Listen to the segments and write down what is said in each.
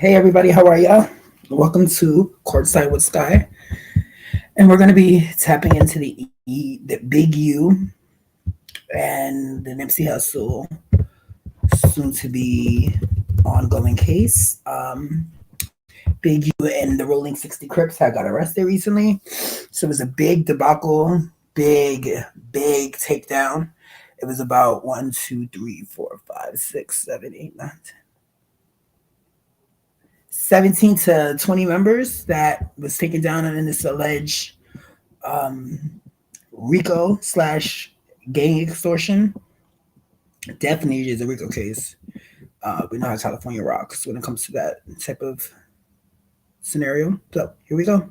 Hey everybody, how are ya? Welcome to Courtside with Sky, and we're going to be tapping into the Big U and the Nipsey Hussle soon to be ongoing case. Big U and the Rolling 60 Crips had got arrested recently, so it was a big debacle, big takedown. It was about 1, 2, 3, 4, 5, 6, 7, 8, 9, 10. 17 to 20 members that was taken down in this alleged RICO slash gang extortion. Definitely is a RICO case. We know how California rocks when it comes to that type of scenario. So here we go.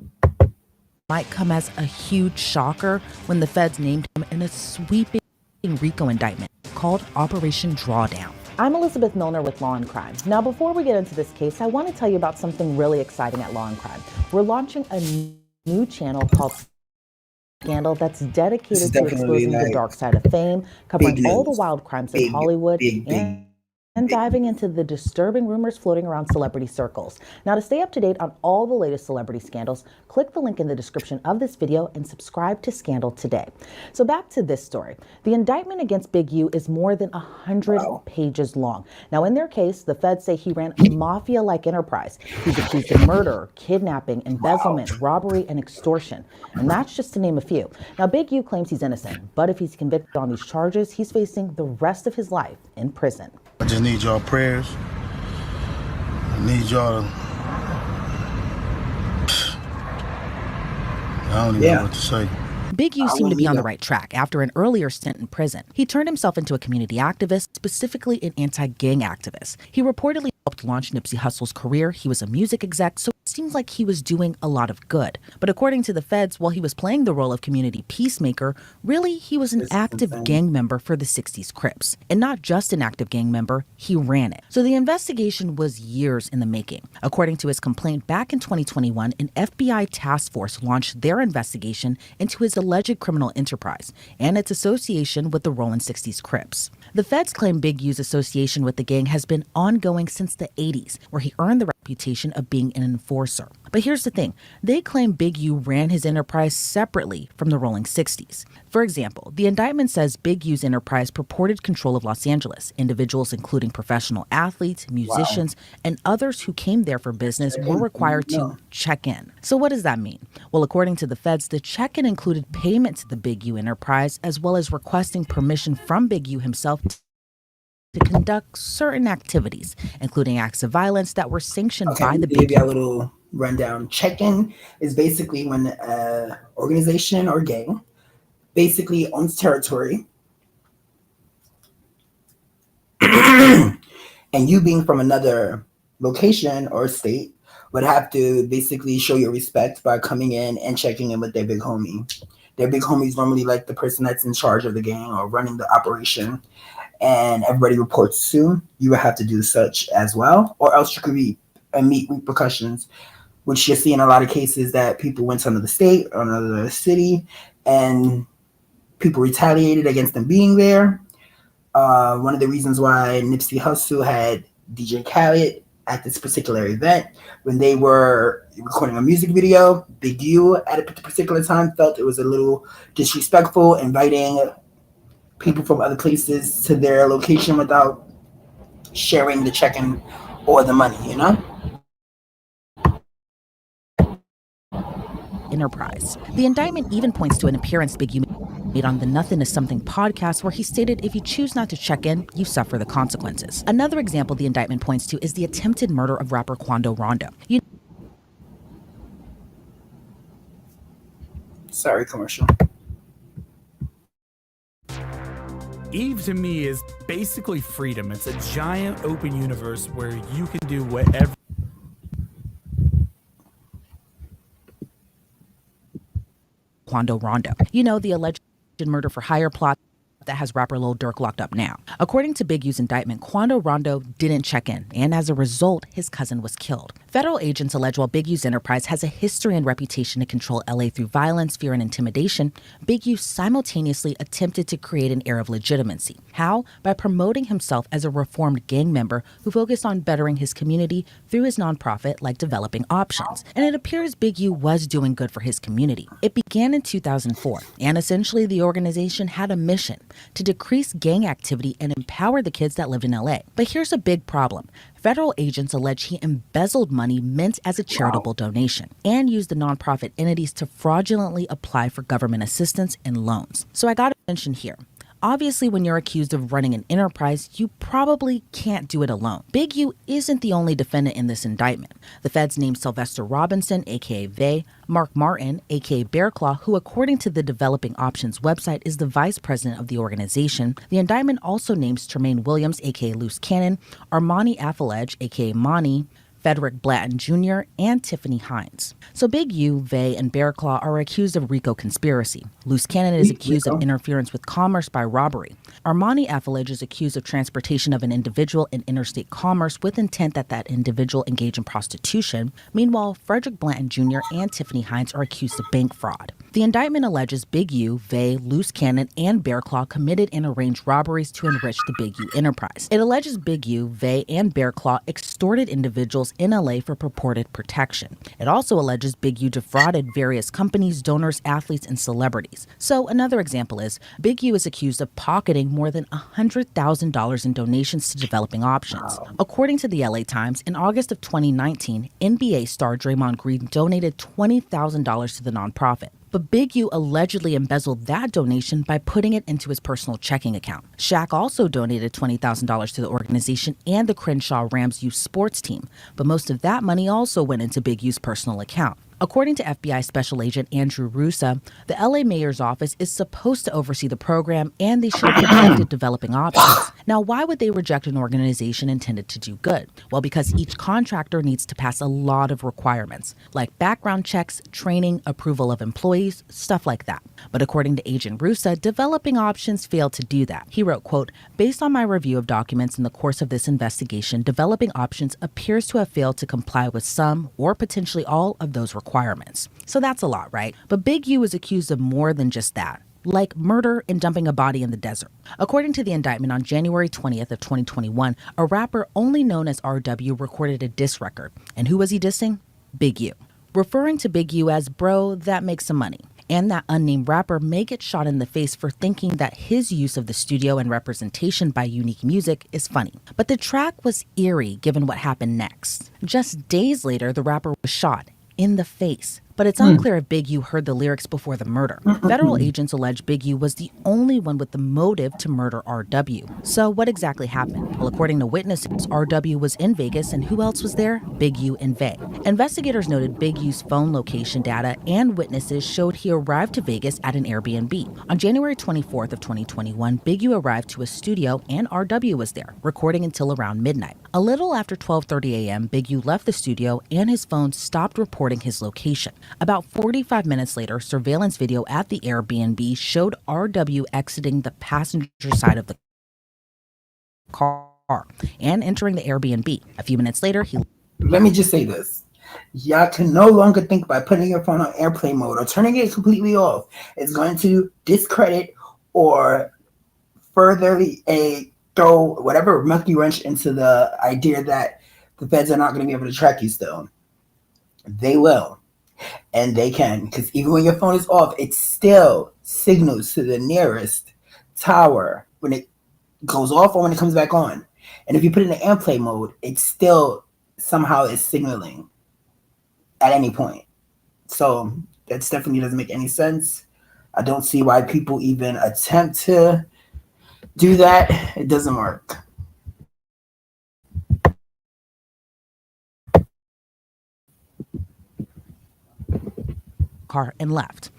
Might come as a huge shocker when the feds named him in a sweeping RICO indictment called Operation Drawdown. I'm Elizabeth Millner with Law&Crime. Now, before we get into this case, I want to tell you about something really exciting at Law&Crime. We're launching a new channel called Scandal that's dedicated to exposing the dark side of fame, covering all the wild crimes in Hollywood, and diving into the disturbing rumors floating around celebrity circles. Now, to stay up to date on all the latest celebrity scandals, click the link in the description of this video and subscribe to Scandal today. So back to this story. The indictment against Big U is more than 100 pages long. Now, in their case, the feds say he ran a mafia-like enterprise. He's accused of murder, kidnapping, embezzlement, robbery, and extortion. And that's just to name a few. Now, Big U claims he's innocent, but if he's convicted on these charges, he's facing the rest of his life in prison. I just need y'all prayers. I need y'all to... I don't even know what to say. Big U seemed to be on the right track after an earlier stint in prison. He turned himself into a community activist, specifically an anti-gang activist. He reportedly helped launch Nipsey Hussle's career. He was a music exec, so it seems like he was doing a lot of good. But according to the feds, while he was playing the role of community peacemaker, really he was an active gang member for the 60s Crips. And not just an active gang member, he ran it. So the investigation was years in the making. According to his complaint, back in 2021, an FBI task force launched their investigation into his alleged criminal enterprise and its association with the Rolling 60s Crips. The feds claim Big U's association with the gang has been ongoing since the 80s, where he earned the reputation of being an enforcer. But here's the thing, they claim Big U ran his enterprise separately from the Rolling 60s. For example, the indictment says Big U's enterprise purported control of Los Angeles. Individuals including professional athletes, musicians, and others who came there for business were required to check in. So what does that mean? Well, according to the feds, the check-in included payment to the Big U enterprise, as well as requesting permission from Big U himself to conduct certain activities, including acts of violence that were sanctioned by the Big U. A little rundown. Check-in is basically when an organization or gang basically owns territory, and you being from another location or state would have to basically show your respect by coming in and checking in with their big homie. Their big homie is normally like the person that's in charge of the gang or running the operation, and everybody reports to. You would have to do such as well, or else you could meet repercussions, which you see in a lot of cases that people went to another state or another city and people retaliated against them being there. One of the reasons why Nipsey Hussle had DJ Khaled at this particular event, when they were recording a music video, Big U at a particular time felt it was a little disrespectful inviting people from other places to their location without sharing the check-in or the money, you know? Enterprise. The indictment even points to an appearance Big U made on the Nothing is Something podcast, where he stated if you choose not to check in, you suffer the consequences. Another example the indictment points to is the attempted murder of rapper Quando Rondo. Sorry, commercial. Eve to me is basically freedom. It's a giant open universe where you can do whatever. Quando Rondo. You know, the alleged murder for hire plot that has rapper Lil Durk locked up now. According to Big U's indictment, Quando Rondo didn't check in, and as a result, his cousin was killed. Federal agents allege while Big U's enterprise has a history and reputation to control LA through violence, fear, and intimidation, Big U simultaneously attempted to create an air of legitimacy. How? By promoting himself as a reformed gang member who focused on bettering his community through his nonprofit like Developing Options. And it appears Big U was doing good for his community. It began in 2004, and essentially the organization had a mission to decrease gang activity and empower the kids that lived in LA. But here's a big problem. Federal agents allege he embezzled money meant as a charitable donation and used the nonprofit entities to fraudulently apply for government assistance and loans. So I gotta mention here, obviously, when you're accused of running an enterprise, you probably can't do it alone. Big U isn't the only defendant in this indictment. The feds named Sylvester Robinson, aka Vay, Mark Martin, aka Bearclaw, who according to the Developing Options website is the vice president of the organization. The indictment also names Tremaine Williams, aka Loose Cannon, Armani Affalage, aka Monty, Frederick Blatton Jr., and Tiffany Hines. So Big U, Vay, and Bearclaw are accused of RICO conspiracy. Loose Cannon is accused of interference with commerce by robbery. Armani Affalage is accused of transportation of an individual in interstate commerce with intent that that individual engage in prostitution. Meanwhile, Frederick Blatton Jr. and Tiffany Hines are accused of bank fraud. The indictment alleges Big U, Vay, Loose Cannon, and Bearclaw committed and arranged robberies to enrich the Big U enterprise. It alleges Big U, Vay, and Bearclaw extorted individuals in LA for purported protection. It also alleges Big U defrauded various companies, donors, athletes, and celebrities. So another example is Big U is accused of pocketing more than $100,000 in donations to Developing Options. According to the LA Times, in August of 2019, NBA star Draymond Green donated $20,000 to the nonprofit. But Big U allegedly embezzled that donation by putting it into his personal checking account. Shaq also donated $20,000 to the organization and the Crenshaw Rams youth sports team, but most of that money also went into Big U's personal account. According to FBI Special Agent Andrew Rusa, the LA mayor's office is supposed to oversee the program and they should have rejected Developing Options. Now, why would they reject an organization intended to do good? Well, because each contractor needs to pass a lot of requirements, like background checks, training, approval of employees, stuff like that. But according to Agent Rusa, Developing Options failed to do that. He wrote, quote, "Based on my review of documents in the course of this investigation, Developing Options appears to have failed to comply with some or potentially all of those requirements." So that's a lot, right? But Big U is accused of more than just that, like murder and dumping a body in the desert. According to the indictment, on January 20th of 2021, a rapper only known as RW recorded a diss record. And who was he dissing? Big U. Referring to Big U as bro that makes some money. And that unnamed rapper may get shot in the face for thinking that his use of the studio and representation by Unique Music is funny. But the track was eerie given what happened next. Just days later, the rapper was shot in the face. But it's unclear if Big U heard the lyrics before the murder. Federal agents allege Big U was the only one with the motive to murder RW. So what exactly happened? Well, according to witnesses, RW was in Vegas and who else was there? Big U and Vay. Investigators noted Big U's phone location data and witnesses showed he arrived to Vegas at an Airbnb. On January 24th of 2021, Big U arrived to a studio and RW was there, recording until around midnight. A little after 12:30 a.m., Big U left the studio and his phone stopped reporting his location. About 45 minutes later, surveillance video at the Airbnb showed RW exiting the passenger side of the car and entering the Airbnb. A few minutes later, he... Let me just say this. Y'all can no longer think by putting your phone on airplane mode or turning it completely off is going to discredit or further throw whatever monkey wrench into the idea that the feds are not going to be able to track you still. They will. And they can, because even when your phone is off, it still signals to the nearest tower when it goes off or when it comes back on. And if you put it in airplane mode, it still somehow is signaling at any point. So that definitely doesn't make any sense. I don't see why people even attempt to do that. It doesn't work. Car and left.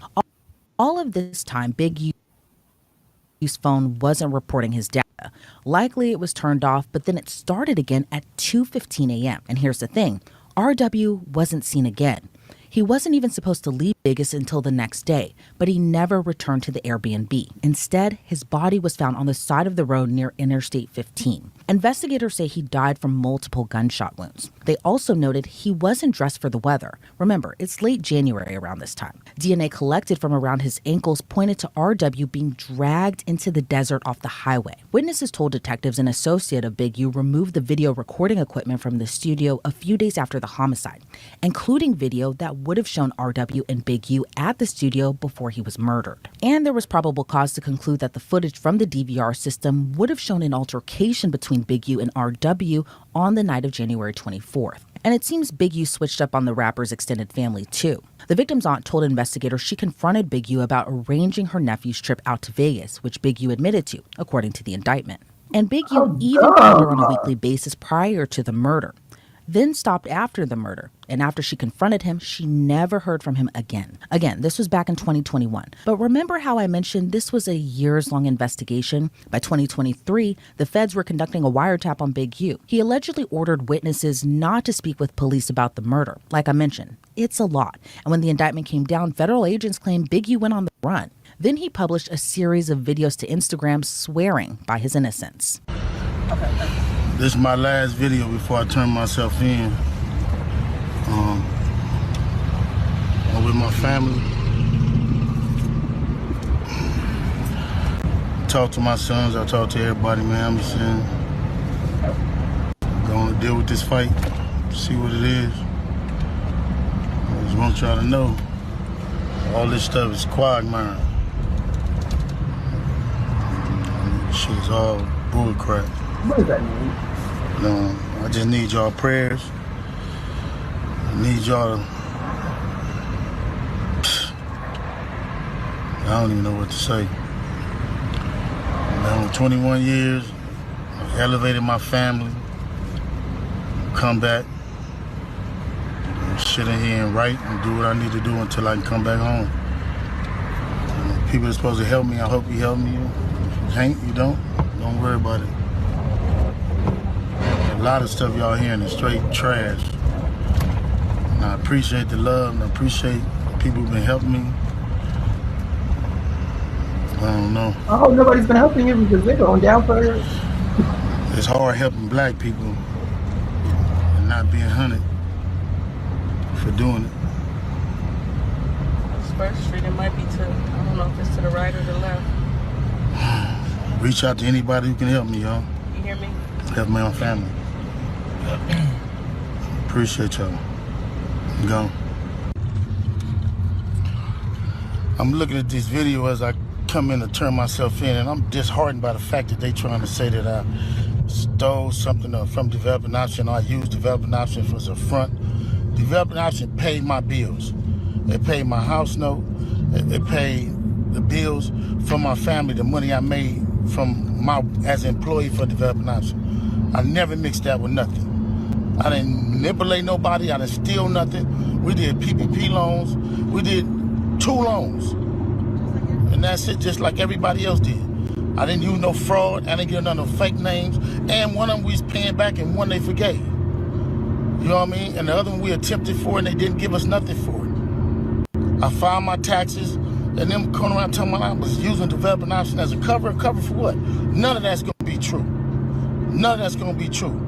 All of this time, Big U's phone wasn't reporting his data. Likely it was turned off, but then it started again at 2:15 a.m. And here's the thing, RW wasn't seen again. He wasn't even supposed to leave Vegas until the next day, but he never returned to the Airbnb. Instead, his body was found on the side of the road near Interstate 15. Investigators say he died from multiple gunshot wounds. They also noted he wasn't dressed for the weather. Remember, it's late January around this time. DNA collected from around his ankles pointed to RW being dragged into the desert off the highway. Witnesses told detectives an associate of Big U removed the video recording equipment from the studio a few days after the homicide, including video that would have shown RW and Big U at the studio before he was murdered. And there was probable cause to conclude that the footage from the DVR system would have shown an altercation between Big U and RW on the night of January 24th. And it seems Big U switched up on the rapper's extended family too. The victim's aunt told investigators she confronted Big U about arranging her nephew's trip out to Vegas, which Big U admitted to, according to the indictment. And Big U even called her on a weekly basis prior to the murder, then stopped after the murder. And after she confronted him, she never heard from him again. Again, this was back in 2021. But remember how I mentioned this was a years-long investigation? By 2023, the feds were conducting a wiretap on Big U. He allegedly ordered witnesses not to speak with police about the murder. Like I mentioned, it's a lot. And when the indictment came down, federal agents claimed Big U went on the run. Then he published a series of videos to Instagram swearing by his innocence. This is my last video before I turn myself in. I'm with my family. Talk to my sons, I talk to everybody, man. I'm just saying, going to deal with this fight, see what it is. I just want y'all to know, all this stuff is quagmire. Shit is all bullcrap. What does that mean? I just need y'all prayers. I need y'all to... I don't even know what to say. Now, 21 years, I elevated my family, come back, sit in here and write and do what I need to do until I can come back home. People are supposed to help me. I hope you help me. If you can't, you don't worry about it. A lot of stuff y'all hearing is straight trash. And I appreciate the love and I appreciate the people who've been helping me. I don't know. I hope nobody's been helping you because they're going down for it. It's hard helping black people and not being hunted for doing it. First Street, it might be to, I don't know if it's to the right or the left. Reach out to anybody who can help me, y'all. You hear me? Help my own family. Appreciate y'all. Go. I'm looking at this video as I come in to turn myself in, and I'm disheartened by the fact that they trying to say that I stole something from Developing Option, or I used Developing Option as a front. Developing Option paid my bills. They paid my house note. They paid the bills for my family, the money I made from as an employee for Developing Option. I never mixed that with nothing. I didn't manipulate nobody. I didn't steal nothing. We did PPP loans. We did 2 loans. And that's it, just like everybody else did. I didn't use no fraud. I didn't give none of fake names. And one of them we was paying back and one they forgave. You know what I mean? And the other one we attempted for and they didn't give us nothing for it. I filed my taxes and them coming around telling me I was using Developing Option as a cover. A cover for what? None of that's going to be true. None of that's going to be true.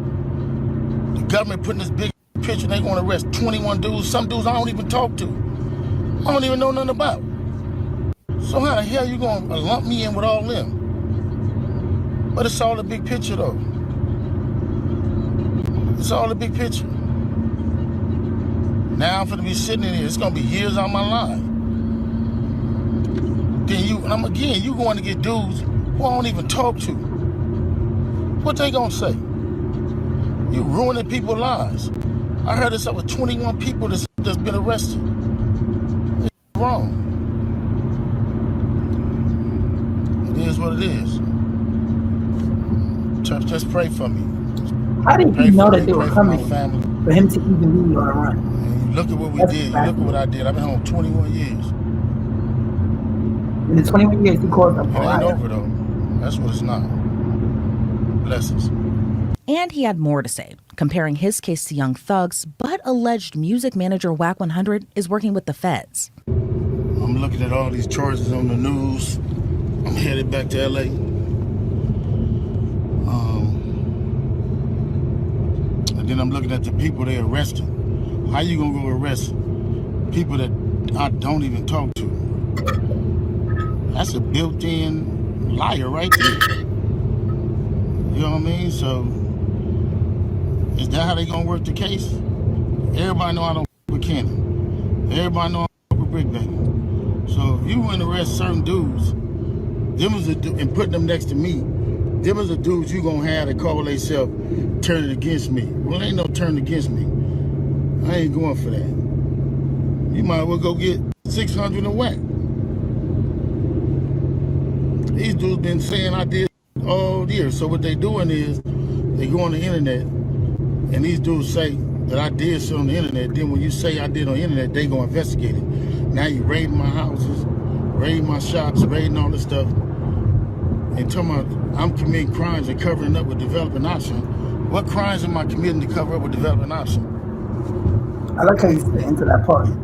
The government putting this big picture, they going to arrest 21 dudes. Some dudes I don't even talk to. I don't even know nothing about. So how the hell you going to lump me in with all them? But it's all the big picture though. It's all the big picture. Now I'm gonna be sitting in here. It's gonna be years out of my life. Then you going to get dudes who I don't even talk to. What they gonna say? You ruining people's lives. I heard it's over 21 people that's been arrested. It's wrong. It is what it is. Church, just pray for me. How did you know that they were coming for him to even be on a run? And look at what we did. Look at what I did. I've been home 21 years. In the 21 years, he caused them. It ain't over though. That's what it's not. Blessings. And he had more to say, comparing his case to Young Thug's, but alleged music manager Wack 100 is working with the feds. I'm looking at all these charges on the news. I'm headed back to LA. And then I'm looking at the people they arrested. How you gonna go arrest people that I don't even talk to? That's a built-in liar right there. You know what I mean? So, is that how they gonna work the case? Everybody know I don't with Cannon. Everybody know I don't with Brick Baby. So if you want to arrest certain dudes, and put them next to me, them is the dudes you gonna have to call themselves turning against me. Well, ain't no turn against me. I ain't going for that. You might as well go get 600 and whack. These dudes been saying I did all year. So what they doing is they go on the internet and these dudes say that I did shit on the internet. Then when you say I did on the internet, they go investigate it. Now you raiding my houses, raiding my shops, raiding all this stuff. And talking about I'm committing crimes and covering up with developing option. What crimes am I committing to cover up with developing option? I like how you get into that part. You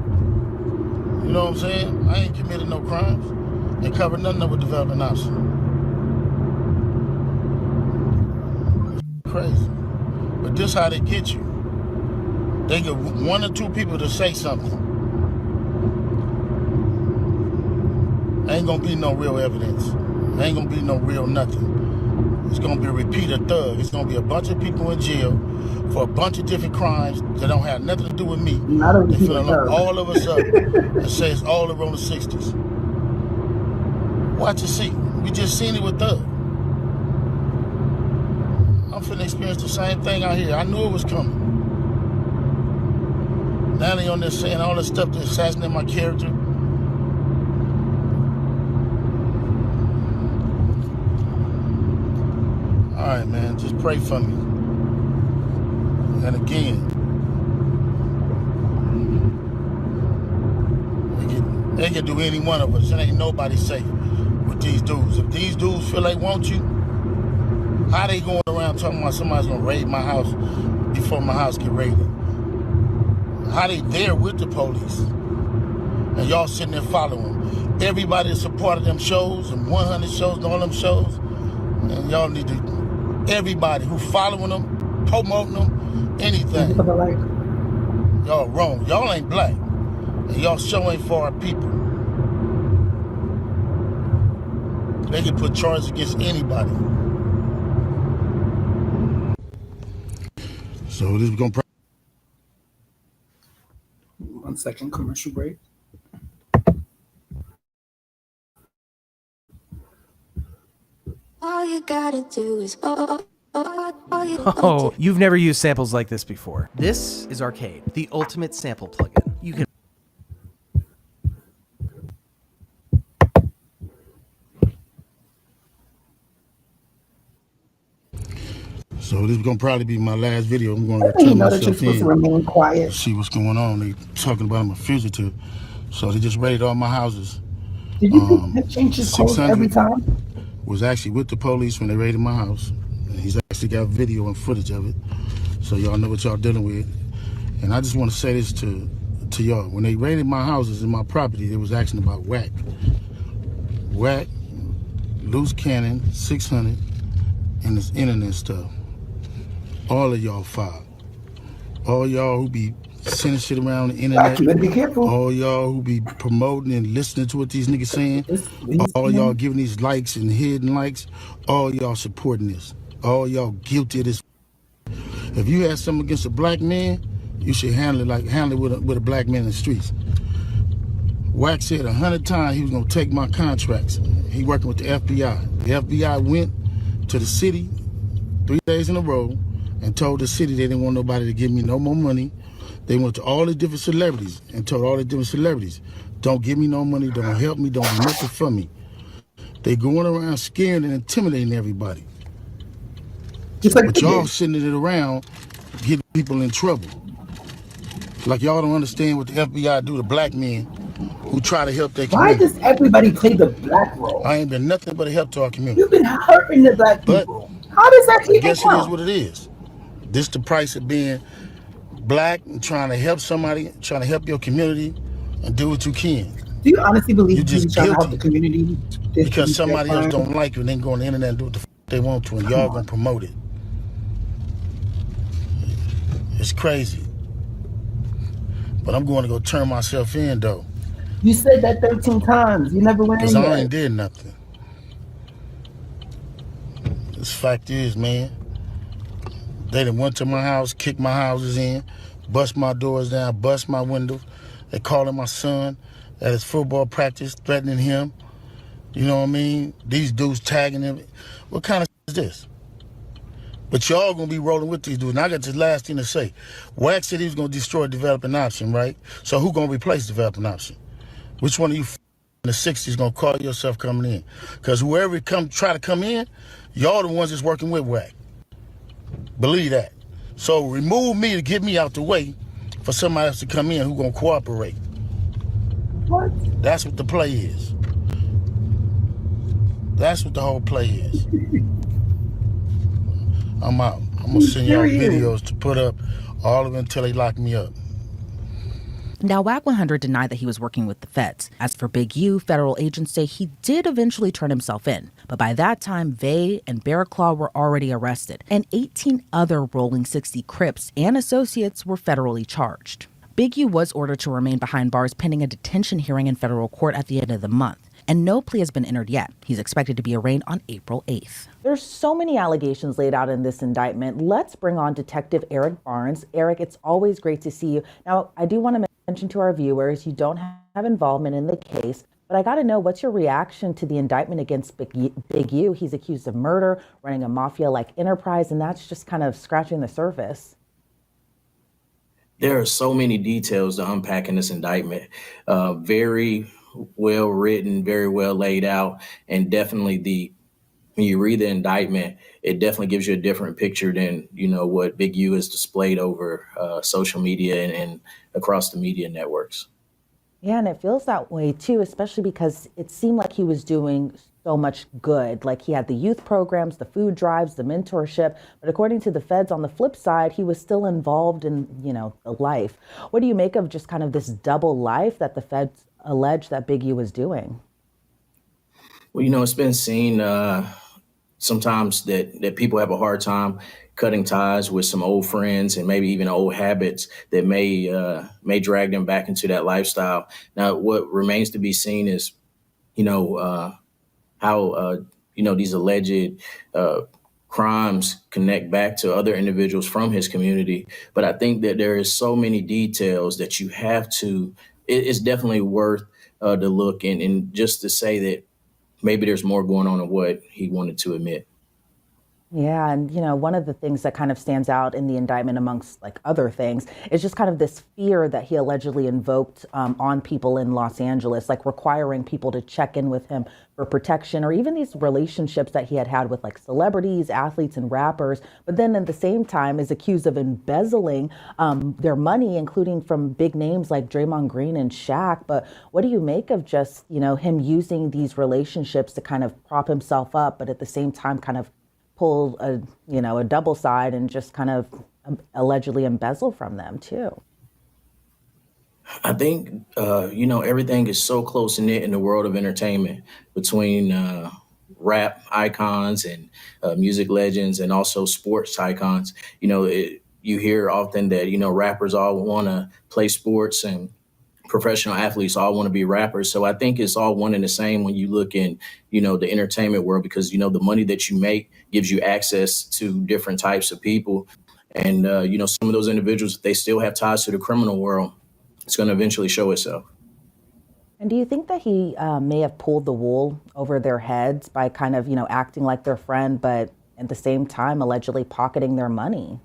know what I'm saying? I ain't committed no crimes and cover nothing up with developing option. It's crazy. But this how they get you. They get one or two people to say something. Ain't gonna be no real evidence. Ain't gonna be no real nothing. It's gonna be a repeater thug. It's gonna be a bunch of people in jail for a bunch of different crimes that don't have nothing to do with me. Not a They repeater finna thug. look all of us up and say it's all around the 60s. Watch and see. We just seen it with Thug. I'm finna experience the same thing out here. I knew it was coming. Now they on there saying all this stuff to assassinate my character. All right, man, just pray for me. And again, they can do any one of us. It ain't nobody safe with these dudes. If these dudes feel they want you, how they going around talking about somebody's gonna raid my house before my house get raided? How they there with the police? And y'all sitting there following them. Everybody that's a part of them shows, and 100 shows and all them shows, and y'all need to, everybody who following them, promoting them, anything. Y'all wrong. Y'all ain't black. And y'all show ain't for our people. They can put charges against anybody. So this is gonna. 1 second, commercial break. All you gotta do is Oh, you've never used samples like this before. This is Arcade, the ultimate sample plugin. You can So this is gonna probably be my last video. I'm gonna You turn know that you're myself supposed to in, remain quiet. see what's going on. They talking about I'm a fugitive. So they just raided all my houses. Did you change his clothes every time? Was actually with the police when they raided my house. And he's actually got video and footage of it. So y'all know what y'all dealing with. And I just want to say this to y'all. When they raided my houses and my property, they was asking about whack. Whack, loose cannon, 600, and this internet stuff. All of y'all filed. All y'all who be sending shit around the internet. You better be careful. All y'all who be promoting and listening to what these niggas saying. All y'all giving these likes and hidden likes. All y'all supporting this. All y'all guilty of this. If you had something against a black man, you should handle it with a black man in the streets. Wack said 100 times he was gonna take my contracts. He working with the FBI. The FBI went to the city 3 days in a row and told the city they didn't want nobody to give me no more money. They went to all the different celebrities and told all the different celebrities, don't give me no money, don't help me, don't do nothing for me. They going around scaring and intimidating everybody. Just like but y'all sending it around, getting people in trouble. Like y'all don't understand what the FBI do to black men who try to help their community. Why does everybody play the black role? I ain't been nothing but a help to our community. You've been hurting the black people. How does that even I guess count? it is what it is. This the price of being black and trying to help somebody, trying to help your community and do what you can. Do you honestly believe You he was just trying to help the guilty community? because somebody else don't like you and they can go on the internet and do what the they want to, and y'all gonna promote it. It's crazy. But I'm going to go turn myself in though. You said that 13 times. You never went Cause in I yet. ain't did nothing. This fact is, man, they done went to my house, kicked my houses in, bust my doors down, bust my windows. They calling my son at his football practice, threatening him. You know what I mean? These dudes tagging him. What kind of is this? But y'all gonna be rolling with these dudes. And I got this last thing to say. Wax said he was gonna destroy developing option, right? So who gonna replace developing option? Which one of you in the 60s gonna call yourself coming in? Because whoever try to come in, y'all the ones that's working with WAC. Believe that. So remove me to get me out the way for somebody else to come in who gonna cooperate. What? That's what the play is. That's what the whole play is. I'm out. I'm gonna send y'all videos to put up, all of it until they lock me up. Now, WAC 100 denied that he was working with the feds. As for Big U, federal agents say he did eventually turn himself in. But by that time, Vay and Bear Claw were already arrested, and 18 other Rolling 60 Crips and associates were federally charged. Big U was ordered to remain behind bars pending a detention hearing in federal court at the end of the month. And no plea has been entered yet. He's expected to be arraigned on April 8th. There's so many allegations laid out in this indictment. Let's bring on Detective Eric Barnes. Eric, it's always great to see you. Now, I do want to mention to our viewers, you don't have involvement in the case, but I got to know, what's your reaction to the indictment against Big U? He's accused of murder, running a mafia-like enterprise, and that's just kind of scratching the surface. There are so many details to unpack in this indictment. Very well written, very well laid out, and definitely when you read the indictment, it definitely gives you a different picture than, what Big U has displayed over social media and across the media networks. Yeah, and it feels that way too, especially because it seemed like he was doing so much good. Like, he had the youth programs, the food drives, the mentorship. But according to the feds, on the flip side, he was still involved in, the life. What do you make of just kind of this double life that the feds allege that Big U was doing? Well, it's been seen sometimes that people have a hard time cutting ties with some old friends and maybe even old habits that may drag them back into that lifestyle. Now, what remains to be seen is, how these alleged crimes connect back to other individuals from his community. But I think that there is so many details that you have to. It's definitely worth to look and just to say that maybe there's more going on than what he wanted to admit. Yeah, and one of the things that kind of stands out in the indictment, amongst like other things, is just kind of this fear that he allegedly invoked on people in Los Angeles, like requiring people to check in with him for protection, or even these relationships that he had with like celebrities, athletes, and rappers. But then at the same time is accused of embezzling their money, including from big names like Draymond Green and Shaq. But what do you make of just, him using these relationships to kind of prop himself up, but at the same time kind of pull a double side and just kind of allegedly embezzle from them too? I think, everything is so close knit in the world of entertainment between rap icons and music legends and also sports icons. You hear often that, rappers all want to play sports and professional athletes all want to be rappers. So I think it's all one and the same when you look in, the entertainment world, because, the money that you make gives you access to different types of people. And, some of those individuals, if they still have ties to the criminal world, it's going to eventually show itself. And do you think that he may have pulled the wool over their heads by kind of, acting like their friend, but at the same time allegedly pocketing their money?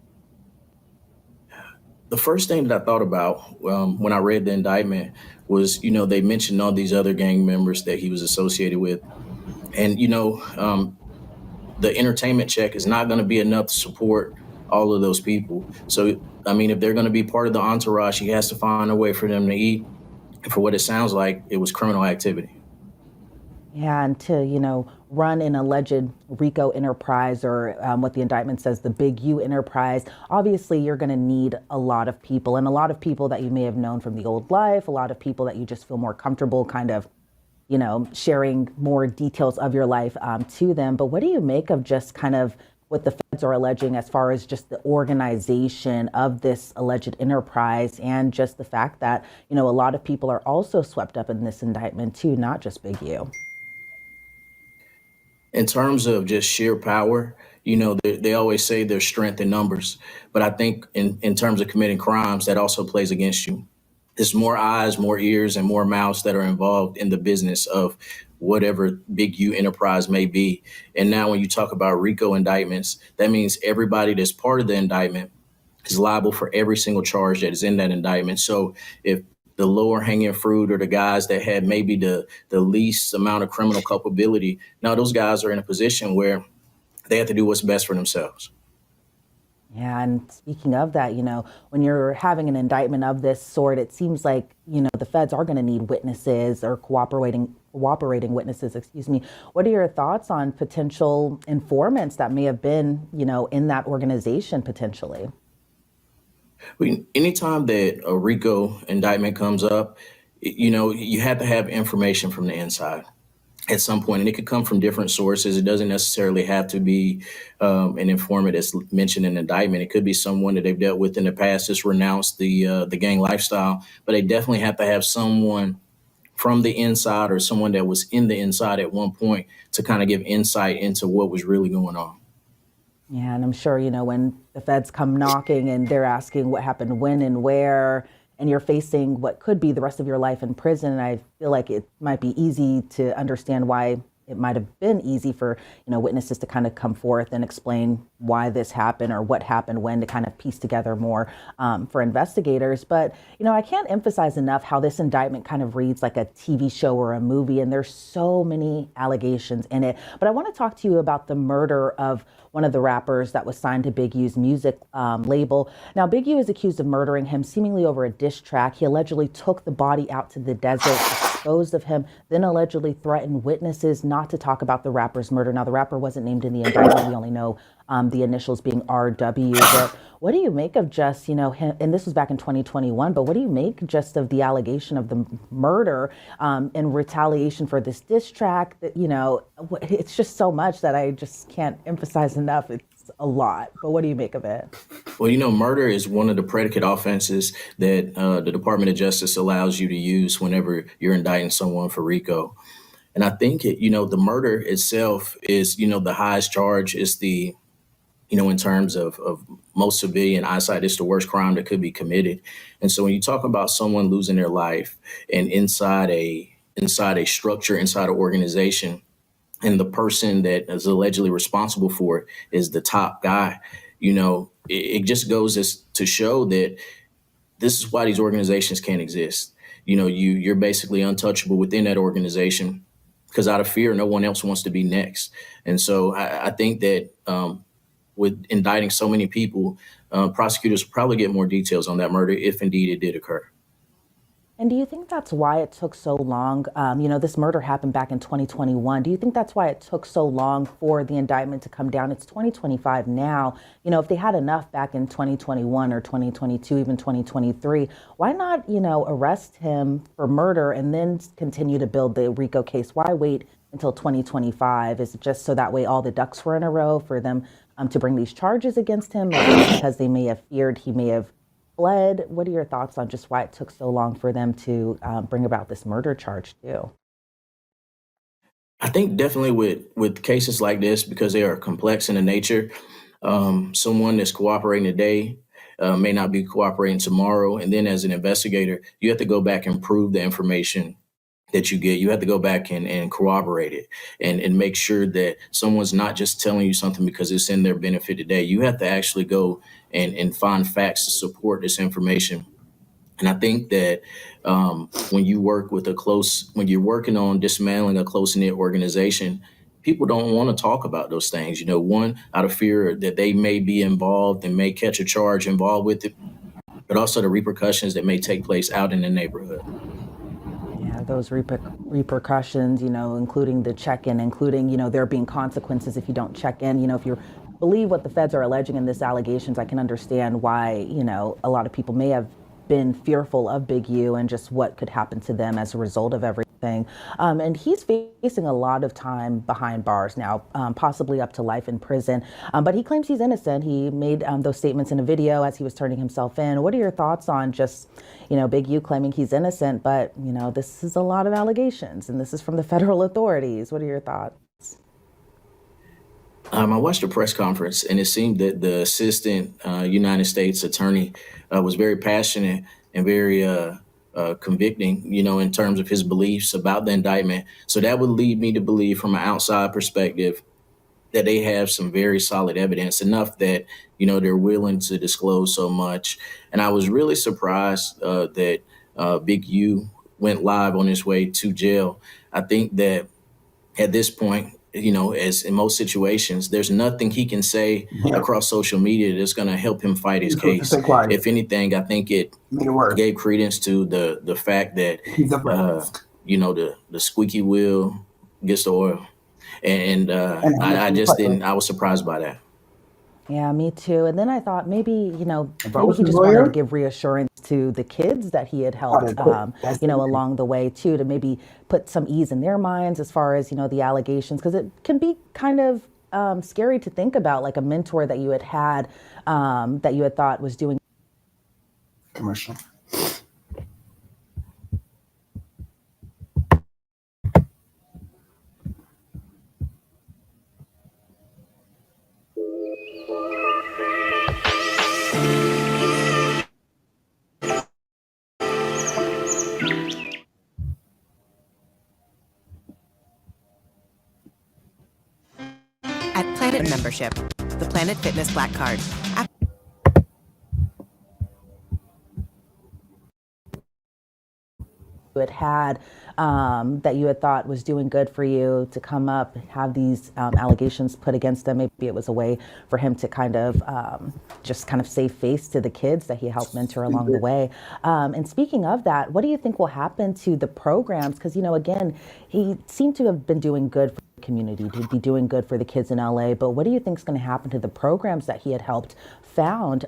The first thing that I thought about when I read the indictment was, they mentioned all these other gang members that he was associated with. And, the entertainment check is not going to be enough to support all of those people. So, if they're going to be part of the entourage, he has to find a way for them to eat. And for what it sounds like, it was criminal activity. Yeah, and to, run an alleged RICO enterprise, or what the indictment says, the Big U enterprise. Obviously, you're going to need a lot of people, and a lot of people that you may have known from the old life, a lot of people that you just feel more comfortable kind of, sharing more details of your life to them. But what do you make of just kind of what the feds are alleging as far as just the organization of this alleged enterprise, and just the fact that, a lot of people are also swept up in this indictment too, not just Big U? In terms of just sheer power, they always say there's strength in numbers. But I think in terms of committing crimes, that also plays against you. There's more eyes, more ears, and more mouths that are involved in the business of whatever Big U enterprise may be. And now when you talk about RICO indictments, that means everybody that's part of the indictment is liable for every single charge that is in that indictment. So if the lower hanging fruit, or the guys that had maybe the least amount of criminal culpability, now those guys are in a position where they have to do what's best for themselves. Yeah, and speaking of that, when you're having an indictment of this sort, it seems like, the feds are going to need witnesses, or cooperating witnesses, What are your thoughts on potential informants that may have been, in that organization potentially? Anytime that a RICO indictment comes up, you have to have information from the inside at some point, and it could come from different sources. It doesn't necessarily have to be an informant that's mentioned in the indictment. It could be someone that they've dealt with in the past that's renounced the gang lifestyle, but they definitely have to have someone from the inside, or someone that was in the inside at one point, to kind of give insight into what was really going on. Yeah, and I'm sure, when the feds come knocking and they're asking what happened when and where, and you're facing what could be the rest of your life in prison, I feel like it might be easy to understand why it might have been easy for, witnesses to kind of come forth and explain why this happened, or what happened when, to kind of piece together more for investigators. But, I can't emphasize enough how this indictment kind of reads like a TV show or a movie, and there's so many allegations in it. But I want to talk to you about the murder of one of the rappers that was signed to Big U's music label. Now, Big U is accused of murdering him seemingly over a diss track. He allegedly took the body out to the desert, disposed of him, then allegedly threatened witnesses not to talk about the rapper's murder. Now, the rapper wasn't named in the indictment. We only know the initials being RW. But what do you make of just, him, and this was back in 2021, but what do you make just of the allegation of the murder in retaliation for this diss track? That, it's just so much that I just can't emphasize enough. It's a lot. But what do you make of it? Well, murder is one of the predicate offenses that the Department of Justice allows you to use whenever you're indicting someone for RICO. And I think, the murder itself is, the highest charge. Is the, in terms of most civilian eyesight, it's the worst crime that could be committed. And so when you talk about someone losing their life, and inside a structure, inside an organization, and the person that is allegedly responsible for it is the top guy, it just goes to show that this is why these organizations can't exist. You're basically untouchable within that organization, because out of fear, no one else wants to be next. And so I think that with indicting so many people, prosecutors will probably get more details on that murder if indeed it did occur. And do you think that's why it took so long? This murder happened back in 2021. Do you think that's why it took so long for the indictment to come down? It's 2025 now. If they had enough back in 2021 or 2022, even 2023, why not, arrest him for murder and then continue to build the RICO case? Why wait until 2025? Is it just so that way all the ducks were in a row for them to bring these charges against him, or because they may have feared he may have fled? What are your thoughts on just why it took so long for them to bring about this murder charge too? I think definitely with cases like this, because they are complex in the nature, someone that's cooperating today may not be cooperating tomorrow. And then as an investigator, you have to go back and prove the information that you get. You have to go back and corroborate it and make sure that someone's not just telling you something because it's in their benefit today. You have to actually go and find facts to support this information. And I think that when you're working on dismantling a close-knit organization, people don't want to talk about those things. One, out of fear that they may be involved and may catch a charge involved with it, but also the repercussions that may take place out in the neighborhood. Yeah, those repercussions, including the check-in, including, there being consequences if you don't check in. If you believe what the feds are alleging in this allegations, I can understand why, a lot of people may have been fearful of Big U and just what could happen to them as a result of everything. And he's facing a lot of time behind bars now, possibly up to life in prison. But he claims he's innocent. He made those statements in a video as he was turning himself in. What are your thoughts on just, Big U claiming he's innocent, but, this is a lot of allegations and this is from the federal authorities. What are your thoughts? I watched a press conference, and it seemed that the assistant United States attorney was very passionate and very convicting, in terms of his beliefs about the indictment. So that would lead me to believe, from an outside perspective, that they have some very solid evidence, enough that, they're willing to disclose so much. And I was really surprised that Big U went live on his way to jail. I think that at this point, as in most situations, there's nothing he can say across social media that's going to help him fight his case. If anything, I think it gave credence to the fact that, the squeaky wheel gets the oil. And I was surprised by that. Yeah, me too. And then I thought maybe he just wanted to give reassurance to the kids that he had helped, along the way too, to maybe put some ease in their minds as far as, the allegations, because it can be kind of scary to think about, like a mentor that you had that you had thought was doing commercial. At Planet Membership, the Planet Fitness Black Card. Had that you had thought was doing good for you to come up, have these allegations put against them. Maybe it was a way for him to kind of just kind of save face to the kids that he helped mentor along the way. And speaking of that, what do you think will happen to the programs? Because, again, he seemed to have been doing good for the community, to be doing good for the kids in LA. But what do you think is going to happen to the programs that he had helped found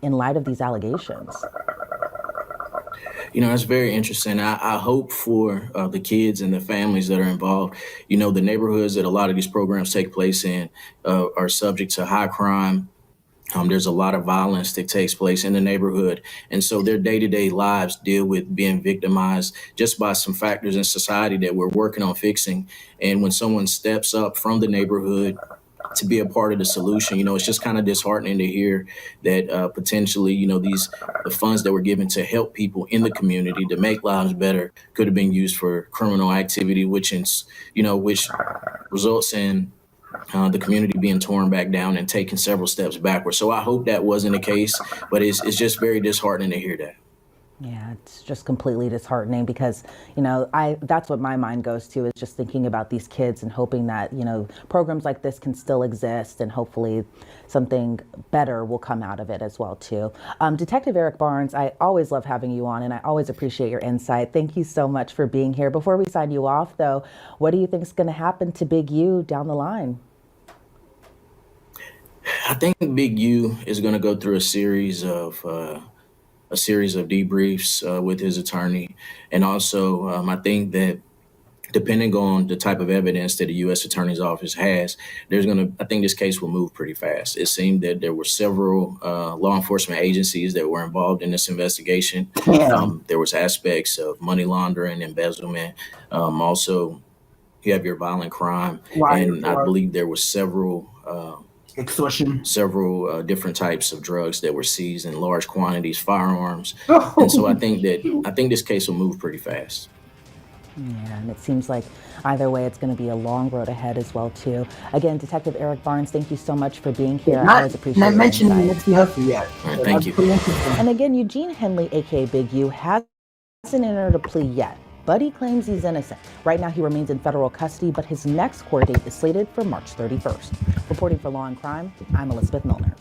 in light of these allegations? It's very interesting. I hope for the kids and the families that are involved. The neighborhoods that a lot of these programs take place in are subject to high crime. There's a lot of violence that takes place in the neighborhood. And so their day-to-day lives deal with being victimized just by some factors in society that we're working on fixing. And when someone steps up from the neighborhood to be a part of the solution, it's just kind of disheartening to hear that potentially, the funds that were given to help people in the community to make lives better could have been used for criminal activity, which results in the community being torn back down and taking several steps backwards. So I hope that wasn't the case, but it's just very disheartening to hear that. Yeah, it's just completely disheartening because, that's what my mind goes to, is just thinking about these kids and hoping that, programs like this can still exist and hopefully something better will come out of it as well, too. Detective Eric Barnes, I always love having you on and I always appreciate your insight. Thank you so much for being here. Before we sign you off, though, what do you think is going to happen to Big U down the line? I think Big U is going to go through a series of debriefs with his attorney. And also, I think that depending on the type of evidence that the U.S. Attorney's Office has, I think this case will move pretty fast. It seemed that there were several law enforcement agencies that were involved in this investigation. There was aspects of money laundering, embezzlement. Also, you have your violent crime. And I believe there were several extortion, several different types of drugs that were seized in large quantities, firearms. And so I think this case will move pretty fast. Yeah, and it seems like either way, it's going to be a long road ahead as well, too. Again, Detective Eric Barnes, thank you so much for being here. I always appreciate it. Not mentioned Nipsey Hussle yet. All right, thank you. And again, Eugene Henly, a.k.a. Big U, hasn't entered a plea yet, but he claims he's innocent. Right now, he remains in federal custody, but his next court date is slated for March 31st. Reporting for Law and Crime, I'm Elizabeth Millner.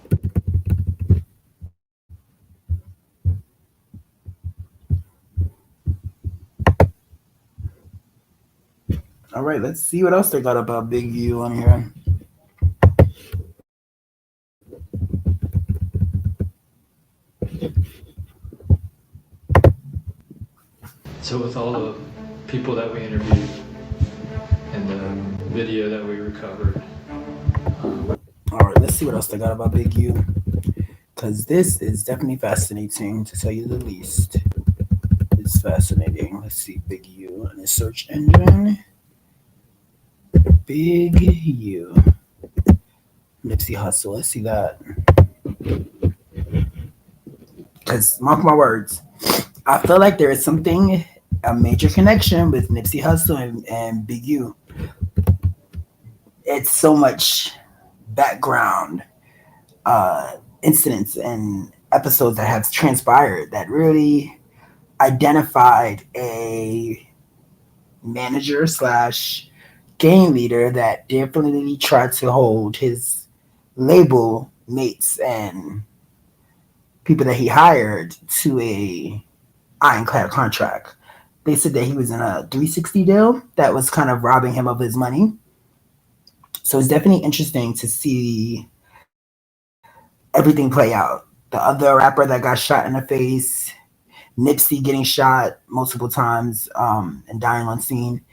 All right, let's see what else they got about Big U on here. So with all the people that we interviewed and the video that we recovered. All right, let's see what else they got about Big U. Because this is definitely fascinating, to tell you the least. It's fascinating. Let's see Big U on the search engine. Big U. Nipsey Hussle. Let's see that. Because, mark my words, I feel like there is something, a major connection with Nipsey Hussle and Big U. It's so much background incidents and episodes that have transpired that really identified a manager / gang leader that definitely tried to hold his label mates and people that he hired to a ironclad contract. They said that he was in a 360 deal that was kind of robbing him of his money. So it's definitely interesting to see everything play out. The other rapper that got shot in the face, Nipsey getting shot multiple times and dying on scene.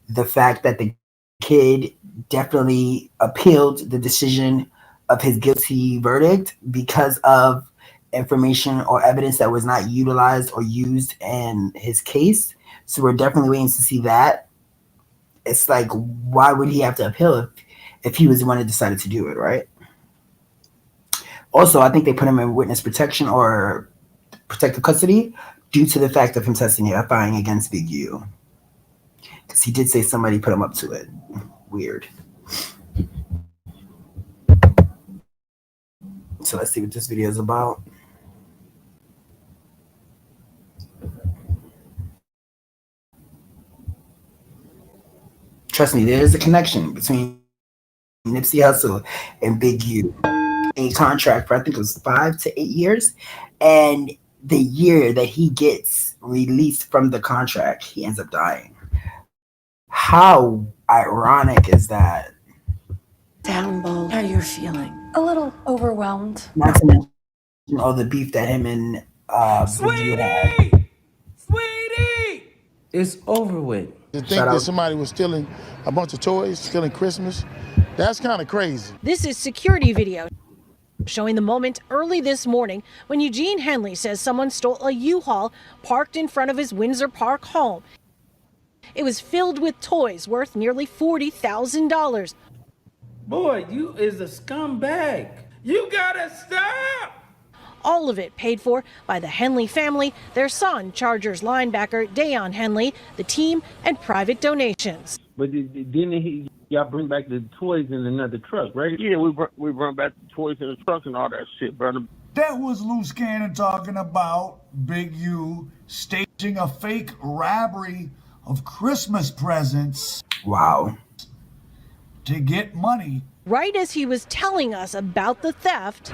The fact that the kid definitely appealed the decision of his guilty verdict because of information or evidence that was not utilized or used in his case. So we're definitely waiting to see that. It's like, why would he have to appeal if he was the one that decided to do it, right? Also, I think they put him in witness protection or protective custody due to the fact of him testifying against Big U. Because he did say somebody put him up to it. Weird. So let's see what this video is about. Trust me, there is a connection between Nipsey Hussle and Big U. A contract for, I think it was 5 to 8 years. And the year that he gets released from the contract, he ends up dying. How ironic is that? Down, Bo. How you're feeling? A little overwhelmed. Not to mention all the beef that him and Big U had. Sweetie! It's over with. To think that somebody was stealing a bunch of toys, stealing Christmas, that's kind of crazy. This is security video showing the moment early this morning when Eugene Henly says someone stole a U-Haul parked in front of his Windsor Park home. It was filled with toys worth nearly $40,000. Boy, you is a scumbag. You gotta stop! All of it paid for by the Henly family, their son, Chargers linebacker Dayon Henly, the team, and private donations. But didn't y'all bring back the toys in another truck, right? Yeah, we brought back the toys in the truck and all that shit, brother. That was Loose Cannon talking about Big U staging a fake robbery of Christmas presents. Wow. To get money. Right as he was telling us about the theft,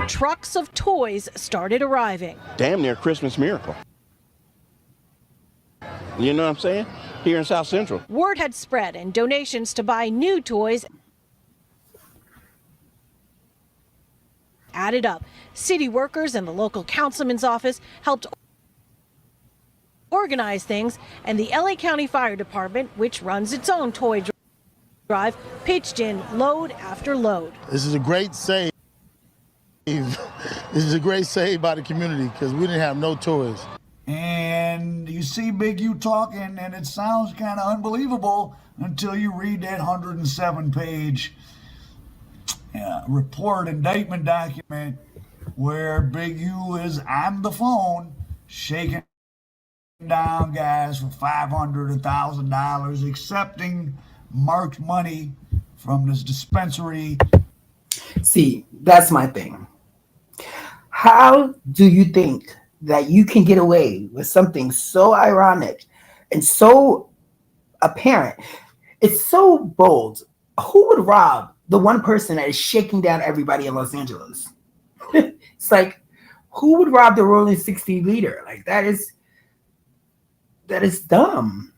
trucks of toys started arriving. Damn near Christmas miracle. You know what I'm saying? Here in South Central. Word had spread and donations to buy new toys added up. City workers and the local councilman's office helped organize things, and the LA County Fire Department, which runs its own toy drive, pitched in load after load. This is a great save. This is a great save by the community because we didn't have no toys. And you see Big U talking, and it sounds kind of unbelievable until you read that 107-page report indictment document where Big U is on the phone shaking down guys for $500, $1,000, accepting marked money from this dispensary. See, that's my thing. How do you think that you can get away with something so ironic and so apparent? It's so bold. Who would rob the one person that is shaking down everybody in Los Angeles? It's like, who would rob the rolling 60 leader? Like, that is dumb.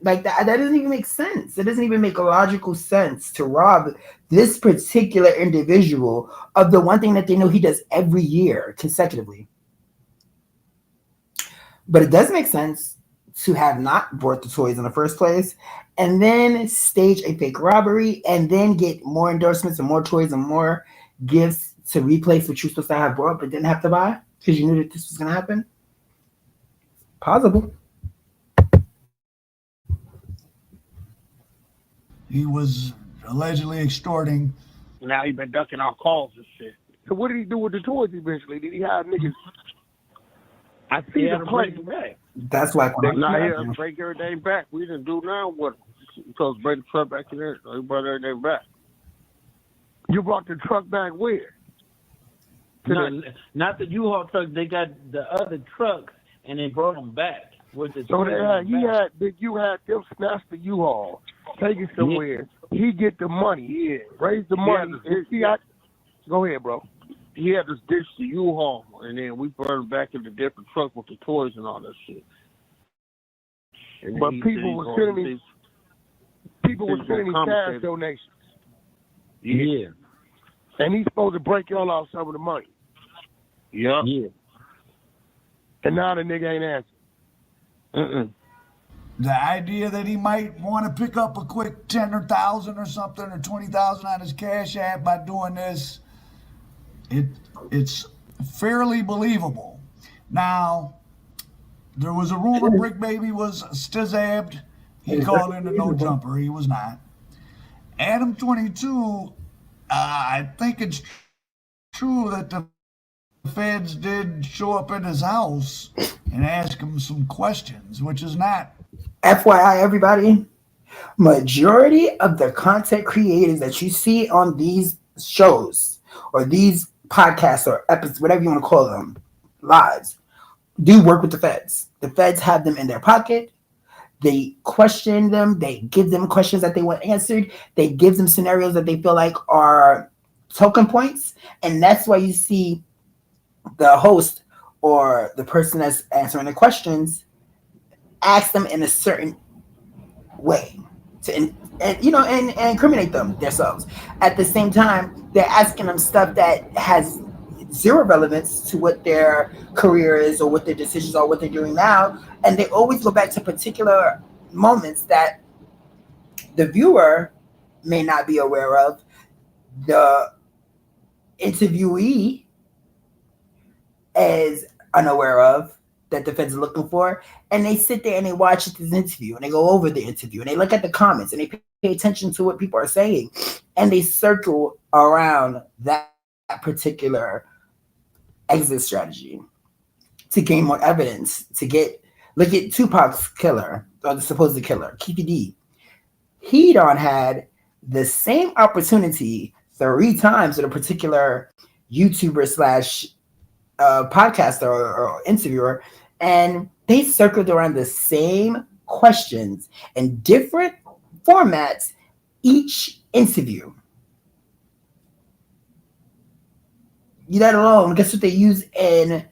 Like that doesn't even make sense. It doesn't even make a logical sense to rob this particular individual of the one thing that they know he does every year consecutively. But it does make sense to have not bought the toys in the first place and then stage a fake robbery and then get more endorsements and more toys and more gifts to replace what you're supposed to have bought but didn't have to buy because you knew that this was going to happen. Possible. He was allegedly extorting. Now he been ducking our calls and shit. So what did he do with the toys eventually? Did he have niggas? I see the play. That's like They not here to break everything back. We didn't do now what? Supposed to bring the truck back in there. So he brought everything back. You brought the truck back where? Not the U-Haul truck. They got the other trucks and they brought them back. With the So you had them snatch the U-Haul, take it somewhere. Yeah. He get the money, raise the money. Go ahead, bro. He had to ditch the U-Haul, and then we brought him back in the different truck with the toys and all that shit. But people were sending me cash donations. Yeah. And he's supposed to break y'all off some of the money. Yeah. And now the nigga ain't answering. The idea that he might want to pick up a quick 10 or 1,000 or something or 20,000 on his Cash App by doing this, it's fairly believable. Now, there was a rumor Brick Baby was stizabbed. He called in a no jumper. He was not. Adam 22, I think it's true that the feds did show up at his house and ask him some questions, which is not. FYI, everybody, majority of the content creators that you see on these shows or these podcasts or episodes, whatever you want to call them, lives, do work with the feds. The feds have them in their pocket. They question them. They give them questions that they want answered. They give them scenarios that they feel like are token points. And that's why you see the host or the person that's answering the questions ask them in a certain way to and incriminate them themselves. At the same time, they're asking them stuff that has zero relevance to what their career is or what their decisions are, what they're doing now, and they always go back to particular moments that the viewer may not be aware of. The interviewee is unaware of, that the feds are looking for, and they sit there and they watch this interview and they go over the interview and they look at the comments and they pay attention to what people are saying and they circle around that particular exit strategy to gain more evidence, look at Tupac's killer, or the supposed killer, Keefy D. He had the same opportunity 3 times with a particular YouTuber slash podcaster or interviewer, and they circled around the same questions in different formats each interview. That alone, guess what they use in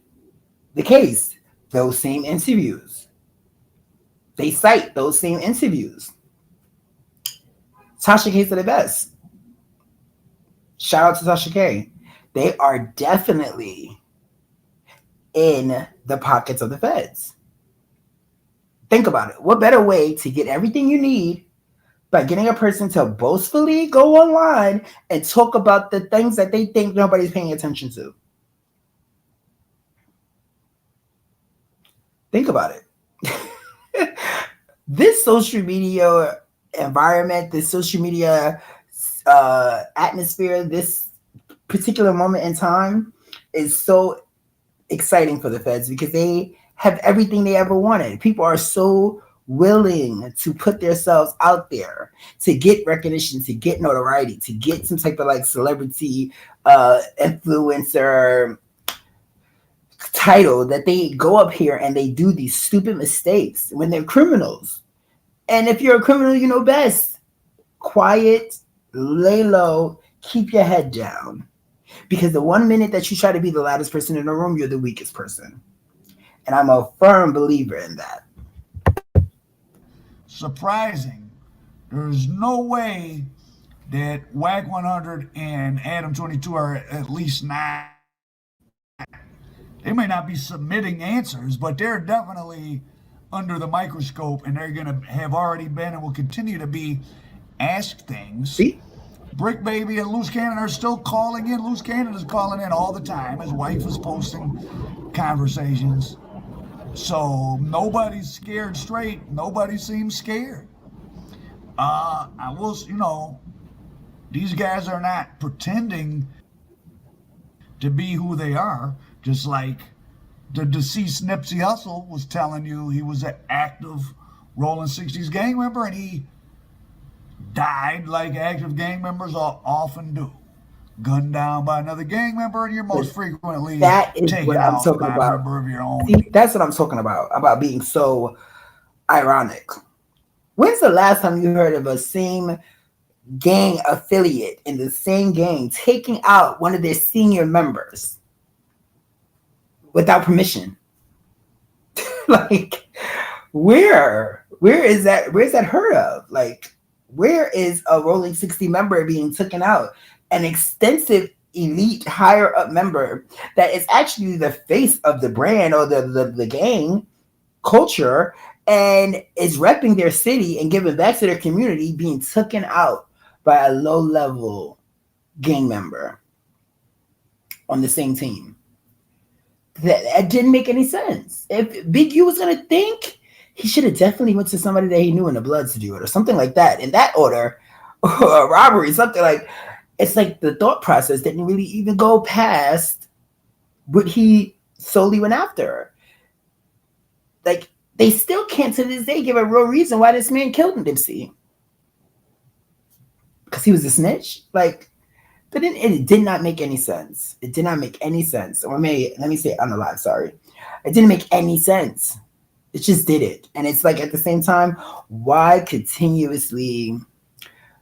the case? Those same interviews. They cite those same interviews. Tasha K said the best. Shout out to Tasha K. They are definitely in the pockets of the feds. Think about it. What better way to get everything you need by getting a person to boastfully go online and talk about the things that they think nobody's paying attention to? Think about it. This social media environment, this social media atmosphere, this particular moment in time is so exciting for the feds because they have everything they ever wanted. People are so willing to put themselves out there to get recognition, to get notoriety, to get some type of like celebrity influencer title, that they go up here and they do these stupid mistakes when they're criminals. And if you're a criminal, you know best. Quiet, lay low, keep your head down. Because the 1 minute that you try to be the loudest person in the room, you're the weakest person. And I'm a firm believer in that. surprising. There's no way that WAC 100 and Adam 22 are at least not. They may not be submitting answers, but they're definitely under the microscope, and they're going to have already been and will continue to be asked things. See? Brick Baby and Loose Cannon are still calling in. Loose Cannon is calling in all the time. His wife is posting conversations. So nobody's scared straight. Nobody seems scared. I will, these guys are not pretending to be who they are, just like the deceased Nipsey Hussle was telling you he was an active Rolling 60s gang member, and he died like active gang members often do. Gunned down by another gang member, and you're most frequently taken out by a member of your own. See, that's what I'm talking about being so ironic. When's the last time you heard of a same gang affiliate in the same gang taking out one of their senior members without permission? Like, where is that? Where's that heard of? Like, where is a Rolling 60 member being taken out? An extensive elite higher up member that is actually the face of the brand or the gang culture and is repping their city and giving back to their community, being taken out by a low level gang member on the same team. That didn't make any sense. If Big U was gonna think, he should have definitely went to somebody that he knew in the blood to do it or something like that. In that order, or robbery, something like. It's like the thought process didn't really even go past what he solely went after. Like, they still can't to this day give a real reason why this man killed Nipsey. Because he was a snitch? Like, it did not make any sense. It did not make any sense. Or let me say it on the live, sorry. It didn't make any sense. It just did it. And it's like, at the same time, why continuously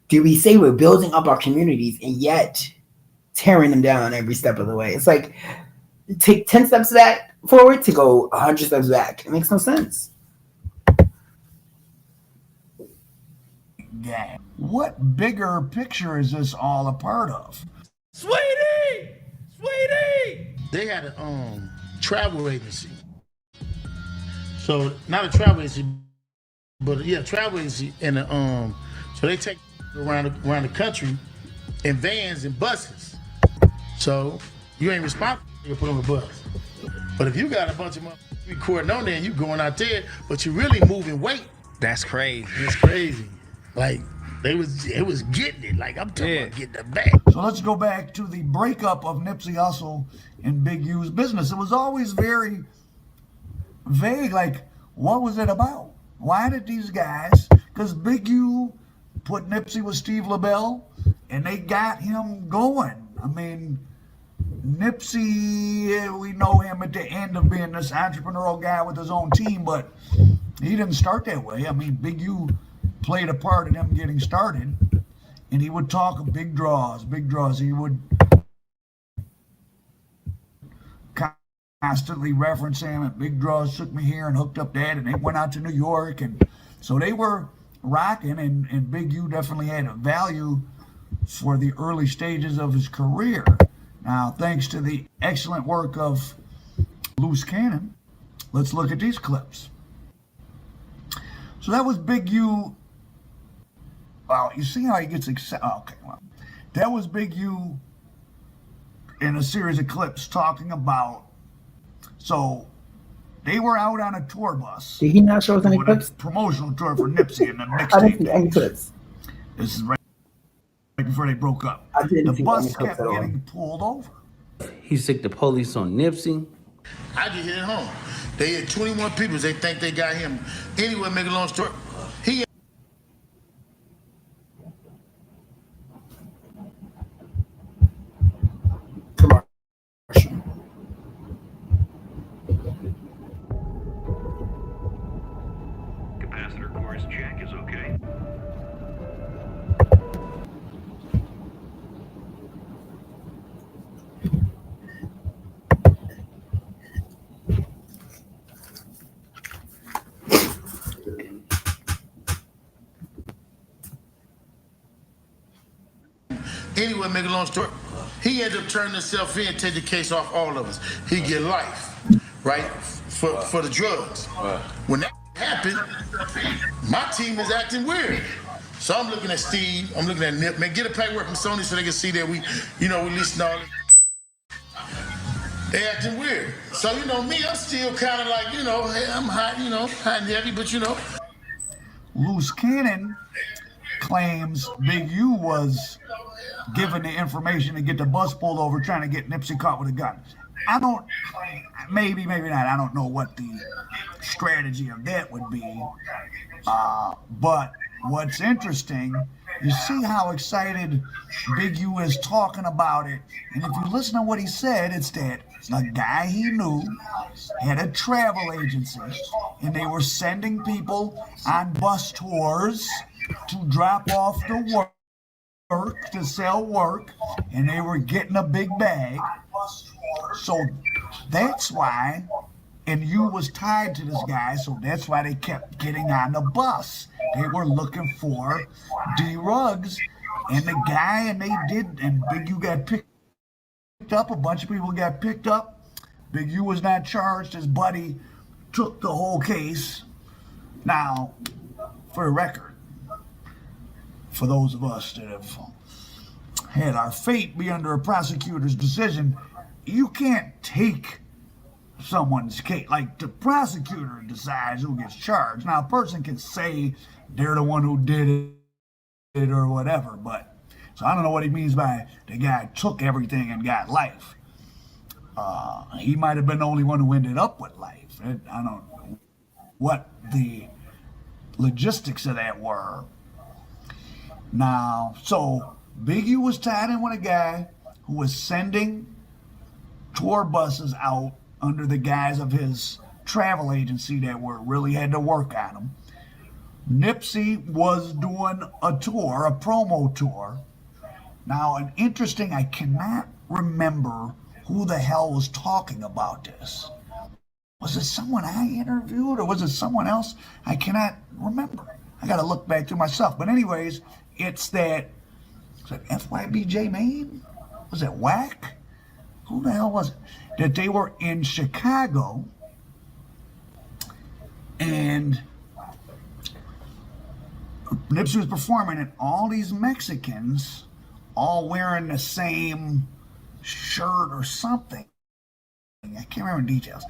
do we say we're building up our communities and yet tearing them down every step of the way? It's like, take 10 steps back forward to go 100 steps back. It makes no sense. Yeah. What bigger picture is this all a part of? Sweetie! They had a travel agency. So not a travel agency, but travel agency, and so they take around the country in vans and buses. So you ain't responsible to put on the bus. But if you got a bunch of motherfuckers recording on there and you going out there, but you really moving weight. That's crazy. It's crazy. Like it was getting it. Like I'm talking about getting the back. So let's go back to the breakup of Nipsey Hussle and Big U's business. It was always very vague. Like, what was it about? Why did these guys? Because Big U put Nipsey with Steve LaBelle, and they got him going. I mean, Nipsey, we know him at the end of being this entrepreneurial guy with his own team, but he didn't start that way. I mean, Big U played a part in him getting started, and he would talk of big draws. He would constantly reference him, and big draws took me here and hooked up that, and they went out to New York, and so they were rocking, and Big U definitely had a value for the early stages of his career. Now, thanks to the excellent work of Loose Cannon, let's look at these clips. So that was Big U. Wow, you see how he gets excited? Okay, well, that was Big U in a series of clips talking about, so they were out on a tour bus. Did he not show us any clips? Promotional tour for Nipsey and the mixtape. I didn't see any clips. This is right before they broke up. The bus kept getting pulled over. He sick the police on Nipsey. I just hit it home. They had 21 people. They think they got him. Anyway, make a long story. He Capacitor course check is okay. Anyway, make a long story. He ended up turning himself in, take the case off all of us. He get life, right, for the drugs. When that happened, my team is acting weird. So I'm looking at Steve, I'm looking at Nip, man, get a paperwork from Sony so they can see that we listen to all this. They acting weird. So, me, I'm still kind of like, hey, I'm hot, hot and heavy, but Loose Cannon claims Big U was given the information to get the bus pulled over trying to get Nipsey caught with a gun. Maybe not. I don't know what the strategy of that would be. But what's interesting, you see how excited Big U is talking about it. And if you listen to what he said, it's that the guy he knew had a travel agency and they were sending people on bus tours to drop off the work, to sell work, and they were getting a big bag. So that's why, and you was tied to this guy, so that's why they kept getting on the bus. They were looking for D-Rugs, and the guy, and Big U got picked up, a bunch of people got picked up. Big U was not charged, his buddy took the whole case. Now, for the record, for those of us that have had our fate be under a prosecutor's decision, you can't take someone's case. Like, the prosecutor decides who gets charged. Now, a person can say they're the one who did it or whatever, but so I don't know what he means by the guy took everything and got life. He might have been the only one who ended up with life. I don't know what the logistics of that were. Now, so Big U was tied in with a guy who was sending tour buses out under the guise of his travel agency that really had to work on him. Nipsey was doing a tour, a promo tour. Now, I cannot remember who the hell was talking about this. Was it someone I interviewed or was it someone else? I cannot remember. I got to look back to myself. But anyways, it's that, was it FYBJ Maine? Was it Whack? Who the hell was it? That they were in Chicago and Nipsey was performing and all these Mexicans all wearing the same shirt or something. I can't remember details.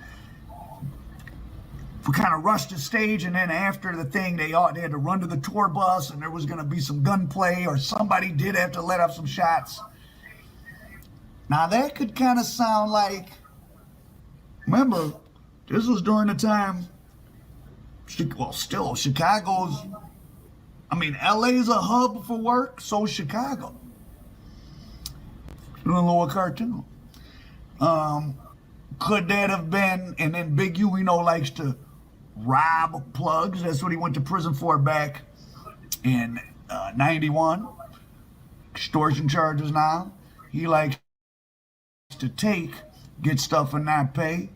We kind of rushed the stage, and then after the thing, they had to run to the tour bus, and there was going to be some gunplay, or somebody did have to let off some shots. Now that could kind of sound like, remember, this was during the time, well, still, Chicago's, LA's a hub for work, so Chicago. Doing a little cartoon. Could that have been, and then Big U, likes to rob plugs. That's what he went to prison for back in 91. Extortion charges now. He likes to get stuff and not pay.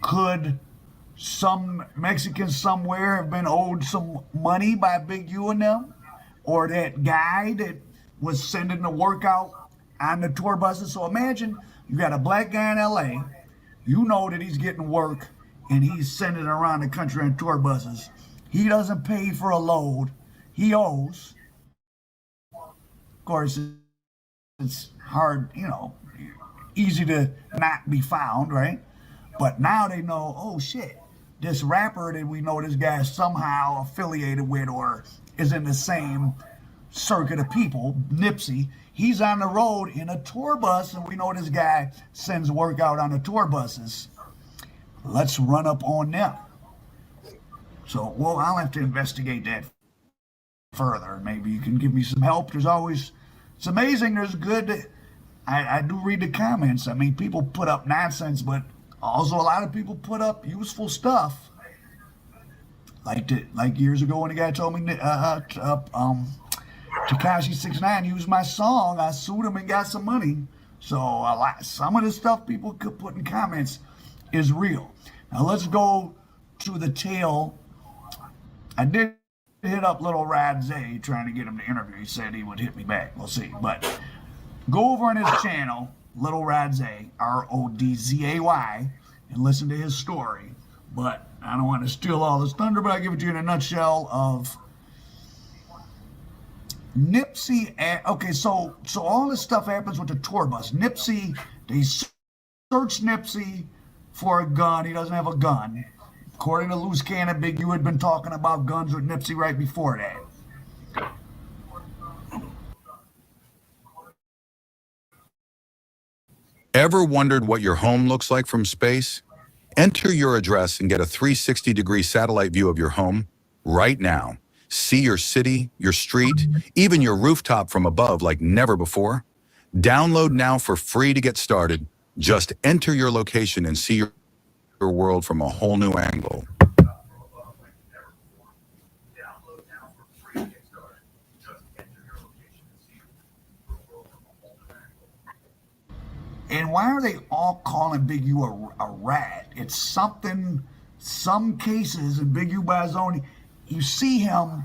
Could some Mexicans somewhere have been owed some money by Big U and them? Or that guy that was sending the workout on the tour buses? So imagine you got a black guy in LA, you know that he's getting work and he's sending it around the country on tour buses. He doesn't pay for a load, he owes. Of course, it's hard, easy to not be found, right? But now they know, oh shit, this rapper that we know this guy is somehow affiliated with or is in the same circuit of people, Nipsey, he's on the road in a tour bus, and we know this guy sends work out on the tour buses. Let's run up on them. So, well, I'll have to investigate that further. Maybe you can give me some help. It's amazing, there's good, I do read the comments. People put up nonsense, but also a lot of people put up useful stuff. Like years ago when the guy told me Tekashi 6ix9ine used my song, I sued him and got some money. So some of the stuff people could put in comments is real. Now let's go to the tale. I did hit up Little Rod Zay trying to get him to interview. He said he would hit me back. We'll see. But Go over on his channel, Little Rodzay, Rodzay, and listen to his story. But I don't want to steal all this thunder, but I'll give it to you in a nutshell of Nipsey. Okay, so all this stuff happens with the tour bus. Nipsey, they searched Nipsey for a gun. He doesn't have a gun. According to Loose Cannon, Big U had been talking about guns with Nipsey right before that. Ever wondered what your home looks like from space? Enter your address and get a 360-degree satellite view of your home right now. See your city, your street, even your rooftop from above like never before. Download now for free to get started. Just enter your location and see your world from a whole new angle. And why are they all calling Big U a rat? It's something, some cases in Big U by his own, you see him.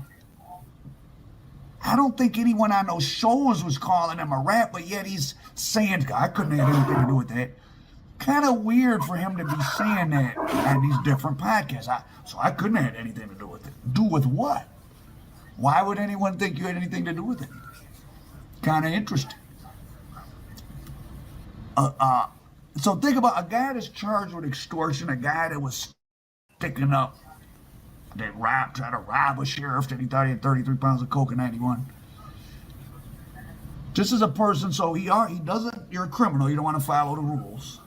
I don't think anyone on those shows was calling him a rat, but yet he's saying, I couldn't have anything to do with that. Kind of weird for him to be saying that on these different podcasts. So I couldn't have had anything to do with it. Do with what? Why would anyone think you had anything to do with it? Kind of interesting. So think about a guy that's charged with extortion, a guy that was sticking up, that tried to rob a sheriff that he thought he had 33 pounds of coke in 91. Just as a person, so he doesn't, you're a criminal, you don't want to follow the rules.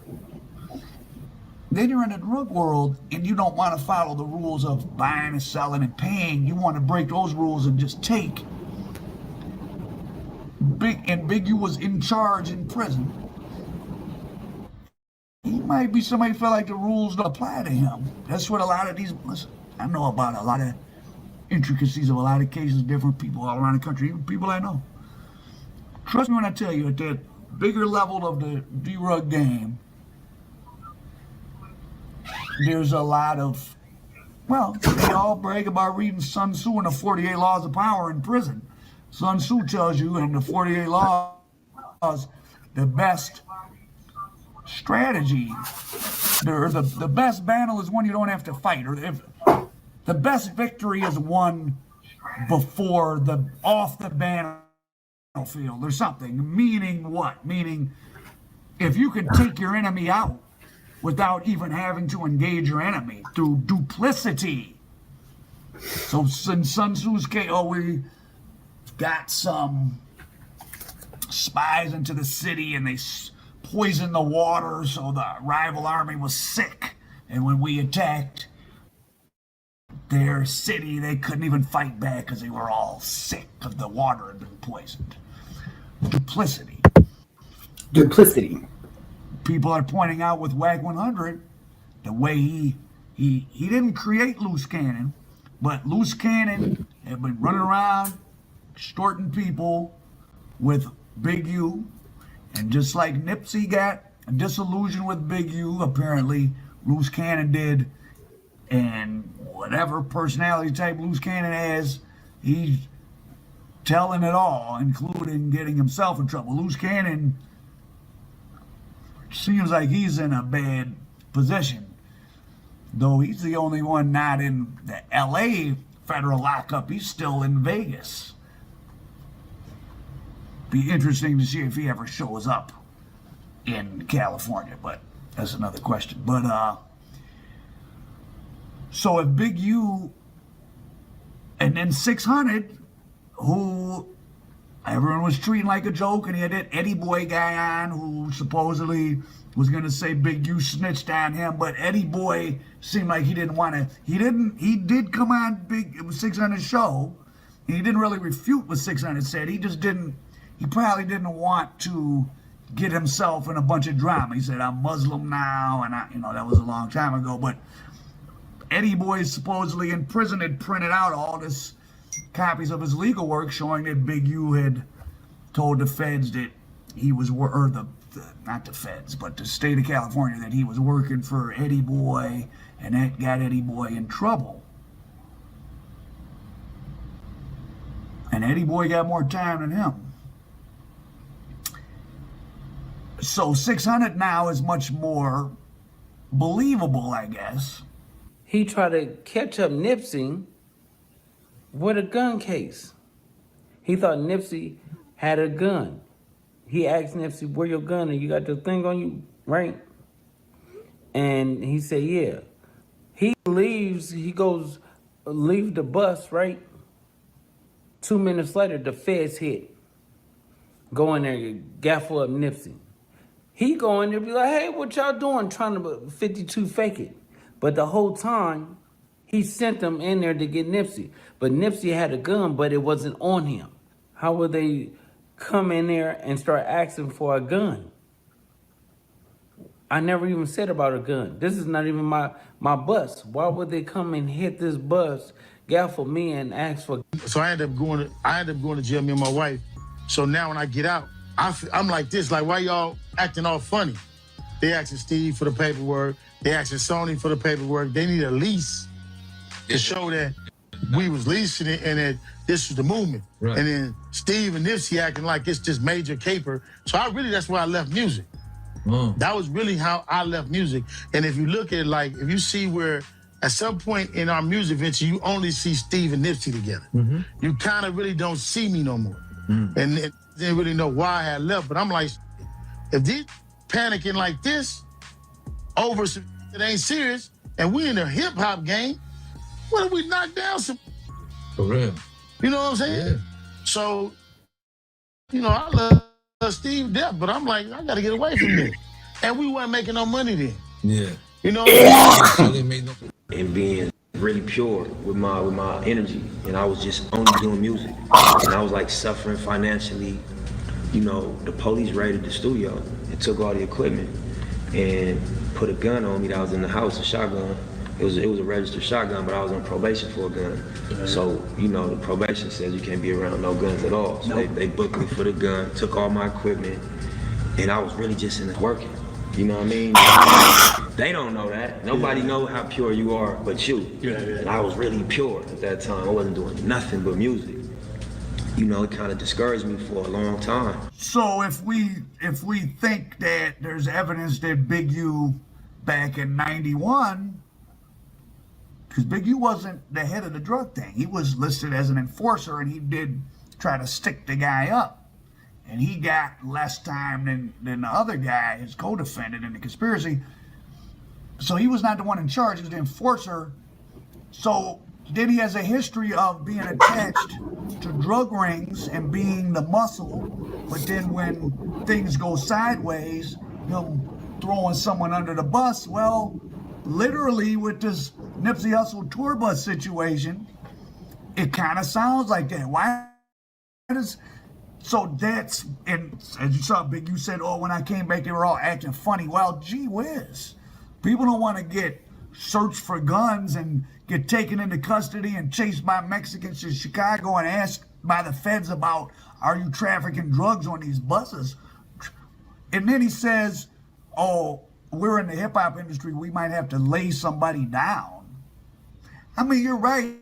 Then you're in the drug world and you don't want to follow the rules of buying and selling and paying. You want to break those rules and just take. Big U was in charge in prison. He might be somebody who felt like the rules don't apply to him. That's what a lot of these, listen, I know about a lot of intricacies of a lot of cases, different people all around the country, even people I know. Trust me when I tell you, at that bigger level of the D-Rug game, there's a lot of, well, they all brag about reading Sun Tzu and the 48 Laws of Power in prison. Sun Tzu tells you in the 48 Laws, the best strategy, or the best battle is one you don't have to fight, or the best victory is won before off the battlefield or something. Meaning what? Meaning if you could take your enemy out without even having to engage your enemy through duplicity. So in Sun Tzu's case, we got some spies into the city and they poisoned the water, so the rival army was sick. And when we attacked their city, they couldn't even fight back because they were all sick because the water had been poisoned. Duplicity. People are pointing out with WAC 100 the way he didn't create Loose Cannon, but Loose Cannon had been running around extorting people with Big U, and just like Nipsey got disillusioned with Big U, apparently Loose Cannon did, and whatever personality type Loose Cannon has, he's telling it all, including getting himself in trouble. Loose Cannon seems like he's in a bad position, though he's the only one not in the LA federal lockup. He's still in Vegas. Be interesting to see if he ever shows up in California, but that's another question. But so if Big U, and then 600, who everyone was treating like a joke, and he had that Eddie Boy guy on who supposedly was going to say Big U snitched on him, but Eddie Boy seemed like he didn't want to, he did come on Big, it was 600's show, and he didn't really refute what 600 said. He just didn't, he probably didn't want to get himself in a bunch of drama. He said, I'm Muslim now, and that was a long time ago, but Eddie Boy supposedly in prison had printed out all this copies of his legal work showing that Big U had told the feds that he was, or not the feds, but the state of California, that he was working for Eddie Boy, and that got Eddie Boy in trouble. And Eddie Boy got more time than him. So 600 now is much more believable, I guess. He tried to catch up Nipsey with a gun case. He thought Nipsey had a gun. He asked Nipsey, where your gun? And you got the thing on you, right? And he said, yeah. He leaves, leave the bus, right? 2 minutes later, the feds hit. Go in there, gaffle up Nipsey. He go in there be like, hey, what y'all doing? Trying to 52 fake it. But the whole time, he sent them in there to get Nipsey. But Nipsey had a gun, but it wasn't on him. How would they come in there and start asking for a gun? I never even said about a gun. This is not even my bus. Why would they come and hit this bus, gaffle me, and ask for? So I ended up going to jail, me and my wife. So now when I get out, I'm like this, like, why y'all acting all funny? They asking Steve for the paperwork. They asking Sony for the paperwork. They need a lease to show that we was leasing it and that this was the movement. Right. And then Steve and Nipsey acting like it's just major caper. So that's why I left music. That was really how I left music. And if you look at it, like, if you see where at some point in our music venture, you only see Steve and Nipsey together. Mm-hmm. You kind of really don't see me no more. And they didn't really know why I had left. But I'm like, if these panicking like this over some that ain't serious, and we in the hip hop game, what if we knock down some? For real. You know what I'm saying? Yeah. So, I love Steve death, but I'm like, I gotta get away from this. And we weren't making no money then. Yeah. You know what I'm saying? And being really pure with my energy, and I was just only doing music, and I was like suffering financially. The police raided the studio and took all the equipment and put a gun on me that was in the house, a shotgun. It was a registered shotgun, but I was on probation for a gun. Right. So, the probation says you can't be around no guns at all. So they booked me for the gun, took all my equipment, and I was really just in there working. You know what I mean? They don't know that. Nobody know how pure you are but you. And I was really pure at that time. I wasn't doing nothing but music. It kind of discouraged me for a long time. So if we think that there's evidence that Big U back in 91, because Big U wasn't the head of the drug thing. He was listed as an enforcer, and he did try to stick the guy up. And he got less time than the other guy, his co-defendant in the conspiracy. So he was not the one in charge, he was the enforcer. So then he has a history of being attached to drug rings and being the muscle. But then when things go sideways, him throwing someone under the bus. Well, literally with this Nipsey Hussle tour bus situation, it kind of sounds like that. Why does... So that's, and as you saw, Big U said, when I came back, they were all acting funny. Well, gee whiz. People don't want to get searched for guns and get taken into custody and chased by Mexicans to Chicago and asked by the feds about, are you trafficking drugs on these buses? And then he says, we're in the hip hop industry, we might have to lay somebody down. I mean, you're right.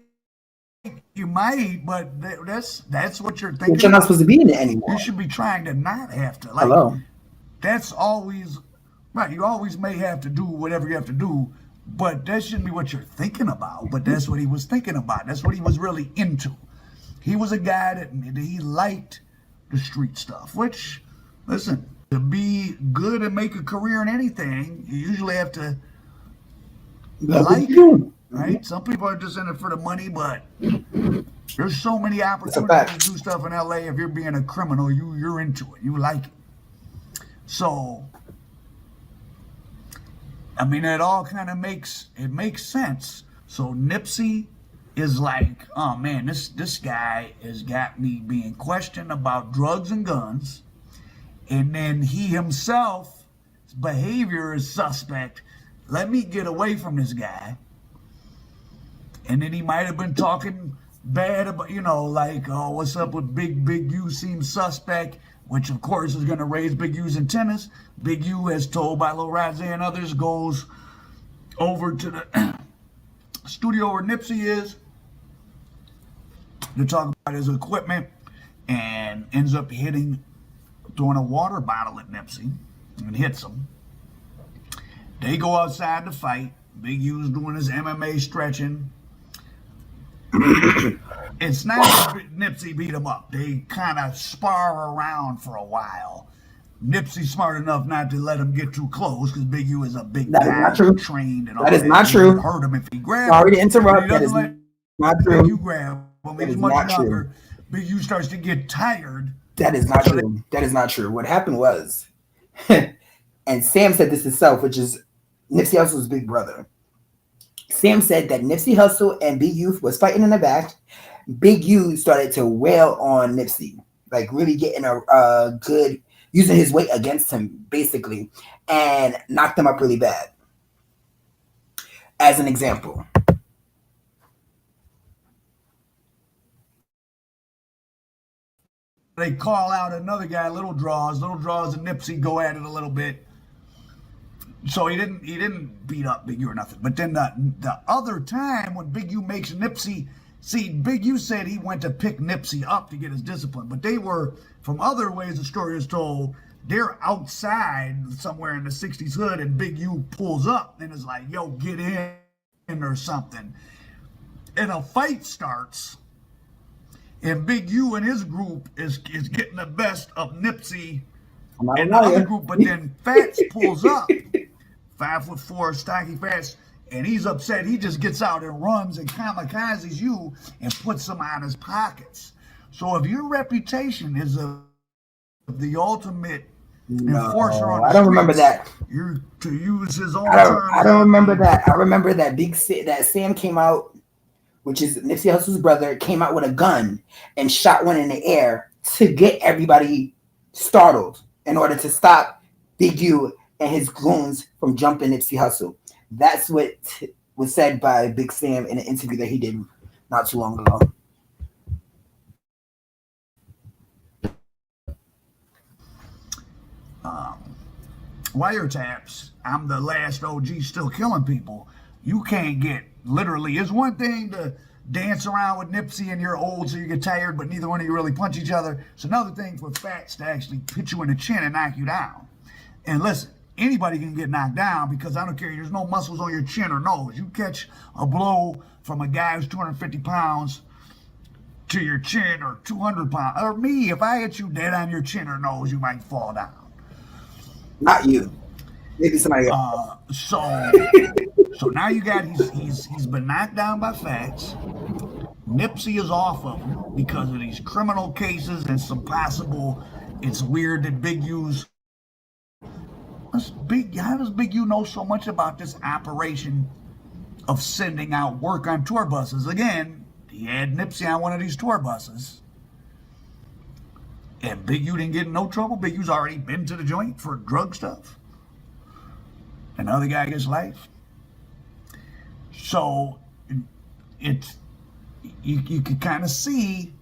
You might, but that's what you're thinking. But you're not supposed to be in it anymore. You should be trying to not have to. Hello. That's always right. You always may have to do whatever you have to do, but that shouldn't be what you're thinking about. But that's what he was thinking about. That's what he was really into. He was a guy that he liked the street stuff. Which, listen, to be good and make a career in anything, you usually have to like it. Right? Some people are just in it for the money, but there's so many opportunities to do stuff in LA. If you're being a criminal, you're into it. You like it. So, I mean, it all kind of makes sense. So Nipsey is like, oh man, this guy has got me being questioned about drugs and guns. And then he himself, his behavior is suspect. Let me get away from this guy. And then he might have been talking bad about, what's up with Big U seems suspect, which of course is going to raise Big U's antennas. Big U, as told by Lil Razzie and others, goes over to the studio where Nipsey is to talk about his equipment and ends up throwing a water bottle at Nipsey. and hits him. They go outside to fight. Big U's doing his MMA stretching. It's not that Nipsey beat him up. They kind of spar around for a while. Nipsey's smart enough not to let him get too close because Big U is a big guy, trained and all that. That is not true. Hurt him if he grabs. Sorry to interrupt. That is not true. Big U grab him. He's much younger. Big U starts to get tired. That is not true. That is not true. What happened was, and Sam said this himself, which is Nipsey Hussle's big brother. Sam said that Nipsey Hussle and Big U was fighting in the back. Big U started to wail on Nipsey, like really getting a good, using his weight against him, basically, and knocked him up really bad. As an example. They call out another guy, Little Draws. Little Draws and Nipsey go at it a little bit. So he didn't beat up Big U or nothing. But then the other time when Big U makes Nipsey, see, Big U said he went to pick Nipsey up to get his discipline. But they were, from other ways the story is told, they're outside somewhere in the 60s hood and Big U pulls up and is like, yo, get in or something. And a fight starts. And Big U and his group is getting the best of Nipsey and the other group. But then Fats pulls up. 5'4", stocky Fats, and he's upset. He just gets out and runs and kamikazes you and puts them on his pockets. So if your reputation is the ultimate enforcer on the I don't remember that. You're to use his own term. I don't remember that. I remember that that Sam came out, which is Nipsey Hussle's brother, came out with a gun and shot one in the air to get everybody startled in order to stop Big U and his goons from jumping Nipsey Hussle. That's what was said by Big Sam in an interview that he did not too long ago. Wiretaps. I'm the last OG still killing people. You can't get, literally, it's one thing to dance around with Nipsey and you're old so you get tired, but neither one of you really punch each other. It's another thing for Fats to actually hit you in the chin and knock you down. And listen, anybody can get knocked down because I don't care. There's no muscles on your chin or nose. You catch a blow from a guy who's 250 pounds to your chin or 200 pounds. Or me, if I hit you dead on your chin or nose, you might fall down. Not you. Maybe somebody else. So now you got, he's been knocked down by Fats. Nipsey is off of him because of these criminal cases and some possible, it's weird that Big U's, how does Big U know so much about this operation of sending out work on tour buses? Again, he had Nipsey on one of these tour buses. And Big U didn't get in no trouble. Big U's already been to the joint for drug stuff. And the other guy gets life. So it's, you can kind of see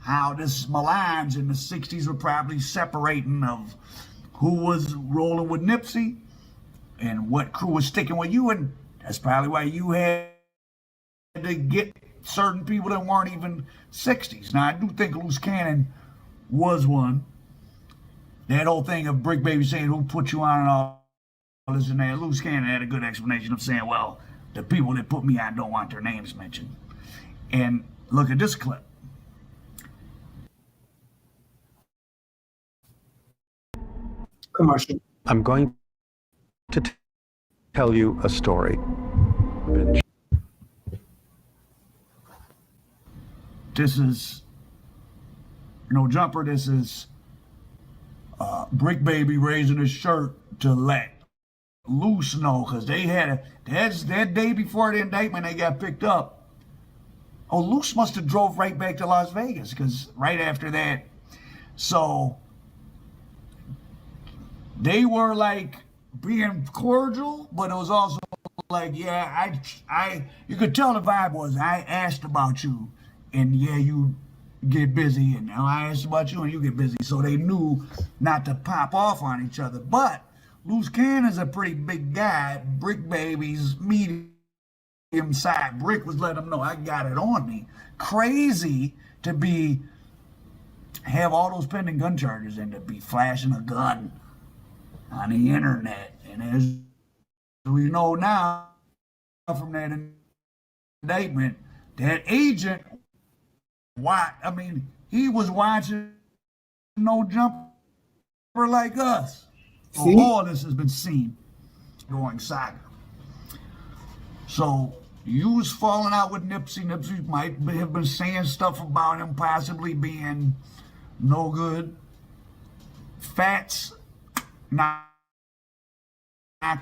how this melange in the 60s were probably separating of who was rolling with Nipsey and what crew was sticking with you. And that's probably why you had to get certain people that weren't even 60s. Now, I do think Loose Cannon was one. That whole thing of Brick Baby saying who put you on and all this and that. Loose Cannon had a good explanation of saying, well, the people that put me on don't want their names mentioned. And look at this clip. Commercial. I'm going to tell you a story. This is no jumper. This is Brick Baby raising his shirt to let Loose know, because they had that day before the indictment they got picked up. Oh, Loose must have drove right back to Las Vegas because right after that, so they were like being cordial, but it was also like, yeah, you could tell the vibe was, I asked about you, and yeah, you get busy, and now I asked about you, and you get busy. So they knew not to pop off on each other. But Loose Cannon is a pretty big guy. Brick Baby's medium side. Brick was letting him know, I got it on me. Crazy to have all those pending gun charges and to be flashing a gun on the internet. And as we know now from that indictment, that agent, he was watching no jumper like us. So all this has been seen going saga. So you was falling out with Nipsey. Nipsey might have been saying stuff about him possibly being no good. Fats knocked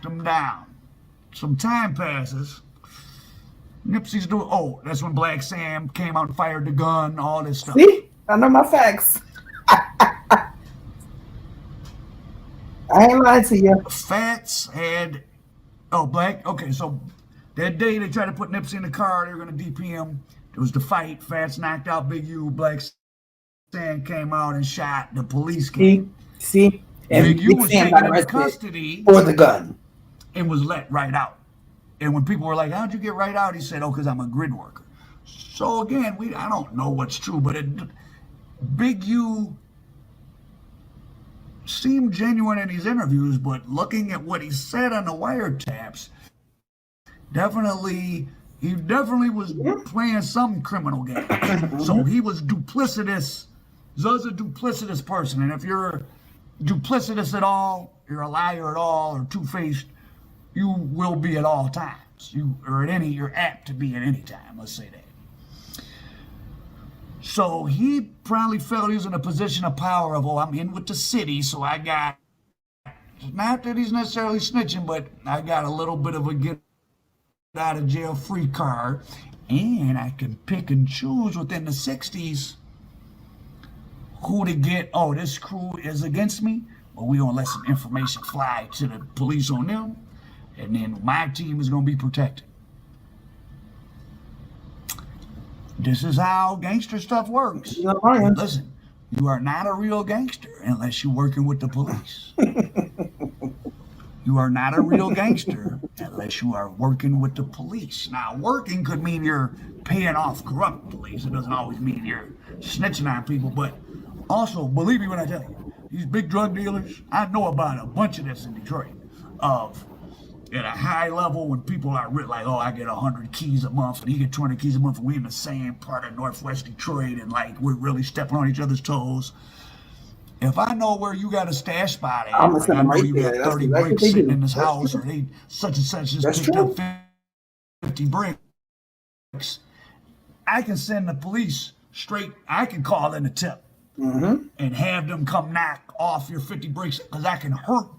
him down. Some time passes. Nipsey's doing, that's when Black Sam came out and fired the gun, all this stuff. See? I know my facts. I ain't lying to you. Fats had, okay, so that day they tried to put Nipsey in the car, they were going to DP him. It was the fight. Fats knocked out Big U. Black Sam came out and shot. The police came. See? And Big U was taken into custody for the gun. And was let right out. And when people were like, how'd you get right out? He said, because I'm a grid worker. So again, I don't know what's true, but Big U seemed genuine in these interviews, but looking at what he said on the wiretaps, he definitely was playing some criminal game. So he was duplicitous. Zo's a duplicitous person. And if you're duplicitous at all, you're a liar at all, or two-faced, you will be at all times. You're apt to be at any time, let's say that. So he probably felt he was in a position of power of, I'm in with the city, so I got, not that he's necessarily snitching, but I got a little bit of a get out of jail free card, and I can pick and choose within the 60s who to get, this crew is against me, but we gonna let some information fly to the police on them, and then my team is gonna be protected. This is how gangster stuff works. Listen, you are not a real gangster unless you're working with the police. You are not a real gangster unless you are working with the police. Now, working could mean you're paying off corrupt police. It doesn't always mean you're snitching on people. But also, believe me when I tell you, these big drug dealers, I know about a bunch of this in Detroit, at a high level when people are like, I get 100 keys a month and he get 200 keys a month and we in the same part of Northwest Detroit and like we're really stepping on each other's toes. If I know where you got a stash spot at, I'm gonna send them right you there. got 30 bricks sitting in this house, or they such and such just picked up 50 bricks, I can send the police straight. I can call in a tip and have them come knock off your 50 bricks because I can hurt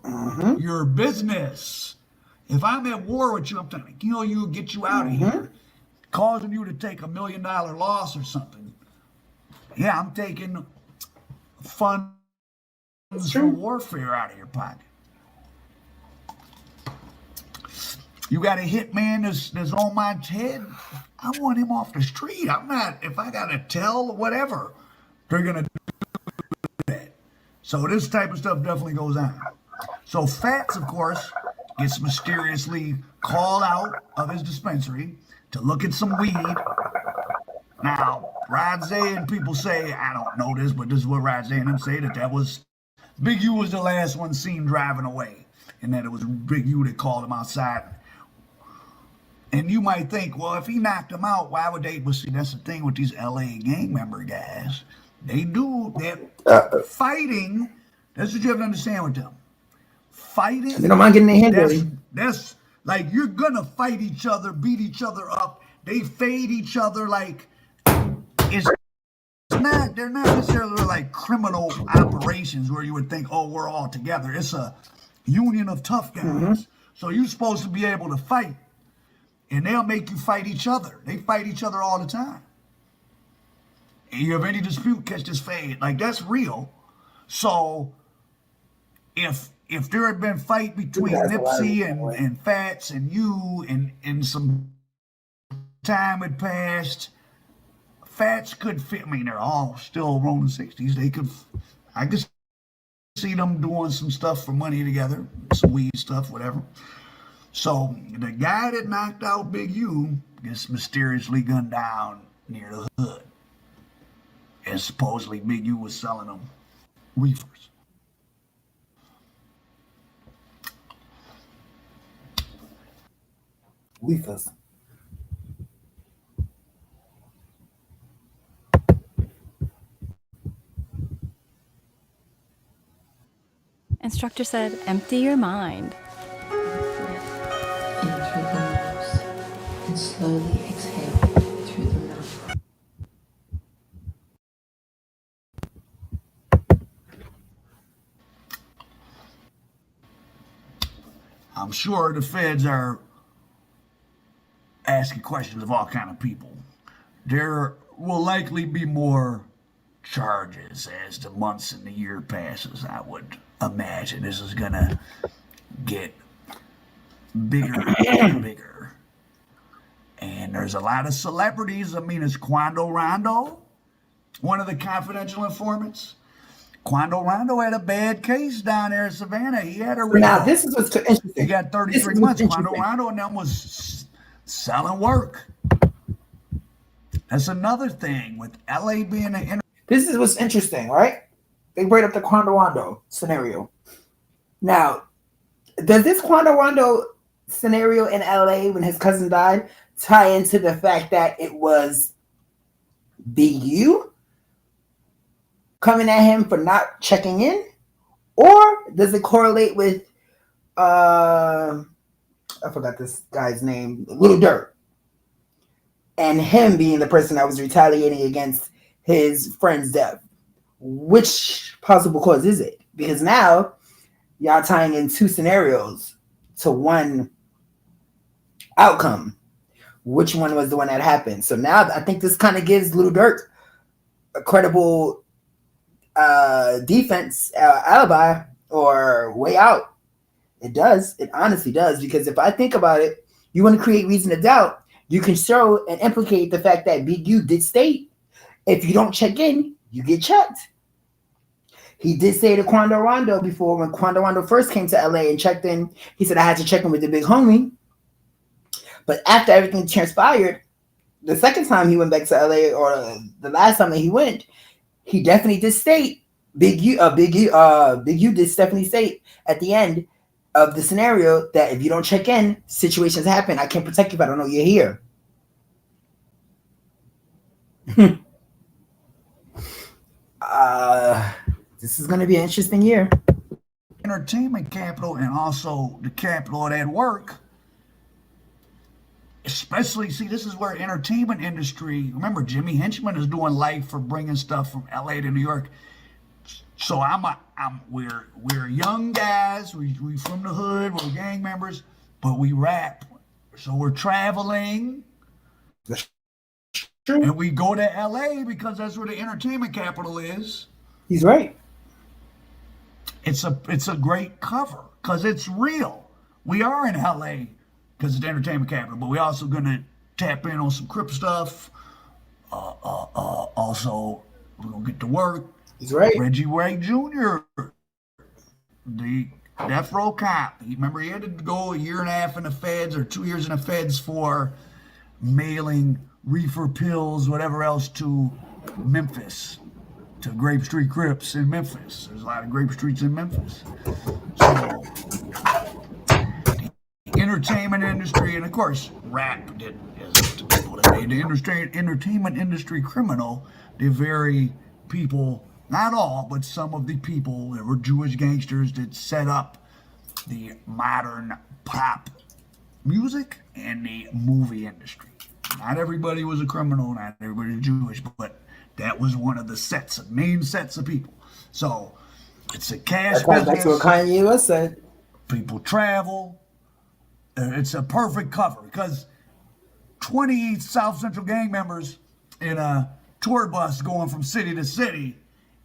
your business. If I'm at war with you, I'm trying to kill you, get you out of here, causing you to take $1 million loss or something. Yeah, I'm taking funds for warfare out of your pocket. You got a hitman that's on my head. I want him off the street. I'm not, if I got to tell whatever, they're going to do that. So this type of stuff definitely goes on. So Fats, of course, gets mysteriously called out of his dispensary to look at some weed. Now, Rod Zay and people say, I don't know this, but this is what Rod Zay and them say, that was, Big U was the last one seen driving away, and that it was Big U that called him outside. And you might think, well, if he knocked him out, why would they? But see, that's the thing with these LA gang member guys. They're fighting. That's what you have to understand with them. Fighting. They don't mind getting their hands dirty. That's like, you're gonna fight each other, beat each other up. They fade each other like they're not necessarily like criminal operations where you would think, we're all together. It's a union of tough guys. So you're supposed to be able to fight, and they'll make you fight each other. They fight each other all the time. And you have any dispute, catch this fade. Like, that's real. So if there had been fight between Nipsey and Fats and you, and some time had passed, Fats could fit. I mean, they're all still rolling 60s. I could see them doing some stuff for money together, some weed stuff, whatever. So the guy that knocked out Big U gets mysteriously gunned down near the hood. And supposedly Big U was selling them reefers. Leafers. Instructor said, empty your mind. In through the nose and slowly exhale through the mouth. I'm sure the feds are asking questions of all kind of people. There will likely be more charges as the months and the year passes. I would imagine this is gonna get bigger and bigger. And there's a lot of celebrities. I mean, is Quando Rondo one of the confidential informants? Quando Rondo had a bad case down there in Savannah. He had a now this is what's interesting. He got 33 months. Quando Rondo and them was selling work. That's another thing with LA being an This is what's interesting, right? They brought up the Quando Rondo scenario. Now, does this Quando Rondo scenario in LA when his cousin died tie into the fact that it was Big U coming at him for not checking in? Or does it correlate with I forgot this guy's name, Little Dirt, and him being the person that was retaliating against his friend's death? Which possible cause is it? Because now y'all tying in two scenarios to one outcome. Which one was the one that happened? So now I think this kind of gives Little Dirt a credible defense alibi or way out. It does. It honestly does. Because if I think about it, you want to create reason to doubt, you can show and implicate the fact that Big U did state, if you don't check in, you get checked. He did say to Quando Rondo before, when Quando Rondo first came to LA and checked in, he said, I had to check in with the big homie. But after everything transpired, the second time he went back to LA, or the last time that he went, he definitely did state, Big U did definitely state at the end of the scenario that if you don't check in, situations happen. I can't protect you if I don't know you're here. This is going to be an interesting year. Entertainment capital and also the capital of that work. Especially, see, this is where entertainment industry, remember Jimmy Henchman is doing life for bringing stuff from LA to New York. So we're young guys, we from the hood, we're gang members, but we rap. So we're traveling. And we go to LA because that's where the entertainment capital is. He's right. It's a great cover because it's real. We are in LA because it's the entertainment capital, but we're also gonna tap in on some Crip stuff. Also, we're gonna get to work. He's right. Reggie Wright Jr., the death row cop. Remember, he had to go 1.5 years in the feds or 2 years in the feds for mailing reefer pills, whatever else, to Memphis, to Grape Street Crips in Memphis. There's a lot of Grape Streets in Memphis. So, the entertainment industry, and of course, rap didn't, as people that made the entertainment industry criminal, the very people, not all, but some of the people that were Jewish gangsters that set up the modern pop music and the movie industry. Not everybody was a criminal, not everybody was Jewish, but that was one of the main sets of people. So it's a cash business. That's what Kanye West said. People travel. It's a perfect cover because 20 South Central gang members in a tour bus going from city to city,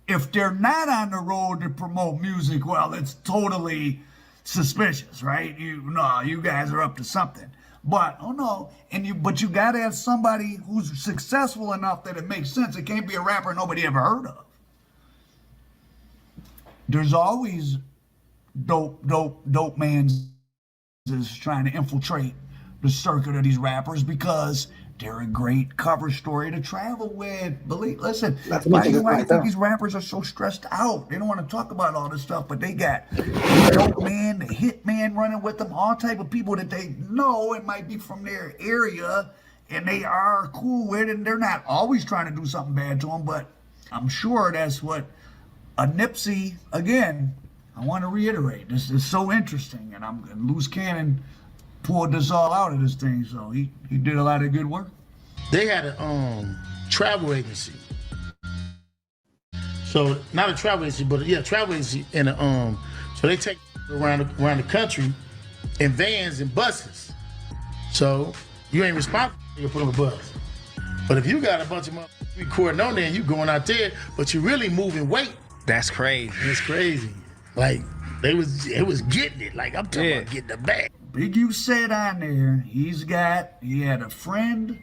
if they're not on the road to promote music, well, it's totally suspicious, right? You guys are up to something. But but you gotta have somebody who's successful enough that it makes sense. It can't be a rapper nobody ever heard of. There's always dope mans is trying to infiltrate the circuit of these rappers because They're a great cover story to travel with. Listen, That's you my might point, think though. these rappers are so stressed out. They don't want to talk about all this stuff, but they got the dope man, the hit man running with them, all type of people that they know and might be from their area, and they are cool with it, and they're not always trying to do something bad to them, but I'm sure that's what a Nipsey, again, I want to reiterate, this is so interesting, and Loose Cannon pulled this all out of this thing, so he did a lot of good work. They had a travel agency. So not a travel agency, but travel agency, and so they take around the country in vans and buses. So you ain't responsible for put on a bus. But if you got a bunch of motherfuckers recording on there and you going out there, but you really moving weight. That's crazy. It's crazy. Like it was getting it. Like I'm talking about getting the bag. Big U said on there, he had a friend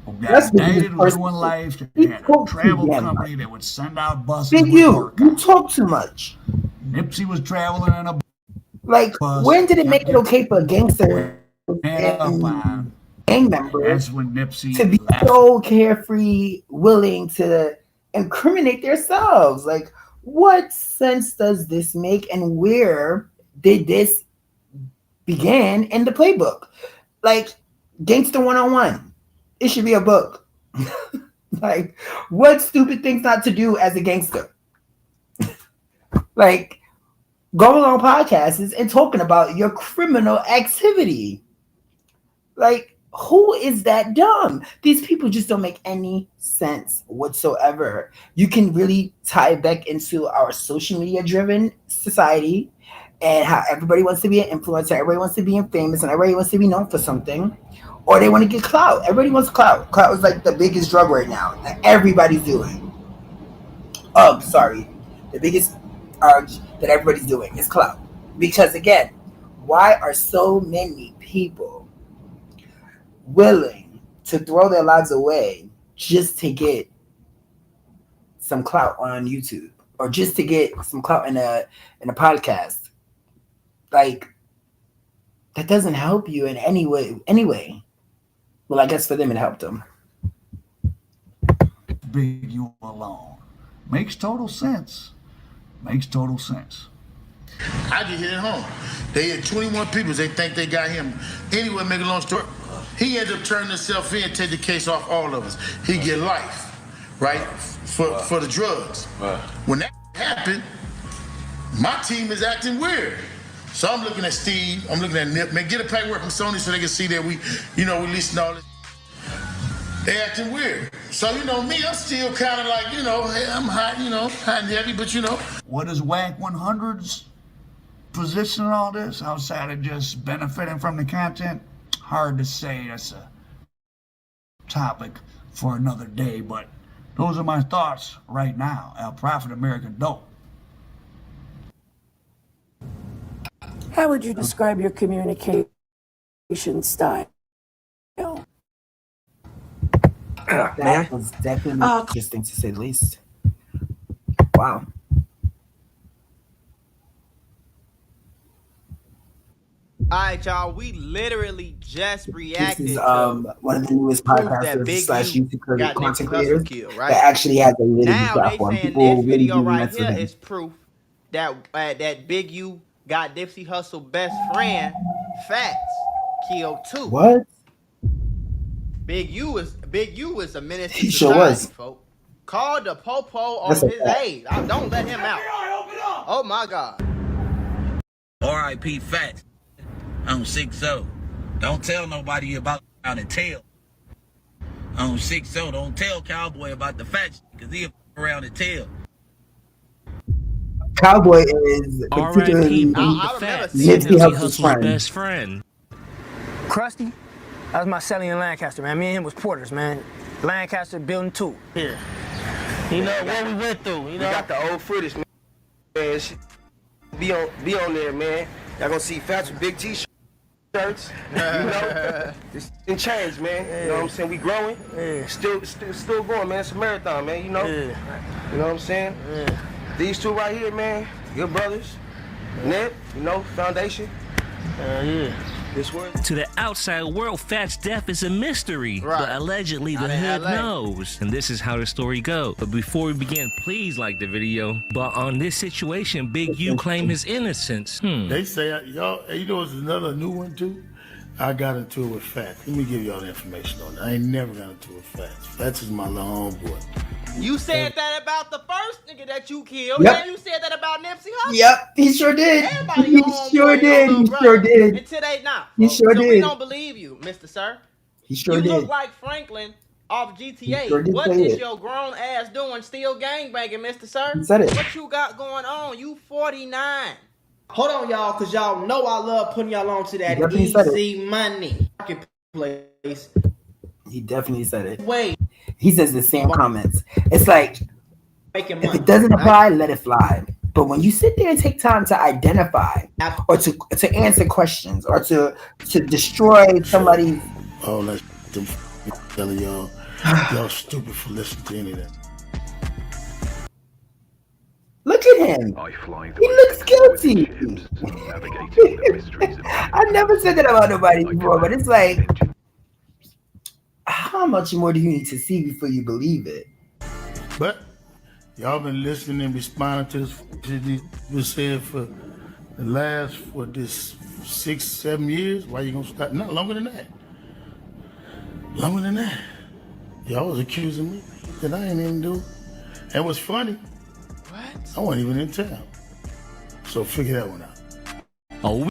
who got indicted with one life. They had a travel company that would send out buses. Big U, you talk too much. Nipsey was traveling in a bus. When did it make it okay for a gangster and gang members to be so carefree, willing to incriminate themselves? Like, what sense does this make, and where did this begin in the playbook? Like, Gangster 101, it should be a book. Like, what stupid things not to do as a gangster? Like, going on podcasts and talking about your criminal activity. Like, who is that dumb? These people just don't make any sense whatsoever. You can really tie it back into our social media driven society and how everybody wants to be an influencer, everybody wants to be famous, and everybody wants to be known for something, or they want to get clout. Everybody wants clout. Clout is like the biggest drug right now that everybody's doing. The biggest urge that everybody's doing is clout. Because again, why are so many people willing to throw their lives away just to get some clout on YouTube, or just to get some clout in a podcast? Like, that doesn't help you in any way. Anyway, well, I guess for them it helped them. Big U alone makes total sense. Makes total sense. I just hit it home. They had 21 people. They think they got him. Anyway, make a long story. He ended up turning himself in, take the case off all of us. He get life, right, for the drugs. When that happened, my team is acting weird. So I'm looking at Steve, I'm looking at Nip, man, get a paperwork from Sony so they can see that we releasing all this. They acting weird. So, me, I'm still kind of like, hey, I'm hot, hot and heavy, but What is WAC 100's position in all this, outside of just benefiting from the content? Hard to say. That's a topic for another day, but those are my thoughts right now. El Prophet American Dope. How would you describe your communication style? That was definitely interesting, to say the least. Wow. All right, y'all. We literally just reacted This is to one of the newest podcasters slash YouTube content creators right? that actually has a really now good platform. They saying People this really video do right mess with here him. is proof that that Big U got Nipsey Hussle best friend Fats killed too. What? Big U is a menace to He society, sure was. folks. Call the popo on That's a his fact. aid. Don't let him out. Oh my God. R.I.P. Fats on 6-0. Don't tell nobody about around the tail. On 6-0, don't tell Cowboy about the fat because he'll around the tail. Cowboy is particularly Nipsey Hussle's friend. Best friend. Krusty, that was my celly in Lancaster, man. Me and him was porters, man. Lancaster building 2. Here. You know what we went through, We got the old footage, man. Be on there, man. Y'all gonna see Fats with big T-shirts. It's in change, man. You know what I'm saying? We growing. Still going, man. It's a marathon, man. You know what I'm saying? These two right here, man. Good brothers. Nip, foundation. To the outside world, Fat's death is a mystery, but allegedly the hood knows. And this is how the story goes. But before we begin, please like the video. But on this situation, Big U claimed his innocence. They say, y'all, you know, it's another new one too. I got into it with Fats. Let me give y'all the information on it. I ain't never got into it with Fats. Fats is my little homeboy. You said that about the first nigga that you killed. Yep. And you said that about Nipsey Hussle. Yep, he sure did. Everybody He your homeboy, sure your did. little He brother. sure did. Until they not. He sure so did. we don't believe you, Mr. Sir. He sure you did. look like Franklin off GTA. Sure did What say is it. your grown ass doing still gangbanging, Mr. Sir? He said it. What you got going on? You 49. Hold on, y'all, because y'all know I love putting y'all on to that He definitely said easy money marketplace. He definitely said it. Wait. He says the same comments. It's like, Making if money. it doesn't apply, let it fly. But when you sit there and take time to identify or to answer questions or to destroy somebody's... Oh, that's them telling y'all. Y'all stupid for listening to any of that. Look at him. He looks guilty. I never said that about nobody before, but it's like, how much more do you need to see before you believe it? But y'all been listening and responding to this shit been said for the last, what, this 6-7 years? Why you gonna stop? Not longer than that. Longer than that. Y'all was accusing me that I ain't even do. And what's funny, what? I wasn't even in town. So figure that one out. Oh.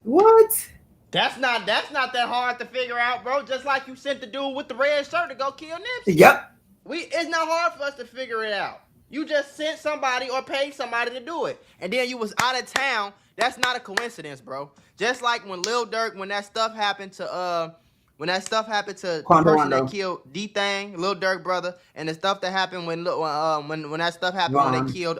What? That's not that hard to figure out, bro. Just like you sent the dude with the red shirt to go kill Nipsey. Yep. It's not hard for us to figure it out. You just sent somebody or paid somebody to do it. And then you was out of town. That's not a coincidence, bro. Just like when Lil Durk, when that stuff happened to the person that killed D-Thang, Lil Durk brother, and the stuff that happened when that stuff happened when they killed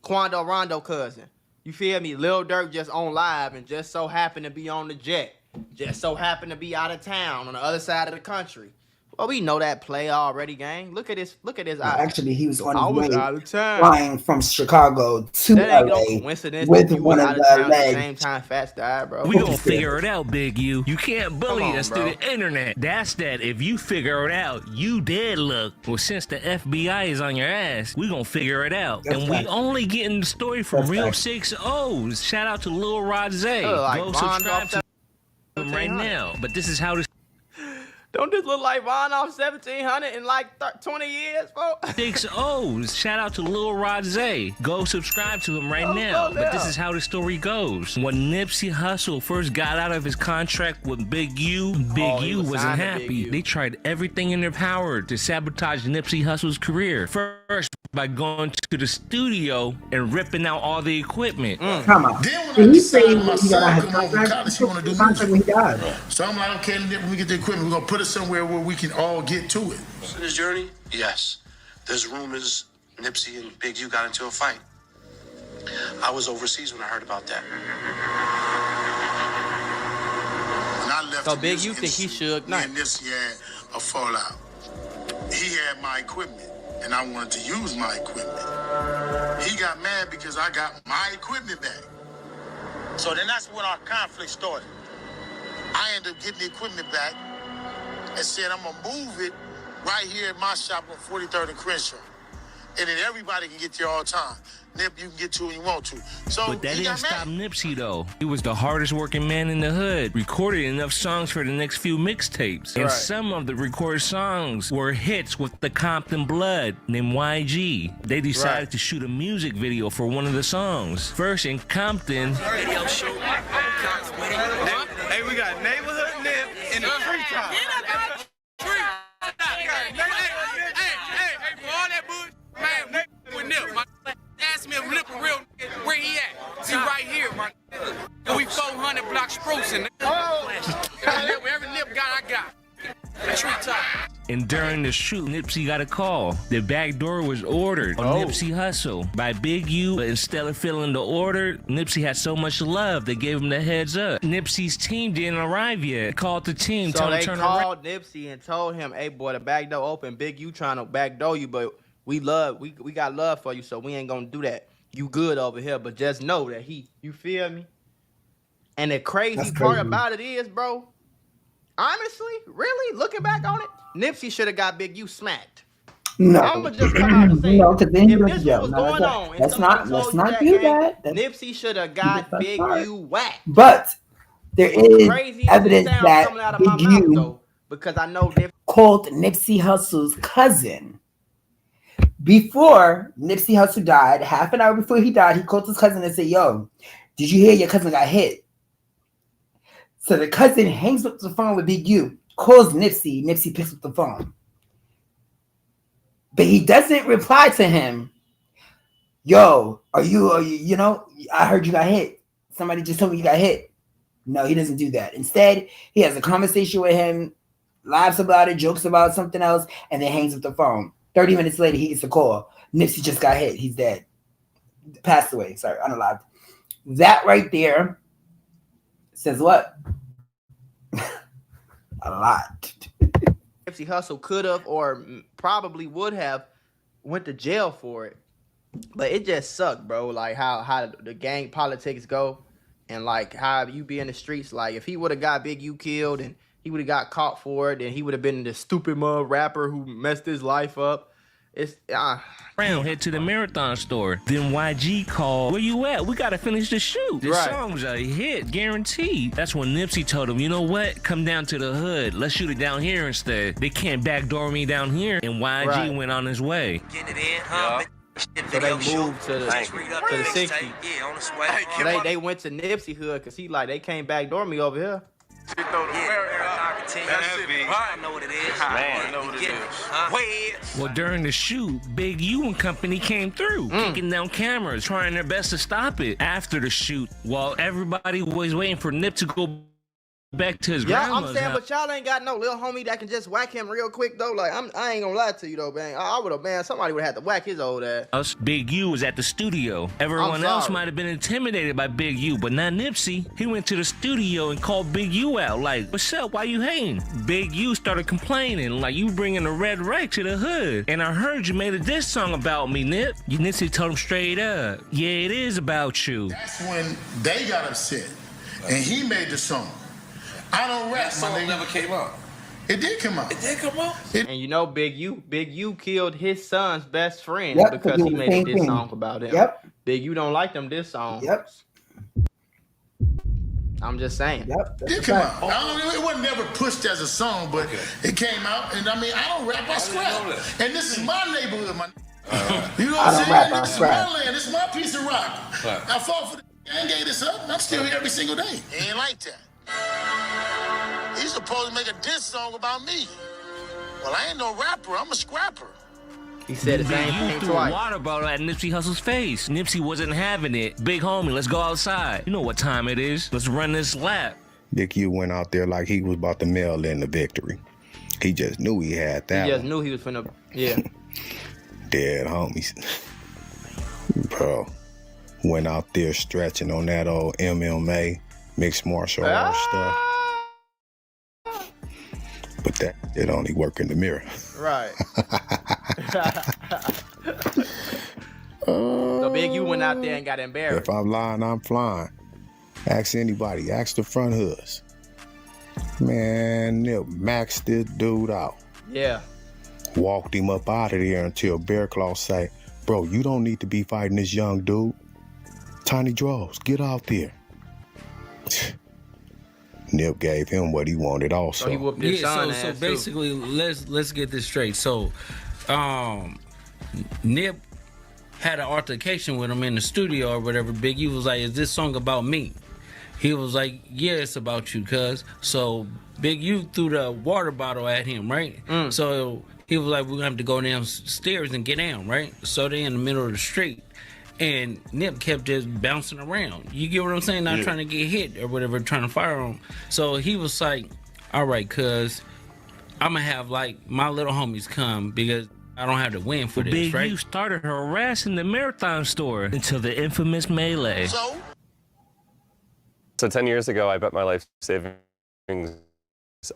Quando Rondo cousin. You feel me? Lil Durk just on live and just so happened to be on the jet. Just so happened to be out of town on the other side of the country. Well, we know that play already, gang. Look at his eyes. Actually, he was on his way out of town. flying from Chicago to that ain't LA no coincidence with that you one was of out of the town at the legs. same time Fats died, bro. We gonna figure it out, Big U. You can't bully on, us bro. through the internet. That's that. If you figure it out, you dead look. Well, since the FBI is on your ass, we gonna figure it out. That's and right. we only getting the story from That's real right. 6-0s. Shout out to Lil Rod Zay. Like Go Von subscribe off to him right now. But this is how this Don't this look like Von off 1700 in like 20 years, folks? 6-0s. Shout out to Lil Rod Zay. Go subscribe to him right now. But this is how the story goes. When Nipsey Hussle first got out of his contract with Big U, Big U wasn't happy. They tried everything in their power to sabotage Nipsey Hussle's career. First, by going to the studio and ripping out all the equipment. Come on. Then when Did I he say decided when my he got out son his come over from contract? college, he want to do Contract when he died. So I'm like, okay, when we get the equipment, we're going to put it somewhere where we can all get to it. In his journey, yes. There's rumors Nipsey and Big U got into a fight. I was overseas when I heard about that. When I left So the Big music U think he industry, Suge me Knight. and Nipsey had a fallout. He had my equipment, and I wanted to use my equipment. He got mad because I got my equipment back. So then that's when our conflict started. I ended up getting the equipment back and said, I'm going to move it right here at my shop on 43rd and Crenshaw. And then everybody can get there all the time. Nip, you can get to when you want to. So But that he didn't got stop mad. Nipsey, though. He was the hardest working man in the hood. Recorded enough songs for the next few mixtapes. And some of the recorded songs were hits with the Compton Blood named YG. They decided to shoot a music video for one of the songs. First in Compton. Radio show. Hey, we got neighborhood Nip in the treetop. Hey, for all that bullshit, man, with Nip, my ask me if Nip a real nigga, where he at? See right here, my nigga. We 400 blocks sprucing. Every Nip got, I got. The treetop. And during the shoot, Nipsey got a call. The back door was ordered on Nipsey Hussle by Big U. But instead of filling the order, Nipsey had so much love, they gave him the heads up. Nipsey's team didn't arrive yet. Called the team, So told him they to turn around. called Nipsey and told him, hey boy, the back door open. Big U trying to backdoor you, but we got love for you, so we ain't gonna do that. You good over here, but just know that you feel me? And the crazy part about it is, bro, honestly, really, looking back on it, Nipsey should have got Big U smacked. No, I'm gonna just come out and say, no, because then if you this go was to going jail. on and Let's somebody not told you that, do gang, that. Nipsey should have got Big U whacked. But there is Crazy as evidence it sounds that coming out of my Big mouth, U though, because I know called Nipsey Hussle's cousin. Before Nipsey Hussle died, half an hour before he died, he called his cousin and said, yo, did you hear your cousin got hit? So the cousin hangs up the phone with Big U, calls Nipsey, Nipsey picks up the phone. But he doesn't reply to him. Yo, are you, I heard you got hit. Somebody just told me you got hit. No, he doesn't do that. Instead, he has a conversation with him, laughs about it, jokes about something else, and then hangs up the phone. 30 minutes later, he gets a call. Nipsey just got hit. He's dead. Passed away. Sorry, unalive. That right there says what? A lot. Nipsey Hussle could have or probably would have went to jail for it. But it just sucked, bro. Like how the gang politics go and like how you be in the streets. Like if he would have got Big U killed and he would have got caught for it, then he would have been the stupid mud rapper who messed his life up. It's Head to the Marathon store. Then YG called, where you at? We gotta finish the shoot. This song's a hit, guaranteed. That's when Nipsey told him, you know what? Come down to the hood. Let's shoot it down here instead. They can't backdoor me down here. And YG went on his way. Getting it in, huh? So they moved to the 60. Yeah, on the way. So they went to Nipsey hood because they can't backdoor me over here. I know what it is. I know what it is. Well, during the shoot, Big U and company came through, kicking down cameras, trying their best to stop it. After the shoot, while everybody was waiting for Nip to go back to his grandma's I'm saying, house. but y'all ain't got no little homie that can just whack him real quick though. Like I ain't gonna lie to you though, man. I would have, man. Somebody would have had to whack his old ass. Big U was at the studio. Everyone else might have been intimidated by Big U, but not Nipsey. He went to the studio and called Big U out. Like, what's up? Why you hating? Big U started complaining, like you bringing the red rag to the hood. And I heard you made a diss song about me, Nip. Nipsey told him straight up, yeah, it is about you. That's when they got upset, and he made the song. I don't rap. That song never came out. It did come out. It did come out. And you know, Big U killed his son's best friend because he the made same this thing. song about him. Yep. Big U don't like them diss songs. Yep. I'm just saying. Yep. It did come out. It wasn't never pushed as a song, but it came out. And I mean, I don't rap, I scrap. And this is my neighborhood, you know what I'm saying? This is my land. This is my piece of rock. I fought for the gang, gave this up, and I'm still here every single day. It ain't like that. He's supposed to make a diss song about me. Well, I ain't no rapper. I'm a scrapper. He said the same thing threw a twice. water bottle at Nipsey Hussle's face. Nipsey wasn't having it. Big homie, let's go outside. You know what time it is. Let's run this lap. Big U went out there like he was about to mail in the victory. He just knew he had that. He just knew he was finna, Dead homies. Bro, went out there stretching on that old MMA, mixed martial arts stuff. But that it only work in the mirror. Right. So Big U went out there and got embarrassed. If I'm lying, I'm flying. Ask anybody. Ask the front hoods. Man, Nip maxed this dude out. Yeah. Walked him up out of there until Bear Claw say, bro, you don't need to be fighting this young dude. Tiny Draws, get out there. Nip gave him what he wanted also. So he whooped his son so ass basically, let's get this straight. So, Nip had an altercation with him in the studio or whatever. Big U was like, is this song about me? He was like, yeah, it's about you, cuz. So Big U threw the water bottle at him, right? So he was like, we're gonna have to go downstairs and get down, right? So they in the middle of the street. And Nip kept just bouncing around. You get what I'm saying? Not trying to get hit or whatever, trying to fire him. So he was like, all right, cuz, I'm going to have, like, my little homies come because I don't have to win for this, Big right? U started harassing the Marathon store until the infamous melee. So 10 years ago, I bet my life savings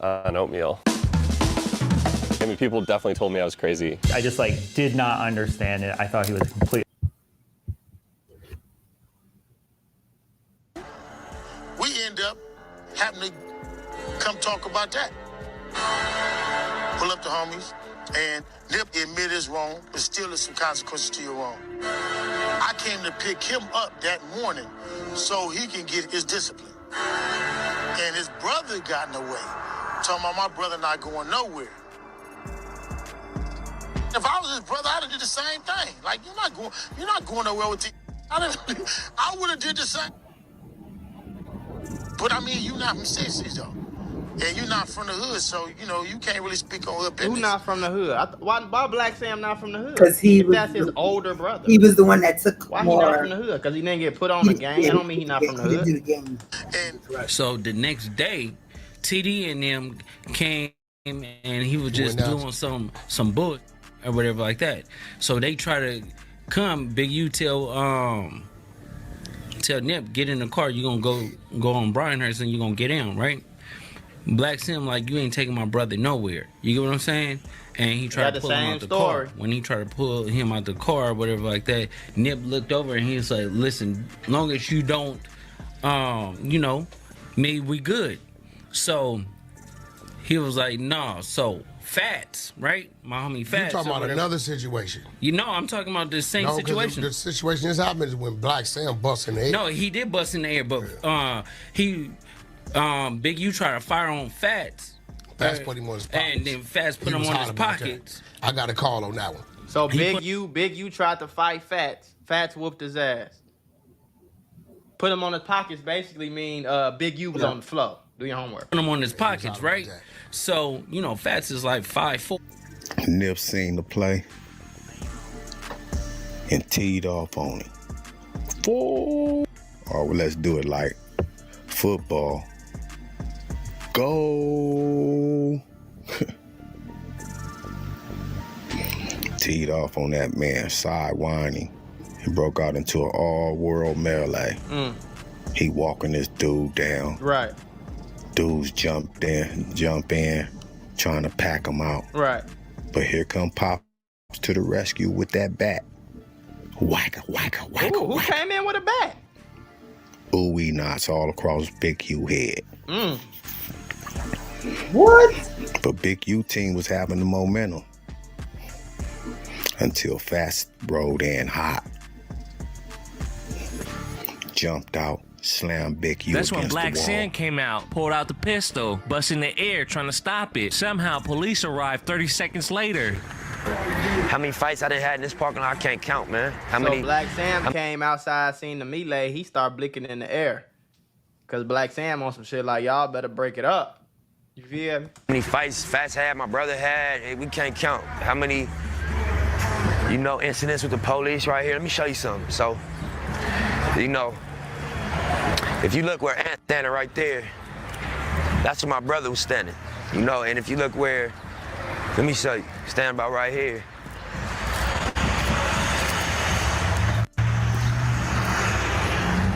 on oatmeal. I mean, people definitely told me I was crazy. I just, did not understand it. I thought he was completely... We end talk about that. Pull up the homies, and Nip admit it's wrong, but still there's some consequences to your wrong. I came to pick him up that morning so he can get his discipline. And his brother got in the way, talking about my brother not going nowhere. If I was his brother, I'd have did the same thing. Like, you're not going nowhere with I would have did the same. But I mean, you're not from 60s though. And you're not from the hood, so, you know, you can't really speak on hood business. Who not from the hood? Why Black Sam not from the hood? Because that's his older brother. He was the one that took Why more. He not from the hood? Because he didn't get put on the gang? That don't mean he not from the hood. So the next day, TD and them came and he was just doing some bullshit or whatever like that. So they try to come. Big U tell Nip, get in the car. You gonna go on Bryanhurst and you gonna get in, right? Black Sim like, you ain't taking my brother nowhere. You get what I'm saying? And he tried to pull him out the car. When he tried to pull him out the car or whatever like that, Nip looked over and he was like, listen, long as you don't, you know, maybe we good. So he was like, nah. So Fats, right? My homie Fats. You talking about another situation? You know, I'm talking about the same situation. The situation this happened when Black Sam bust in the air. No, he did bust in the air, but Big U tried to fire on Fats. Fats put him on his pockets. And then Fats put him on his pockets. I got a call on that one. So Big U tried to fight Fats. Fats whooped his ass. Put him on his pockets basically mean Big U was on the floor. Do your homework. Put him on his pockets, right? So, you know, Fats is like 5'4". Nip seen the play and teed off on it. Or let's do it like football. Go. Teed off on that man, sidewinding, and broke out into an all-world melee. He walking this dude down. Right. Dudes jump in, trying to pack him out. Right. But here come Pops to the rescue with that bat. Whack, whack, whack, Who came in with a bat? Ooey knots all across Big U head. What? But Big U team was having the momentum until Fast rode in hot. Jumped out, slammed Big U That's when against Black the wall. Sam came out, pulled out the pistol, bust in the air trying to stop it. Somehow police arrived 30 seconds later. How many fights I done had in this parking lot, I can't count, man. So Black Sam came outside, seen the melee, he started blinking in the air. Cause Black Sam on some shit like, y'all better break it up. You feel me? How many fights Fats had, my brother had, we can't count. How many, you know, incidents with the police right here? Let me show you something. So, you know, if you look where Ant's standing right there, that's where my brother was standing. You know, and if you look where, let me show you, stand about right here.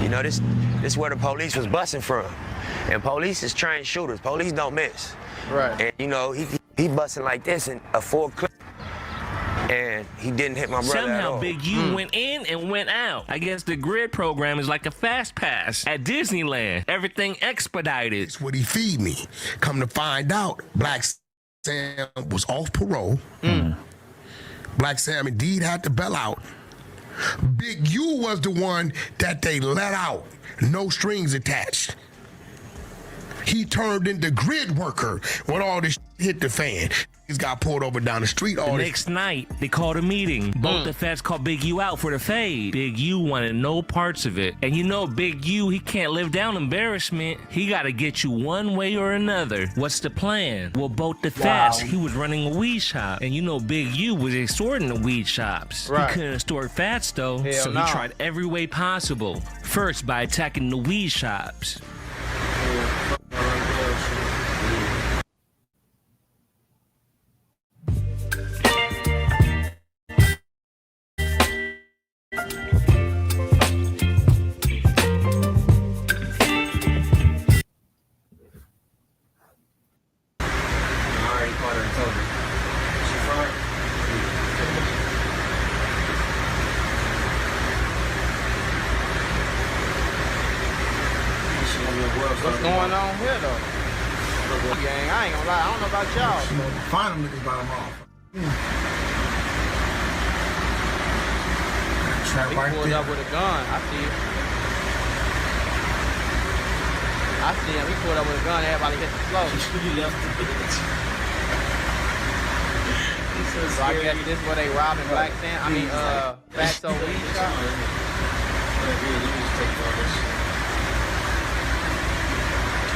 You know, this is where the police was busting from. And police is trained shooters. Police don't miss. Right. And you know, he busting like this in a full clip. And he didn't hit my brother at all. Somehow Big U went in and went out. I guess the grid program is like a fast pass at Disneyland. Everything expedited. It's what he feed me. Come to find out, Black Sam was off parole. Black Sam indeed had to bail out. Big U was the one that they let out. No strings attached. He turned into grid worker when all this hit the fan. He's got pulled over down the street. The next night, they called a meeting. Both the feds called Big U out for the fade. Big U wanted no parts of it. And you know Big U, he can't live down embarrassment. He gotta get you one way or another. What's the plan? Well, both the feds, he was running a weed shop. And you know Big U was extorting the weed shops. Right. He couldn't extort Fats though, so no. he tried every way possible. First, by attacking the weed shops. What's going on here though? gang. I ain't gonna lie. I don't know about y'all. Find them niggas by them all. He pulled up with a gun. I see it. I see him. He pulled up with a gun. Everybody hit the floor. So I guess this is where they robbing Black Sam. I mean, Fatso weed shop.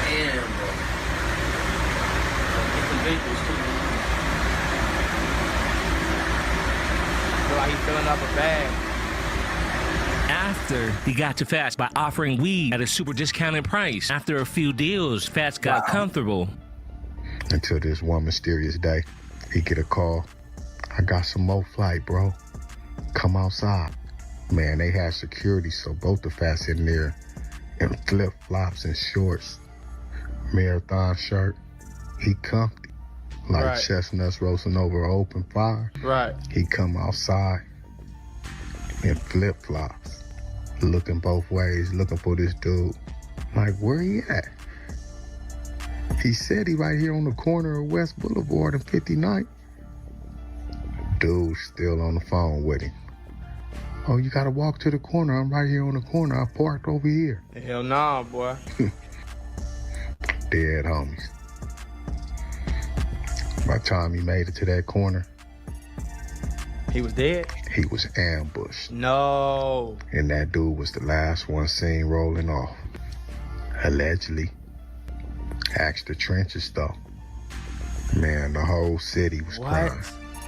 Damn, bro. Get the vapors too. Feel like he's filling up a bag. After he got to Fats by offering weed at a super discounted price. After a few deals, Fats got comfortable. Until this one mysterious day, he get a call. I got some more flight, bro. Come outside. Man, they had security, so both the Fats in there in flip-flops and shorts. Marathon shirt. He comfy. Like chestnuts roasting over an open fire. Right. He come outside in flip-flops. Looking both ways, looking for this dude. Like, where he at? He said he right here on the corner of West Boulevard and 59th. Dude's still on the phone with him. Oh, you gotta walk to the corner. I'm right here on the corner. I parked over here. Hell nah, boy. Dead homies. By the time he made it to that corner, he was dead? He was ambushed. No. And that dude was the last one seen rolling off. Allegedly. Asked the trenches though. Man, the whole city was crying.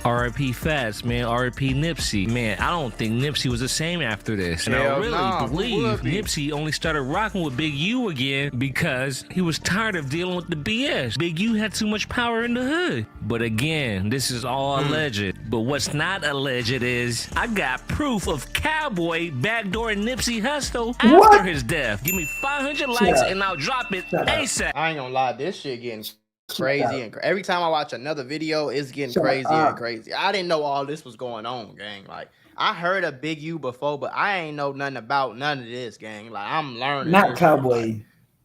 R.I.P. Fats, man. R.I.P. Nipsey. Man, I don't think Nipsey was the same after this. And I really believe Nipsey only started rocking with Big U again because he was tired of dealing with the BS. Big U had too much power in the hood. But again, this is all alleged. But what's not alleged is I got proof of Cowboy backdooring Nipsey Hussle after his death. Give me 500 likes and I'll drop it ASAP. I ain't gonna lie, this shit getting crazy and every time I watch another video, it's getting crazier and crazier. I didn't know all this was going on, gang. Like, I heard of Big U before, but I ain't know nothing about none of this, gang. Like, I'm learning. Not Cowboy.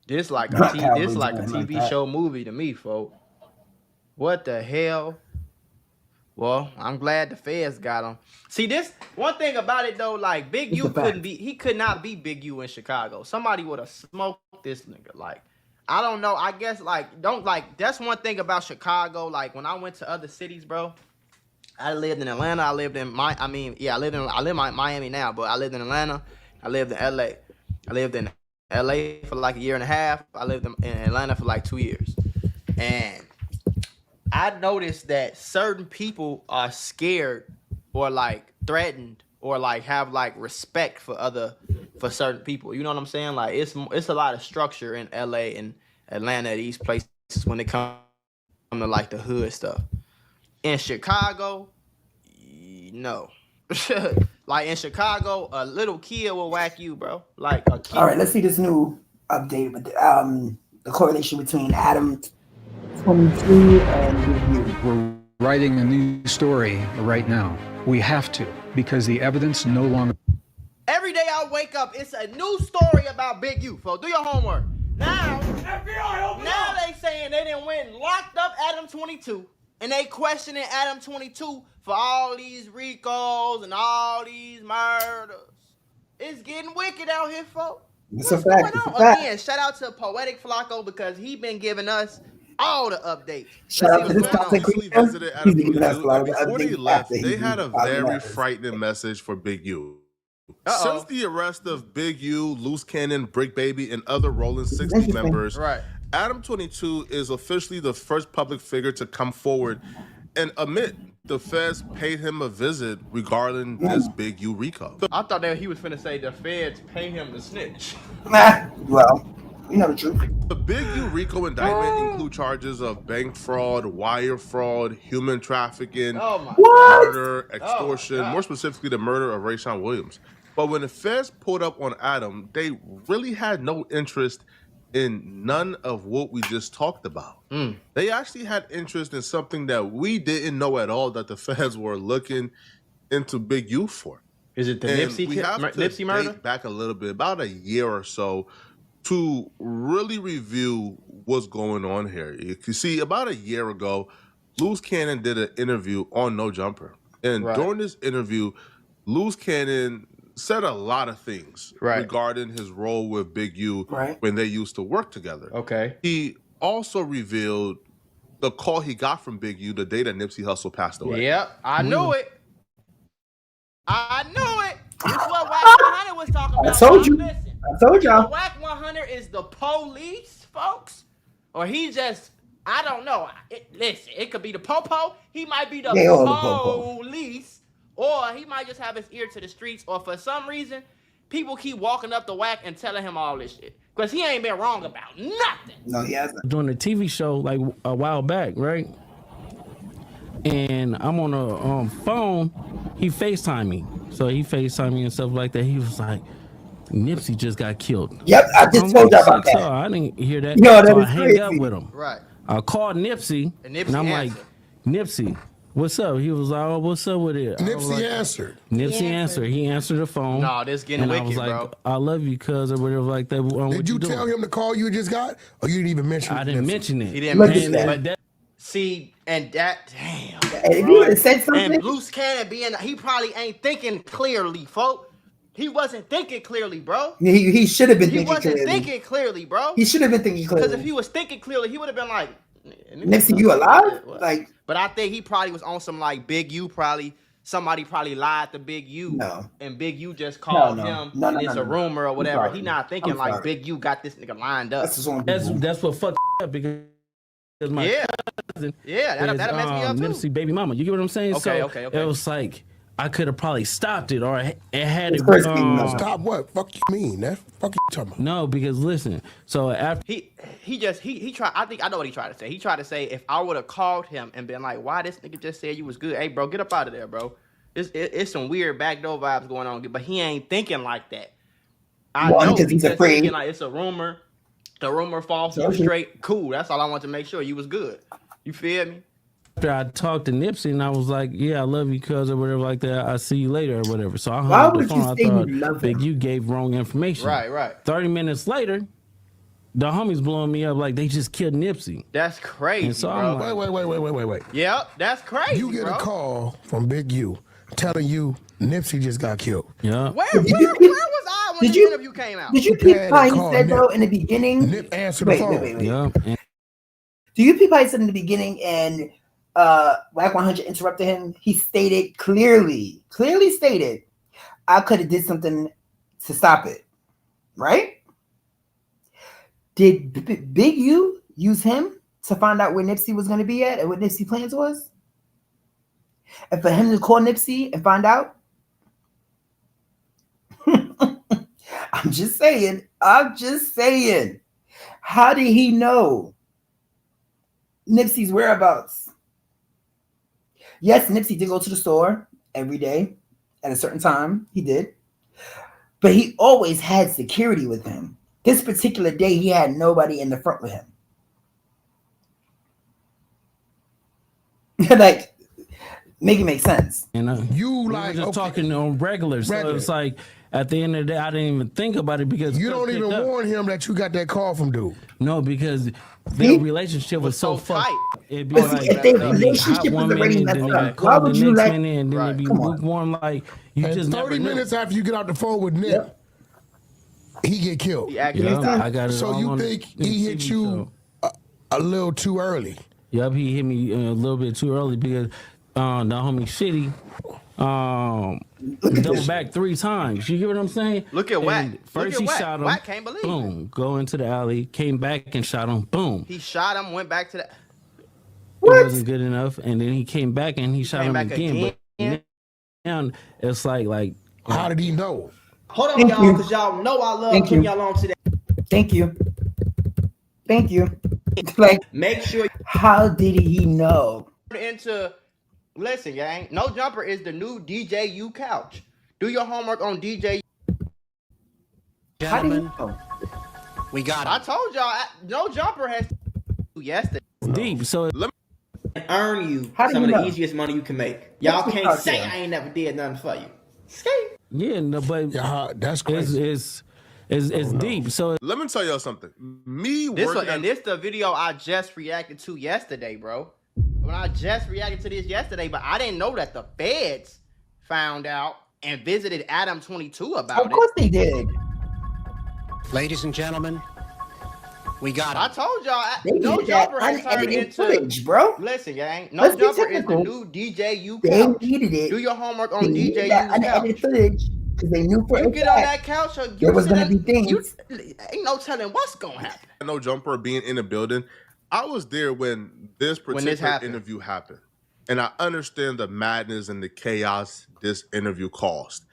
This like a TV show movie to me, folks. What the hell? Well, I'm glad the feds got him. See, this one thing about it though, like Big U could not be Big U in Chicago. Somebody would have smoked this nigga. Like, I don't know. I guess that's one thing about Chicago. Like when I went to other cities, bro. I lived in Atlanta. I lived in I live in Miami now, but I lived in Atlanta. I lived in LA. I lived in LA for like a year and a half. I lived in Atlanta for like 2 years. And I noticed that certain people are scared or like threatened or like have like respect for certain people. You know what I'm saying? Like it's a lot of structure in LA and Atlanta, these places when it comes to like the hood stuff. In Chicago, no. Like in Chicago, a little kid will whack you, bro. Like a kid. All right, let's see this new update with the correlation between Adam 22 and you. We're writing a new story right now. We have to, because the evidence no longer. Every day I wake up, it's a new story about Big U. Folks, do your homework. Now, they saying they done went and locked up Adam 22, and they questioning Adam 22 for all these RICOs and all these murders. It's getting wicked out here, folks. It's a fact. Again, shout out to Poetic Flacco because he been giving us all the updates. Shout out to this topic. Visited Adam 22, and before they left, they had a very frightening message for Big U. Since the arrest of Big U, Loose Cannon, Brick Baby, and other Rolling 60 members, Adam 22 is officially the first public figure to come forward and admit the feds paid him a visit regarding this Big U RICO. I thought that he was finna say the feds pay him to snitch. Well, you know the truth. The Big U RICO indictment include charges of bank fraud, wire fraud, human trafficking, murder, extortion, more specifically the murder of Rayshawn Williams. But when the feds pulled up on Adam, they really had no interest in none of what we just talked about. They actually had interest in something that we didn't know at all that the feds were looking into Big U for. Is it the Nipsey murder? Back a little bit, about a year or so, to really review what's going on here. You see, about a year ago, Loose Cannon did an interview on No Jumper. And during this interview, Loose Cannon said a lot of things regarding his role with Big U when they used to work together. Okay. He also revealed the call he got from Big U the day that Nipsey Hussle passed away. Yep, I knew it. I knew it. This is what Wack 100 was talking about. I told you. Listen, I told y'all. Wack 100 is the police, folks, or he just, I don't know. Listen, it could be the popo. He might be the police, or he might just have his ear to the streets, or for some reason, people keep walking up to Wack and telling him all this shit. Because he ain't been wrong about nothing. No, he hasn't. Doing a TV show like a while back, right? And I'm on a phone. He FaceTime me. So he FaceTime me and stuff like that. He was like, Nipsey just got killed. Yep, I just told you about that. So I didn't hear that. Yo, that so is I hang crazy. up with him. Right. I called Nipsey, and I'm like, Nipsey, what's up? He was like, oh, what's up with it? Nipsey answered. Nipsey answered. He answered the phone. No, this getting and wicked, I was like, bro. I love you, cuz, or whatever like that. Did you tell him the call you just got? Or you didn't even mention it? I didn't mention it. He didn't mention it. But see, and that, damn. And if you would have said something. And Loose Cannon he probably ain't thinking clearly, folks. He wasn't thinking clearly, bro. He should have been thinking clearly. clearly. He wasn't thinking clearly, bro. He should have been thinking clearly. Because if he was thinking clearly, he would have been like, Nipsey, you alive? Like, but I think he probably was on some like Big U probably. Somebody probably lied to Big U. No. And Big U just called him. No, and it's a rumor or whatever. sorry. He not thinking I'm like sorry. Big U got this nigga lined up. That's what fucked up because my cousin that'll mess me up too. Nipsey baby mama. You get what I'm saying? Okay, so okay. It was like I could have probably stopped it, or it had to stop. What? Fuck you mean? That fuck you talking about? No, because listen. So after he tried. I think I know what he tried to say. He tried to say if I would have called him and been like, "Why this nigga just said you was good? Hey, bro, get up out of there, bro." It's some weird backdoor vibes going on, but he ain't thinking like that. I know because he's afraid. Thinking like it's a rumor. The rumor falls straight. Cool. That's all I want to make sure you was good. You feel me? After I talked to Nipsey and I was like, "Yeah, I love you, cuz," or whatever like that. I see you later or whatever. So I hung up the phone. I thought Big U gave wrong information. Right. 30 minutes later, the homies blowing me up like they just killed Nipsey. That's crazy. And so bro. I'm like, wait. Yep, that's crazy. You get a call from Big U telling you Nipsey just got killed. Yeah. Where was I when the interview came out? Did you peep how he said though in the beginning? Nip answered the phone. Wait. Yeah. Do you peep how he said in the beginning and Wack 100 interrupted him? He stated clearly stated, I could have did something to stop it. Right? Did Big U use him to find out where Nipsey was going to be at and what Nipsey plans was? And for him to call Nipsey and find out? I'm just saying. How did he know Nipsey's whereabouts? Yes, Nipsey did go to the store every day at a certain time. He did. But he always had security with him. This particular day, he had nobody in the front with him. Like, make it make sense. And you like just talking on regular. So it's like at the end of the day, I didn't even think about it because you don't even warn him that you got that call from dude. No, because their relationship was so fucked. It'd be like if their relationship was already messed up, why would you like? And then it'd be lukewarm. Like you and just 30 minutes after you get out the phone with Nip, he get killed. I got it. So you think he hit you a little too early? Yep, he hit me a little bit too early because the homie Shitty double back 3 times. You get what I'm saying? Look at Wack. First he shot him. Wack can't believe boom. Go into the alley. Came back and shot him. Boom. He shot him. Went back to the. It wasn't good enough, and then he came back and he shot him again. But now it's like how did he know? Hold on, y'all, because y'all know I love putting y'all on today. Thank you. Like, make sure. How did he know? Listen, gang. No Jumper is the new DJ U couch. Do your homework on DJ. How do you know? We got it. I told y'all. No Jumper has yesterday. Deep. So let me earn you How do some you of the know? easiest money you can make. Y'all What's can't the say podcast? I ain't never did nothing for you. Yeah, no, but that's crazy. It's deep. So let me tell y'all something. This the video I just reacted to yesterday, bro. When I just reacted to this yesterday, but I didn't know that the feds found out and visited Adam 22 about it. Of course they did. Ladies and gentlemen, we got I him. told y'all, They No needed that Jumper has turned unedited into footage, bro. Listen, gang. No Let's be Jumper is the technical. new DJ U They couch. needed it. Do your homework They on needed DJ that U's unedited couch. footage because they knew for You a get on fact that couch, or there was gonna be things. Ain't no telling what's gonna happen. No Jumper being in the building. I was there when this particular happened. interview happened. And I understand the madness and the chaos this interview caused.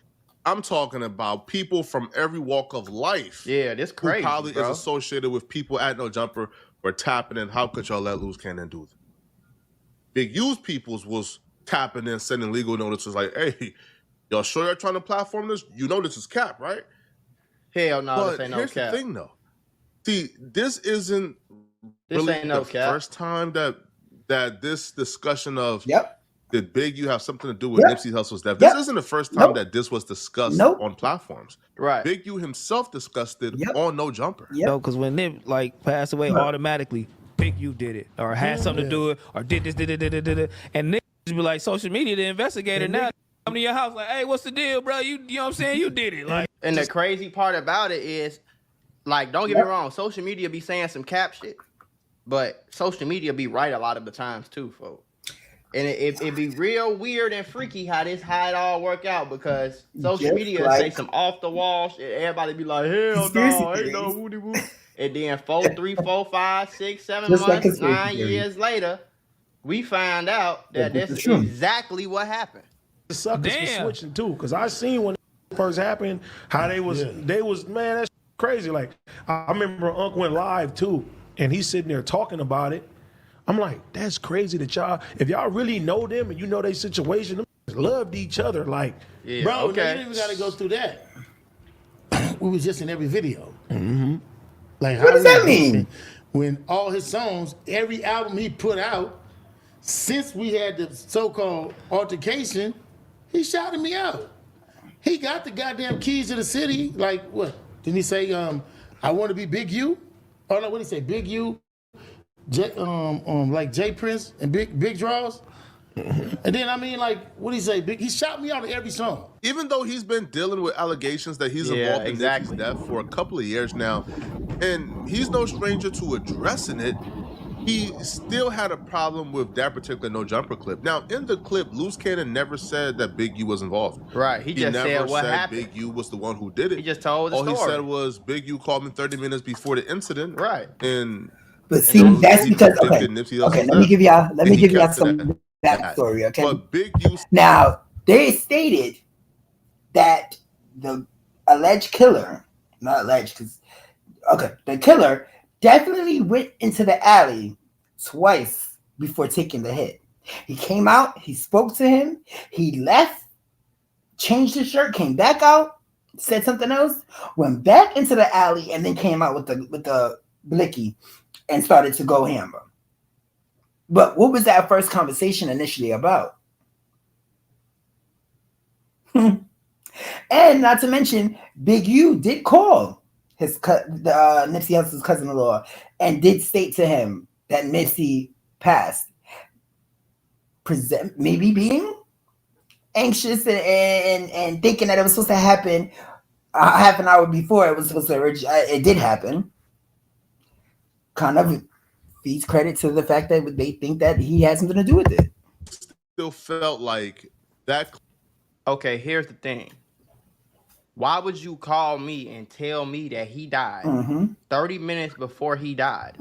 I'm talking about people from every walk of life. Yeah, this crazy, who probably bro. is associated with people at No Jumper were tapping in. How could y'all let Loose Cannon do that? Big U's peoples was tapping in, sending legal notices like, hey, y'all sure you're trying to platform this? You know this is cap, right? Hell no, But this ain't no here's cap. the thing, though. See, this isn't This really ain't no the cap. first time that this discussion of did Big U have something to do with Nipsey Hussle's death? This isn't the first time that this was discussed on platforms. Right. Big U himself discussed it on No Jumper. No, because when Nip like passed away, automatically Big U did it or had something to do it or did this, did it. And Nip be like social media, the investigator now come to your house like, hey, what's the deal, bro? You know what I'm saying? You did it. Like, And the crazy part about it is, like, don't get me wrong, social media be saying some cap shit, but social media be right a lot of the times too, folks. And it be real weird and freaky how it all work out, because social media say some off the wall shit. Everybody be like, hell no, ain't no woody woo. And then 4, 3, 4, 5, 6, 7 Just like months, conspiracy 9 theory. years later, we find out that That's this is true. exactly what happened. The suckers for switching too, because I seen when it first happened how they was man, that's crazy. Like I remember Unc went live too, and he's sitting there talking about it. I'm like, that's crazy that y'all, if y'all really know them and you know their situation, them loved each other. Like, Bro, you didn't even got to go through that. We was just in every video. Mm-hmm. Like, What does that mean? When all his songs, every album he put out, since we had the so-called altercation, he shouted me out. He got the goddamn keys to the city. Like, what? Didn't he say, I want to be Big U? Oh, no, what did he say? Big U? Like J Prince and Big Draws? And then, I mean, like, what did he say? He shot me out of every song. Even though he's been dealing with allegations that he's involved in Nipsey's death for a couple of years now, and he's no stranger to addressing it, he still had a problem with that particular No Jumper clip. Now, in the clip, Loose Cannon never said that Big U was involved. Right, he just never said what happened. Big U was the one who did it. He just told the All story. he said was Big U called me 30 minutes before the incident. Right. And But see, that's because okay, let me give y'all some backstory. Okay. But Big U Now they stated that the alleged killer, not alleged, because the killer definitely went into the alley twice before taking the hit. He came out, he spoke to him, he left, changed his shirt, came back out, said something else, went back into the alley, and then came out with the blicky and started to go hammer. But what was that first conversation initially about? And not to mention, Big U did call Nipsey Hussle's cousin-in-law and did state to him that Nipsey passed. Maybe being anxious and thinking that it was supposed to happen half an hour before it was supposed to. It did happen. Kind of feeds credit to the fact that they think that he had something to do with it. still felt like that. Okay, here's the thing. Why would you call me and tell me that he died 30 minutes before he died?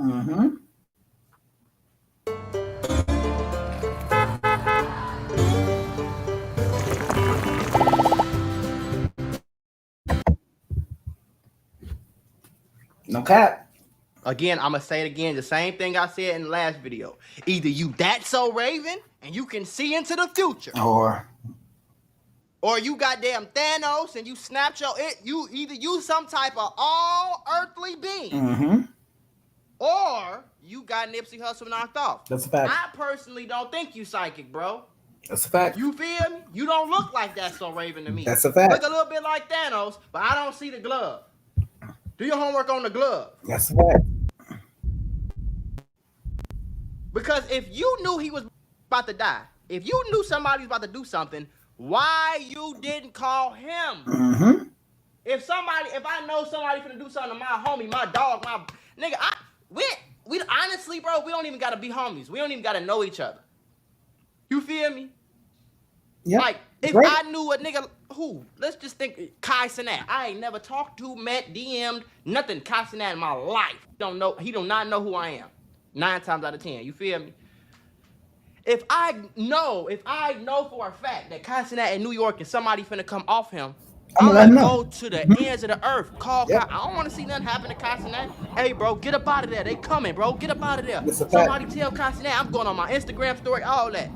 No cap. Again, I'm going to say it again, the same thing I said in the last video. Either you that so Raven and you can see into the future. Or you goddamn Thanos and you snapped you either you some type of all earthly being. Or you got Nipsey Hussle knocked off. That's a fact. I personally don't think you psychic, bro. That's a fact. You feel me? You don't look like that so Raven to me. That's a fact. Look a little bit like Thanos, but I don't see the glove. Do your homework on the glove. That's right. Because if you knew he was about to die, if you knew somebody was about to do something, why you didn't call him? Mm-hmm. If I know somebody finna do something to my homie, my dog, my nigga, we honestly, bro, we don't even gotta be homies. We don't even gotta know each other. You feel me? Yeah. Like, if I knew a nigga who, let's just think Kai Cenat. I ain't never talked to, met, DM'd, nothing Kai Cenat in my life. He do not know who I am. 9 times out of 10. You feel me? If I know for a fact that Kai Cenat in New York and somebody finna come off him, I'm gonna go to the ends of the earth. Call Kai. I don't wanna see nothing happen to Kai Cenat. Hey, bro, get up out of there. They coming, bro. Get up out of there. Somebody tell Kai Cenat I'm going on my Instagram story, all that.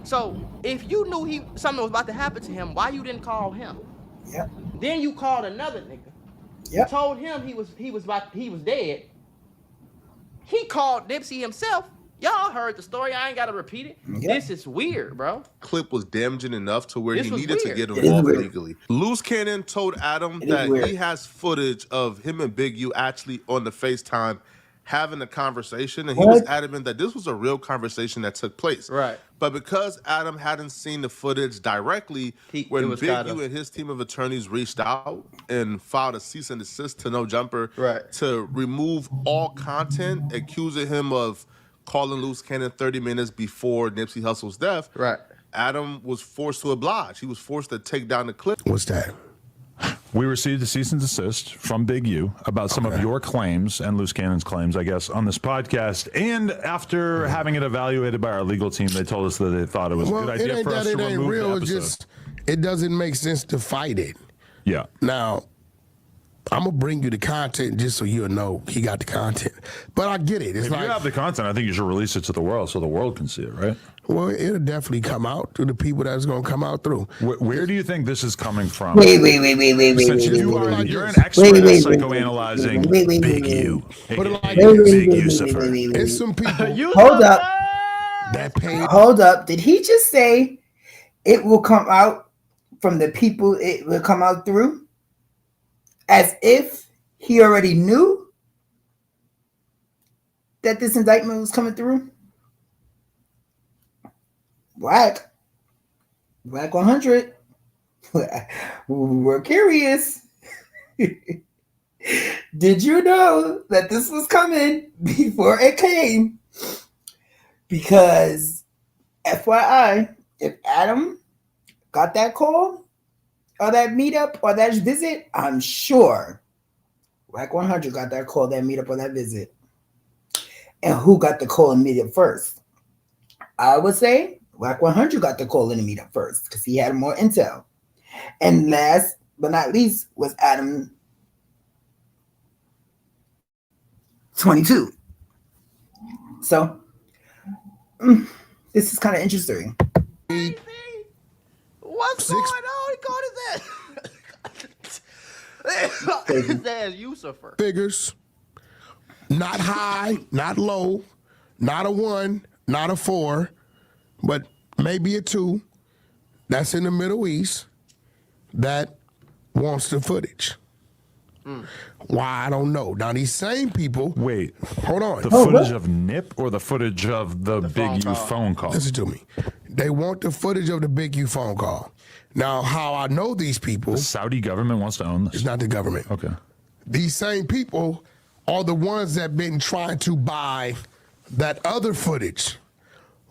So, if you knew something was about to happen to him, why you didn't call him? Yeah. Then you called another nigga. Yeah. Told him he was dead. He called Nipsey himself. Y'all heard the story. I ain't got to repeat it. Yeah. This is weird, bro. Clip was damaging enough to where he needed to get weird. involved legally. Loose Cannon told Adam that he has footage of him and Big U actually on the FaceTime having a conversation, and he was adamant that this was a real conversation that took place. Right. But because Adam hadn't seen the footage directly, when Big U and his team of attorneys reached out and filed a cease and desist to No Jumper to remove all content accusing him of calling Loose Cannon 30 minutes before Nipsey Hussle's death, Adam was forced to oblige. He was forced to take down the clip. What's that? We received a cease and desist from Big U about some of your claims and Loose Cannon's claims, I guess, on this podcast. And after having it evaluated by our legal team, they told us that they thought it was a good idea for us to remove the episode. Just, it doesn't make sense to fight it. Yeah. Now, I'm going to bring you the content just so you'll know he got the content. But I get it. It's if you have the content, I think you should release it to the world so the world can see it, right? Well, it'll definitely come out to the people that's going to come out through. Where do you think this is coming from? Wait. Since you're an expert at psychoanalyzing Big U. Put it like Big Lucifer. It's some people. Hold up. That paid. Hold up. Did he just say it will come out from the people it will come out through? As if he already knew that this indictment was coming through? Whack 100. We're curious. Did you know that this was coming before it came? Because FYI, if Adam got that call or that meetup or that visit, I'm sure Whack 100 got that call, that meetup, or that visit. And who got the call and meetup first? I would say Whack 100 got the call and the meetup first because he had more intel. And last but not least was Adam 22. So this is kind of interesting. What's going on? He called his ass Lucifer. Figures. Not high, not low, not a 1, not a 4, but maybe a 2 that's in the Middle East that wants the footage. Why, I don't know. Now, these same people... Wait. Hold on. The footage of Nip or the footage of the Big U phone call? Listen to me. They want the footage of the Big U phone call. Now, how I know these people... The Saudi government wants to own this? It's not the government. Okay. These same people are the ones that have been trying to buy that other footage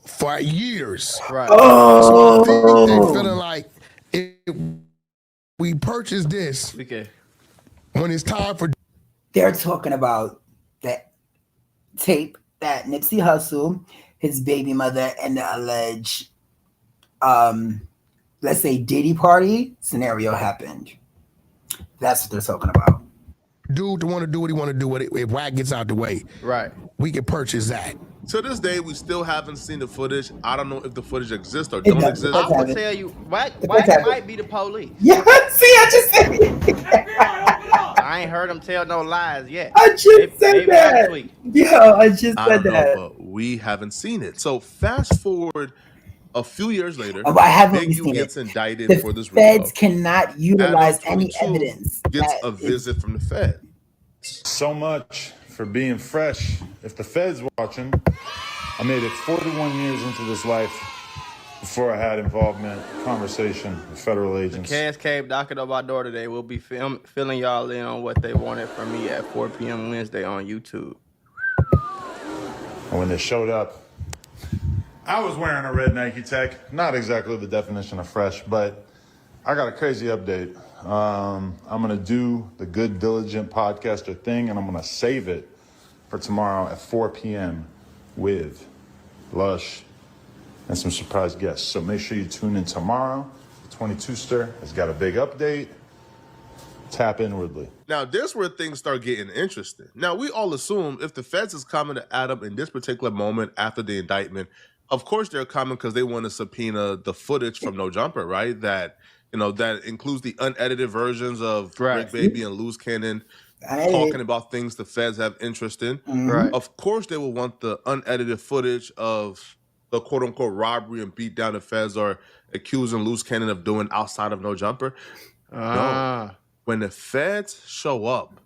for years. Right. So I think they're feeling like if we purchase this, when it's time for... They're talking about that tape that Nipsey Hussle, his baby mother, and the alleged, let's say, Diddy party scenario happened. That's what they're talking about. Dude to want to do what he want to do with it. If Wack gets out the way, we can purchase that. To this day, we still haven't seen the footage. I don't know if the footage exists or don't exist. I will tell you, Wack might be the police. Yeah, see, I just said it. I ain't heard him tell no lies yet. I just said that. Yo, I just said that. But we haven't seen it. So fast forward a few years later, Big U gets indicted the for this. Feds cannot utilize any evidence. Gets a visit from the Fed. So much for being fresh. If the Fed's watching, I made it 41 years into this life before I had involvement, conversation with federal agents. Cass came knocking on my door today. We'll be filling y'all in on what they wanted from me at 4 p.m. Wednesday on YouTube. And when they showed up, I was wearing a red Nike Tech. Not exactly the definition of fresh, but I got a crazy update. I'm going to do the Good Diligent Podcaster thing, and I'm going to save it for tomorrow at 4 p.m. with Lush and some surprise guests. So make sure you tune in tomorrow. The 22ster has got a big update. Tap inwardly. Now, this is where things start getting interesting. Now, we all assume if the feds is coming to Adam in this particular moment after the indictment, of course they're coming because they want to subpoena the footage from No Jumper, right? That, you know, that includes the unedited versions of Rick Baby and Loose Cannon talking about things the feds have interest in. Right. Of course they will want the unedited footage of the quote-unquote robbery and beatdown the feds are accusing Loose Cannon of doing outside of No Jumper. No. When the feds show up,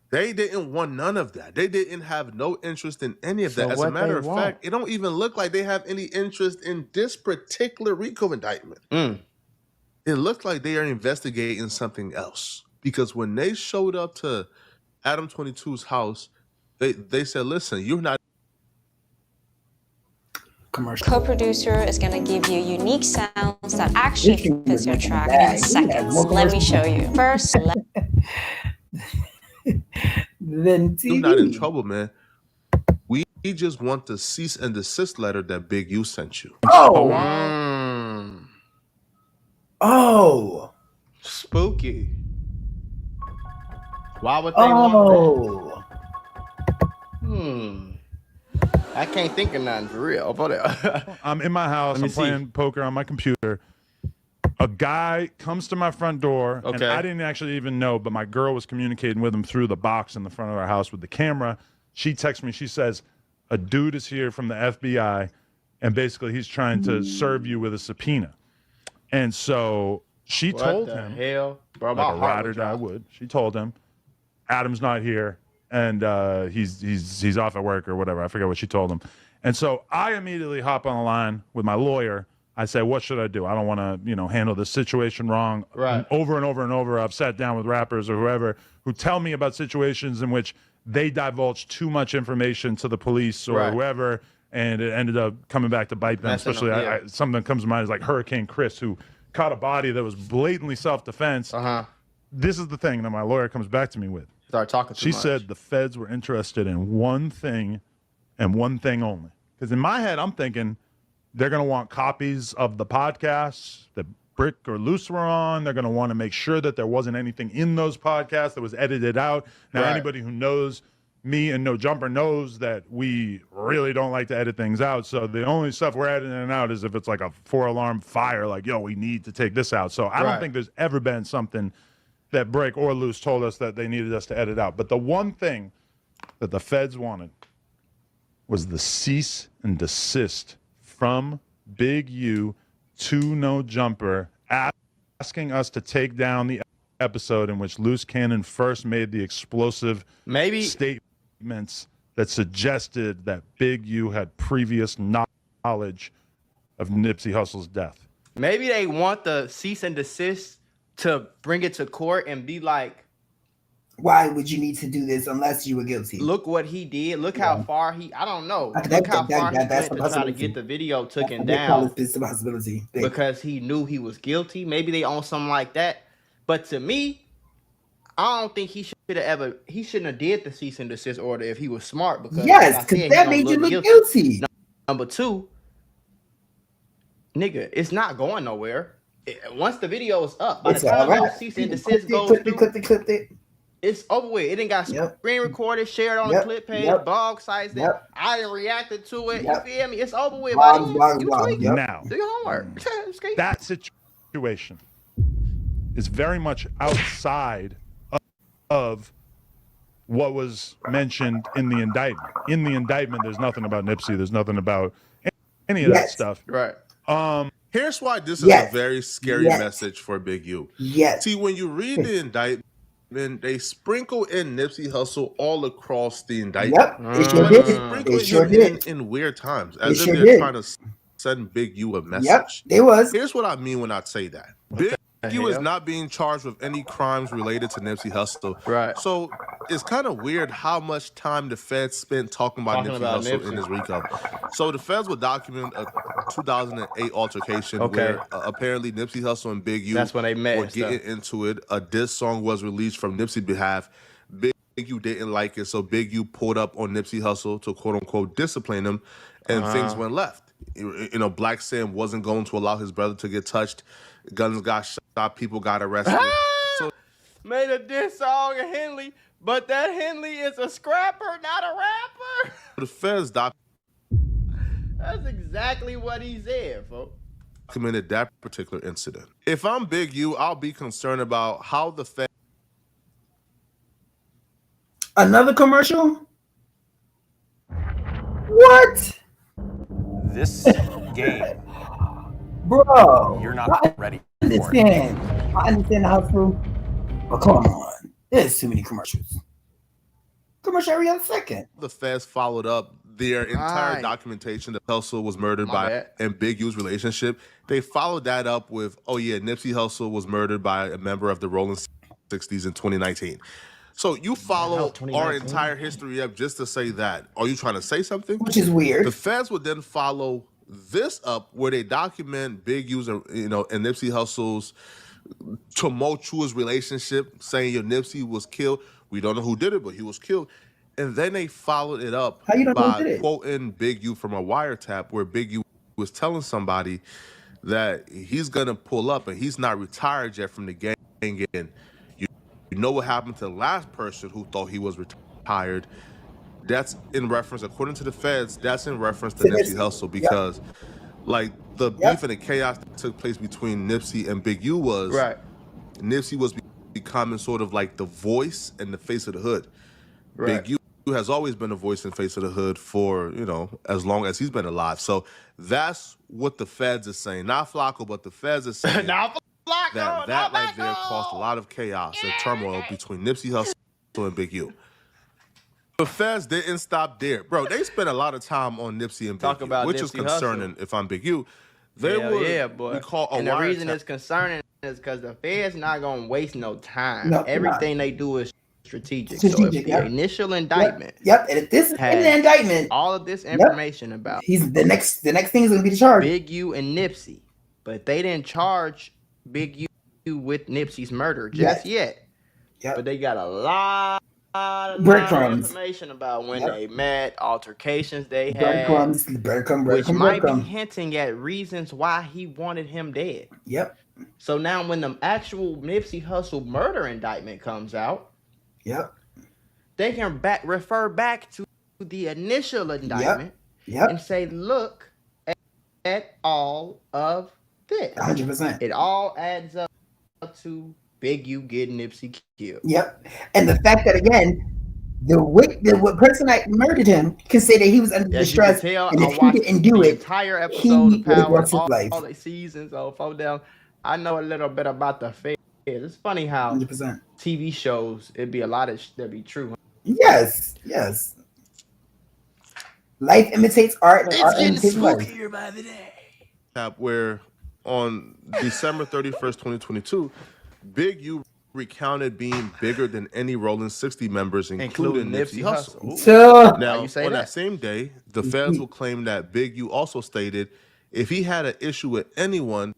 they didn't want none of that. They didn't have no interest in any of that. As a matter of fact, it don't even look like they have any interest in this particular RICO indictment. It looks like they are investigating something else. Because when they showed up to Adam 22's house, they said, listen, you're not commercial. Co-producer is going to give you unique sounds that actually fits your track in seconds. Let me show you. First, then you're not in trouble, man. We just want the cease and desist letter that Big U sent you. Oh, spooky. Why would they want that? I can't think of nothing for real. I'm in my house. I'm playing poker on my computer. A guy comes to my front door, and I didn't actually even know, but my girl was communicating with him through the box in the front of our house with the camera. She texts me. She says, a dude is here from the FBI, and basically he's trying to serve you with a subpoena. And so she told him, hell? Bro, like a ride or die would. She told him, Adam's not here, and he's off at work or whatever. I forget what she told him. And so I immediately hop on the line with my lawyer. I say, what should I do? I don't want to, handle this situation wrong. Right. Over and over and over, I've sat down with rappers or whoever who tell me about situations in which they divulge too much information to the police or whoever, and it ended up coming back to bite them. Especially something that comes to mind is like Hurricane Chris, who caught a body that was blatantly self-defense. This is the thing that my lawyer comes back to me with. Start talking too much. She said the feds were interested in one thing and one thing only. Because in my head, I'm thinking they're going to want copies of the podcasts that Brick or Loose were on. They're going to want to make sure that there wasn't anything in those podcasts that was edited out. Now, anybody who knows me and No Jumper knows that we really don't like to edit things out. So the only stuff we're editing out is if it's like a 4-alarm fire, like, yo, we need to take this out. So I don't think there's ever been something that Brick or Loose told us that they needed us to edit out. But the one thing that the feds wanted was the cease and desist from Big U to No Jumper, asking us to take down the episode in which Loose Cannon first made the explosive statements that suggested that Big U had previous knowledge of Nipsey Hussle's death. Maybe they want the cease and desist to bring it to court and be like, why would you need to do this unless you were guilty? Look what he did. Look how far I don't know. Look how far he went to try to get the video taken down because he knew he was guilty. Maybe they own something like that. But to me, I don't think he shouldn't have did the cease and desist order if he was smart. Because because that made you look guilty. Number two, nigga, it's not going nowhere. Once the video is up, by the time the cease and desist goes through, it's over with. It didn't got screen recorded, shared on the clip page, blog sites. I didn't reacted to it. You feel me? It's over with. Now, do your homework. That situation is very much outside of what was mentioned in the indictment. In the indictment, there's nothing about Nipsey. There's nothing about any of that stuff. Right. Here's why this is a very scary message for Big U. See, when you read the indictment, Then they sprinkle in Nipsey Hussle all across the indictment. Yep, it sure did. Sprinkle It sure him did. in weird times, It as if sure they're did. trying to send Big U a message. Yep, they was. Here's what I mean when I say that. Big U is not being charged with any crimes related to Nipsey Hussle. Right. So it's kind of weird how much time the feds spent talking about Nipsey Hussle in his RICO. So the feds will document a 2008 altercation where apparently Nipsey Hussle and Big U That's when they met were and stuff. getting into it. A diss song was released from Nipsey's behalf. Big U didn't like it, so Big U pulled up on Nipsey Hussle to quote unquote discipline him, and things went left. You know, Black Sam wasn't going to allow his brother to get touched. Guns got shot, people got arrested. So made a diss song of Henly, but that Henly is a scrapper, not a rapper. the feds That's exactly what he said, folks. documented that particular incident. If I'm Big U, I'll be concerned about how the feds. Another commercial? What? This game, bro, you're not ready for it. I understand the house rule, but come on, there's too many commercials. Commercial every other second. The feds followed up their entire documentation that Hussle was murdered by and Big U's relationship. They followed that up with, oh yeah, Nipsey Hussle was murdered by a member of the Rolling 60s in 2019. So you follow our entire history up just to say that. Are you trying to say something? Which is weird. The feds would then follow this up where they document Big U's, and Nipsey Hussle's tumultuous relationship, saying your Nipsey was killed. We don't know who did it, but he was killed. And then they followed it up by quoting Big U from a wiretap where Big U was telling somebody that he's gonna pull up and he's not retired yet from the gang. And you know what happened to the last person who thought he was retired? That's in reference, according to the feds, that's in reference to Nipsey Hussle because like the beef and the chaos that took place between Nipsey and Big U was Nipsey was becoming sort of like the voice and the face of the hood. Big U has always been the voice and face of the hood for, as long as he's been alive. So that's what the feds are saying. Not Flacco, but the feds are saying that right there caused a lot of chaos and turmoil between Nipsey Hussle and Big U. The feds didn't stop there. Bro, they spent a lot of time on Nipsey and Big U, which is concerning if I'm Big U. They would call a and the reason it's concerning is because the feds not going to waste no time. Everything they do is strategic. So if the initial indictment and if this is in the indictment, all of this information about he's the next thing is going to be the charge. Big U and Nipsey, but they didn't charge Big U with Nipsey's murder just yet. But they got a lot of information about when they met, altercations they had, which might be hinting at reasons why he wanted him dead. So now when the actual Nipsey Hussle murder indictment comes out, they can refer back to the initial indictment and say, look at all of this. 100%. It all adds up to Big U getting Nipsey killed. And the fact that, again, the person that murdered him can say that he was under distress, and if he didn't do it, entire episode of Power, all the seasons of Fall Down. I know a little bit about the feds. It's funny how 100%. TV shows, it'd be a lot of that be true. Yes. Life imitates art. It's art getting imitates life. spookier by the day. Where on December 31st, 2022, Big U recounted being bigger than any Rolling 60 members, including Nipsey Hussle. Now, on that same day, the feds will claim that Big U also stated if he had an issue with anyone,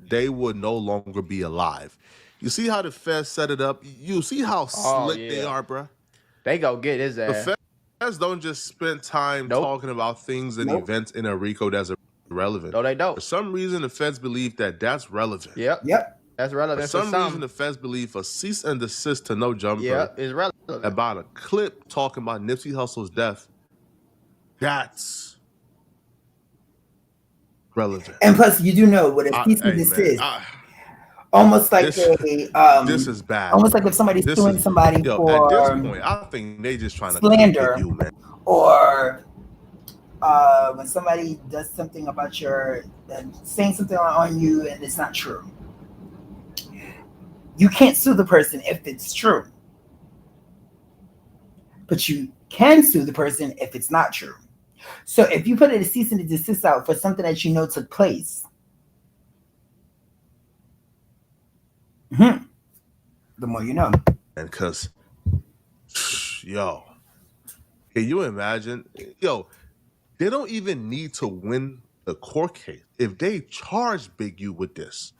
they would no longer be alive. You see how the feds set it up? You see how slick they are, bruh? They go get his ass. The feds don't just spend time talking about things and events in a RICO that's irrelevant. No, they don't. For some reason, the feds believe that that's relevant. That's relevant. For some reason, the feds believe a cease and desist to no jumper is relevant. about a clip talking about Nipsey Hussle's death. That's relevant. And plus, you do know what a cease and desist. Almost like this is bad. Almost like if somebody's suing somebody for at this point, I think they just trying to slander you, man. Or when somebody does something about saying something on you and it's not true. You can't sue the person if it's true, but you can sue the person if it's not true. So if you put a cease and desist out for something that you know took place, the more you know. And because, yo, can you imagine? Yo, they don't even need to win the court case. If they charge Big U with this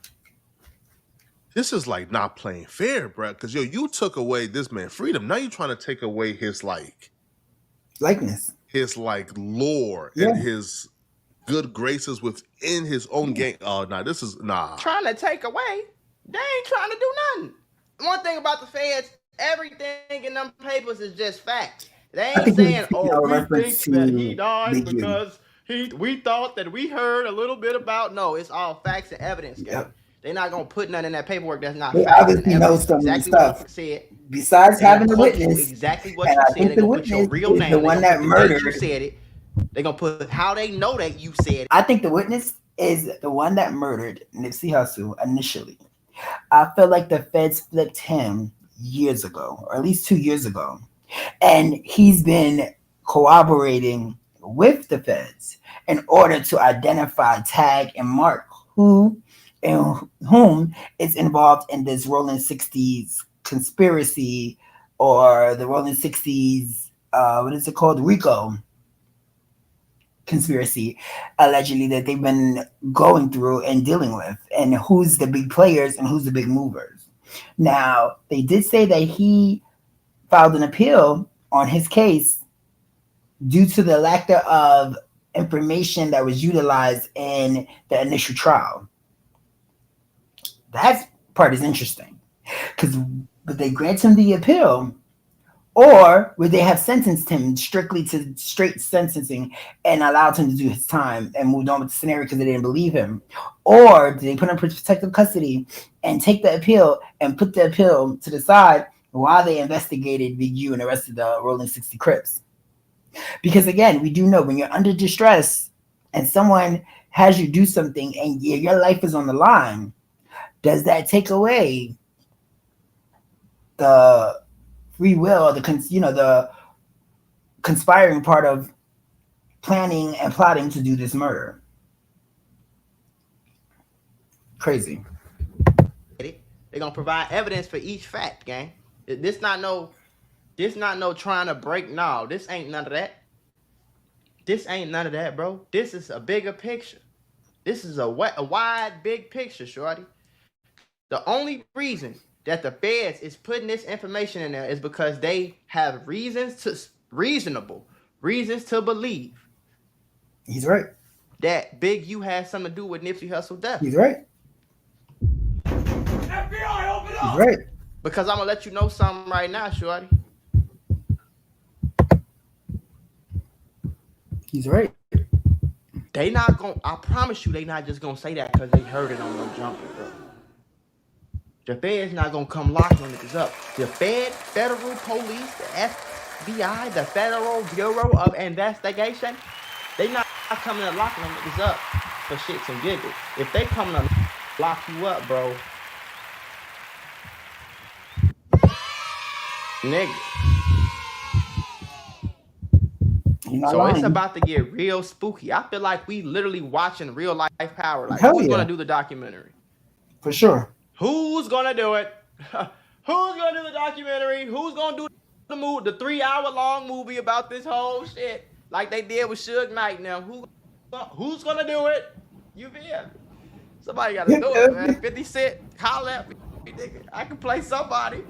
is like not playing fair, bro. Because, yo, you took away this man's freedom. Now you're trying to take away his, like, likeness, his, like, lore and his good graces within his own gang. Oh, nah, this is, nah. Trying to take away. They ain't trying to do nothing. One thing about the feds, everything in them papers is just facts. They ain't saying, oh, we think that he died because we thought that we heard a little bit about. No, it's all facts and evidence, guys. They're not going to put nothing in that paperwork that's not facts. Obviously know some exactly stuff. What you said. Besides having the witness, exactly what you said. They're going to put your real name. The one that murdered. You said it. They're going to put how they know that you said it. I think the witness is the one that murdered Nipsey Hussle initially. I feel like the feds flipped him years ago, or at least 2 years ago. And he's been cooperating with the feds in order to identify, tag, and mark who and whom is involved in this Rolling 60s conspiracy, or the Rolling 60s, what is it called? RICO conspiracy, allegedly, that they've been going through and dealing with, and who's the big players and who's the big movers. Now, they did say that he filed an appeal on his case due to the lack of information that was utilized in the initial trial. That part is interesting, because would they grant him the appeal, or would they have sentenced him strictly to straight sentencing and allowed him to do his time and moved on with the scenario because they didn't believe him? Or did they put him in protective custody and take the appeal and put the appeal to the side while they investigated Big U and the rest of the Rolling 60 Crips? Because again, we do know when you're under distress and someone has you do something and your life is on the line, does that take away the free will, the conspiring part of planning and plotting to do this murder? Crazy. They're gonna provide evidence for each fact, gang. This not no trying to break. No, this ain't none of that. This ain't none of that, bro. This is a bigger picture. This is a wide, big picture, shorty. The only reason that the feds is putting this information in there is because they have reasonable reasons to believe. He's right. That Big U has something to do with Nipsey Hussle death. He's right. FBI, open up! He's right. Because I'm gonna let you know something right now, shorty. He's right. They not gonna. I promise you, they not just gonna say that because they heard it on no jumper, bro. The Fed's not gonna come locking niggas up. The federal police, the FBI, the Federal Bureau of Investigation, they not coming to lock them niggas up for shits and giggles. If they coming to lock you up, bro, nigga. So lying. It's about to get real spooky. I feel like we literally watching real life power. Like, who's gonna do the documentary? For sure. Who's gonna do it? Who's gonna do the documentary? Who's gonna do the 3-hour-long movie about this whole shit, like they did with Suge Knight? Now, who's gonna do it? You feel? Somebody gotta do it, man. 50 Cent, holla at me, nigga. I can play somebody.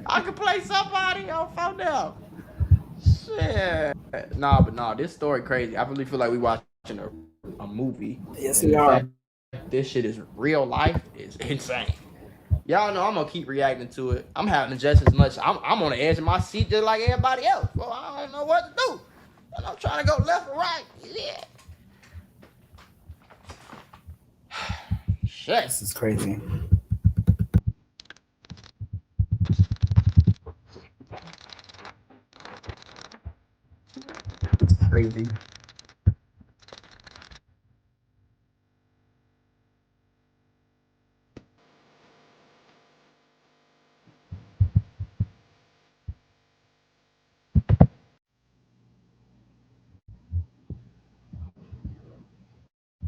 I can play somebody on phone now. Shit. Nah, this story crazy. I really feel like we watching a movie. Yes, we are. This shit is real life. Is insane. Y'all know I'm gonna keep reacting to it. I'm having just as much. I'm on the edge of my seat just like everybody else. Well, I don't know what to do. I'm trying to go left or right. Yeah. Shit. This is crazy. It's crazy.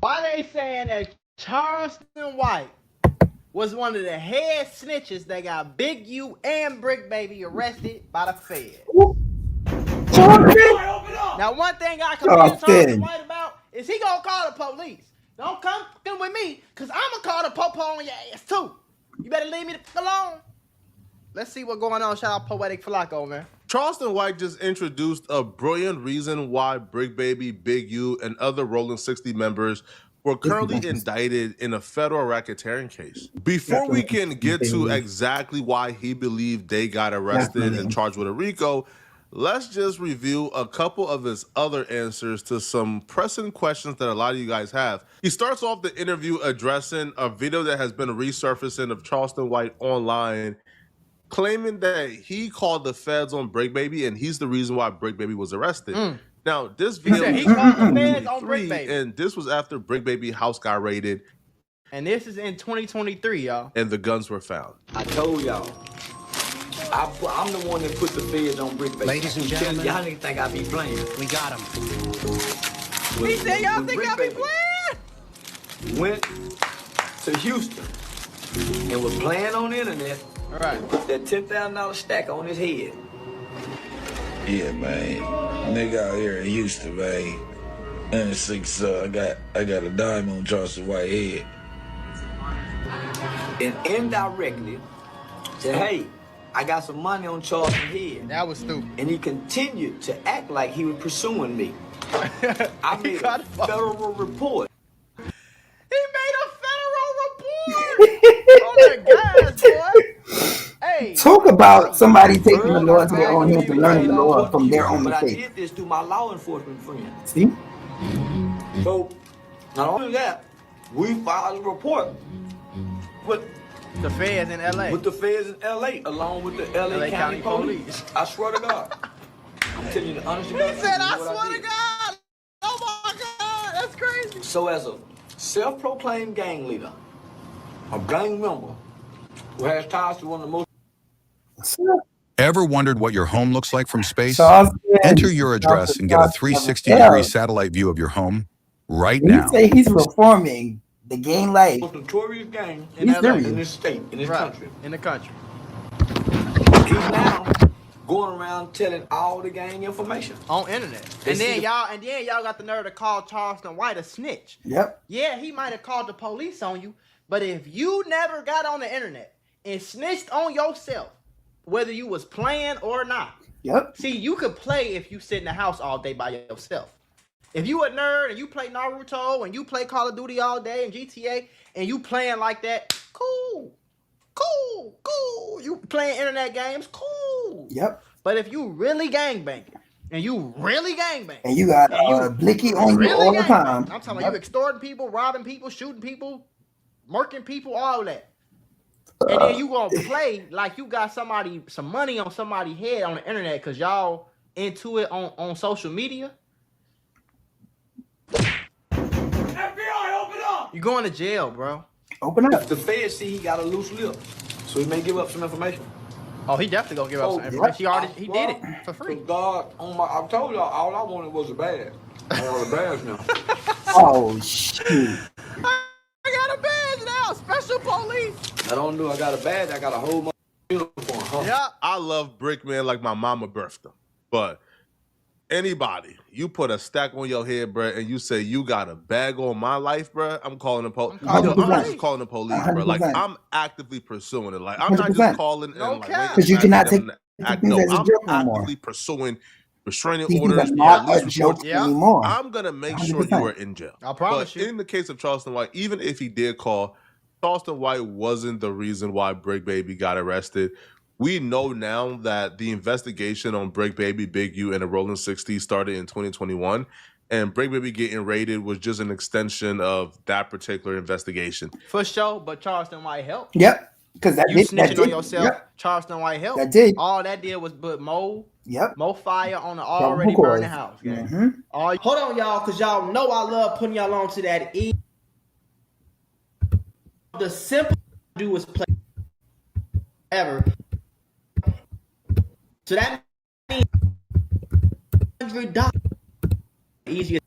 Why they saying that Charleston White was one of the head snitches that got Big U and Brick Baby arrested by the Fed? Now, one thing I commend Charleston White about is he gonna call the police. Don't come with me, cause I'ma call the popo on your ass too. You better leave me the f alone. Let's see what's going on. Shout out Poetic Flacco, man. Charleston White just introduced a brilliant reason why Brick Baby, Big U, and other Rolling 60 members were currently indicted in a federal racketeering case. Before we can get to exactly why he believed they got arrested and charged with a RICO, let's just review a couple of his other answers to some pressing questions that a lot of you guys have. He starts off the interview addressing a video that has been resurfacing of Charleston White online, claiming that he called the feds on Brick Baby and he's the reason why Brick Baby was arrested. Now, this video he called the feds on Brick Baby. And this was after Brick Baby house got raided. And this is in 2023, y'all. And the guns were found. I told y'all, I'm the one that put the feds on Brick Baby. Ladies and gentlemen, y'all didn't think I'd be playing. We got him. He said y'all think I'll be playing? Went to Houston and was playing on the internet. All right. Put that $10,000 stack on his head. Yeah, man. Nigga out here in Houston, man. And 6 I got a diamond on Charleston White head. And indirectly said, hey, I got some money on Charleston head. That was stupid. And he continued to act like he was pursuing me. I made a federal report. He made a federal report on the guys, boy. Hey, talk about somebody taking the law into their own hands and learning the law from their own But I mistakes. did this through my law enforcement friends. See? So, not only that, we filed a report with the feds in LA. With the feds in LA, along with the LA County Police. I swear to God. I'm telling you the honest to God. He said, I swear to God. Oh my God, that's crazy. So as a self-proclaimed gang leader, a gang member who has ties to one of the most... Ever wondered what your home looks like from space? Enter your address and get a 360-degree satellite view of your home right now. You say he's performing the gang life. Most notorious gang in LA, in this state, in this country. In the country. He's now going around telling all the gang information. On internet. And then y'all got the nerve to call Charleston White a snitch. Yep. Yeah, he might have called the police on you, but if you never got on the internet and snitched on yourself, whether you was playing or not. Yep. See, you could play if you sit in the house all day by yourself. If you a nerd and you play Naruto and you play Call of Duty all day and GTA and you playing like that, cool. You playing internet games, cool. Yep. But if you really gangbanging and you got Blicky on you all the time. I'm talking about you extorting people, robbing people, shooting people, murking people, all that. And then you gonna play like you got some money on somebody's head on the internet because y'all into it on social media. FBI, open up! You going to jail, bro. Open up. If the feds see he got a loose lip, so he may give up some information. Oh, he definitely gonna give up some information. He did it for free. God, I told y'all all I wanted was a badge. I want a badge now. Oh shoot. I got a badge now, special police. I don't know, I got a badge, I got a whole uniform. Huh? Yeah, I love Brickman like my mama birthed him. But anybody, you put a stack on your head, bro, and you say you got a bag on my life, bro, I'm calling the police. I'm not just calling the police, bro. Like, I'm actively pursuing it. Like, I'm not just calling and like, because you cannot take no, I'm actively pursuing restraining orders, police reports. Anymore. I'm gonna make sure you are in jail. I promise you. In the case of Charleston White, even if he did call, Charleston White wasn't the reason why Brick Baby got arrested. We know now that the investigation on Brick Baby, Big U, and the Rolling 60 started in 2021, and Brick Baby getting raided was just an extension of that particular investigation. For sure, but Charleston White helped. Yep. Because you snitching on yourself, Charleston White helped. That did. All that did was put more fire on the Probable already cause. burning house. Hold on, y'all, because y'all know I love putting y'all on to that. The simple do is play ever. So that means $100 easier.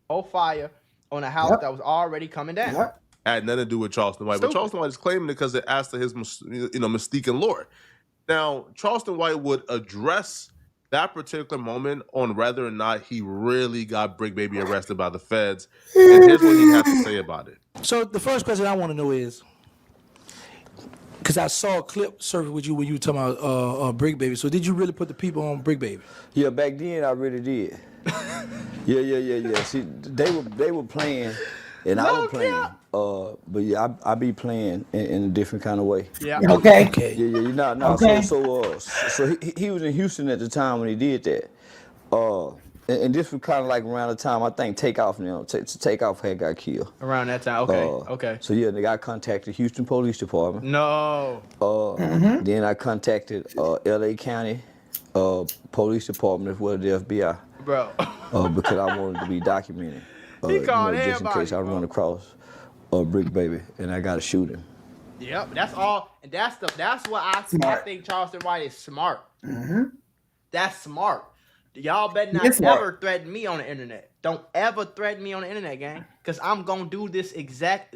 More fire on a house that was already coming down. Had nothing to do with Charleston White. But Charleston White is claiming it because it adds to his mystique and lore. Now, Charleston White would address that particular moment on whether or not he really got Brick Baby arrested by the feds. And here's what he had to say about it. So the first question I want to know is, because I saw a clip surface with you when you were talking about Brick Baby. So did you really put the people on Brick Baby? Yeah, back then I really did. Yeah. See, they were playing, and I was playing. But yeah, I be playing in a different kind of way. Yeah. Okay. Yeah. No. Okay. So he was in Houston at the time when he did that. And this was kind of like around the time I think Takeoff had got killed. Around that time, okay. So yeah, I contacted Houston Police Department. No. Then I contacted LA County Police Department as well as the FBI. Bro. Because I wanted to be documented. He called just in everybody, case I run across Brick Baby and I gotta shoot him. Yep, that's all, and that's what I think Charleston White is smart. That's smart. Y'all better not ever threaten me on the internet. Don't ever threaten me on the internet, gang, because I'm gonna do this exact.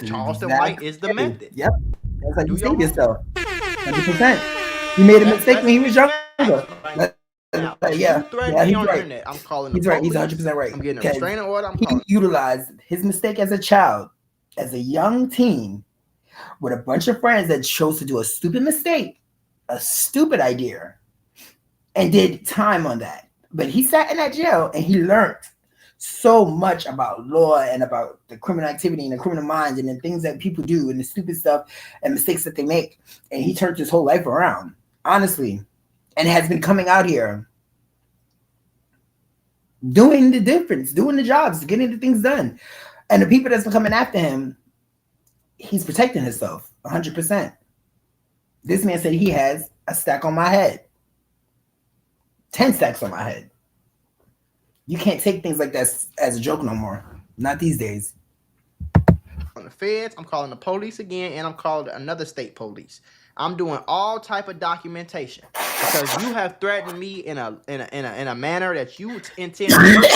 Charleston White is the method. Yep, that's how you save yourself. 100%. He made a mistake when he was younger. You threaten me on the internet, I'm calling the He's right. He's police. 100% right. I'm getting a restraining order. I'm He calling. utilized his mistake as a child, as a young teen, with a bunch of friends that chose to do a stupid mistake, a stupid idea, and did time on that. But he sat in that jail and he learned so much about law and about the criminal activity and the criminal minds and the things that people do and the stupid stuff and mistakes that they make. And he turned his whole life around, honestly, and has been coming out here doing the difference, doing the jobs, getting the things done. And the people that's been coming after him, he's protecting himself 100%. This man said he has a stack on my head. 10 stacks on my head. You can't take things like that as a joke no more. Not these days. On the feds, I'm calling the police again, and I'm calling another state police. I'm doing all type of documentation because you have threatened me in a manner that you intend to hurt me.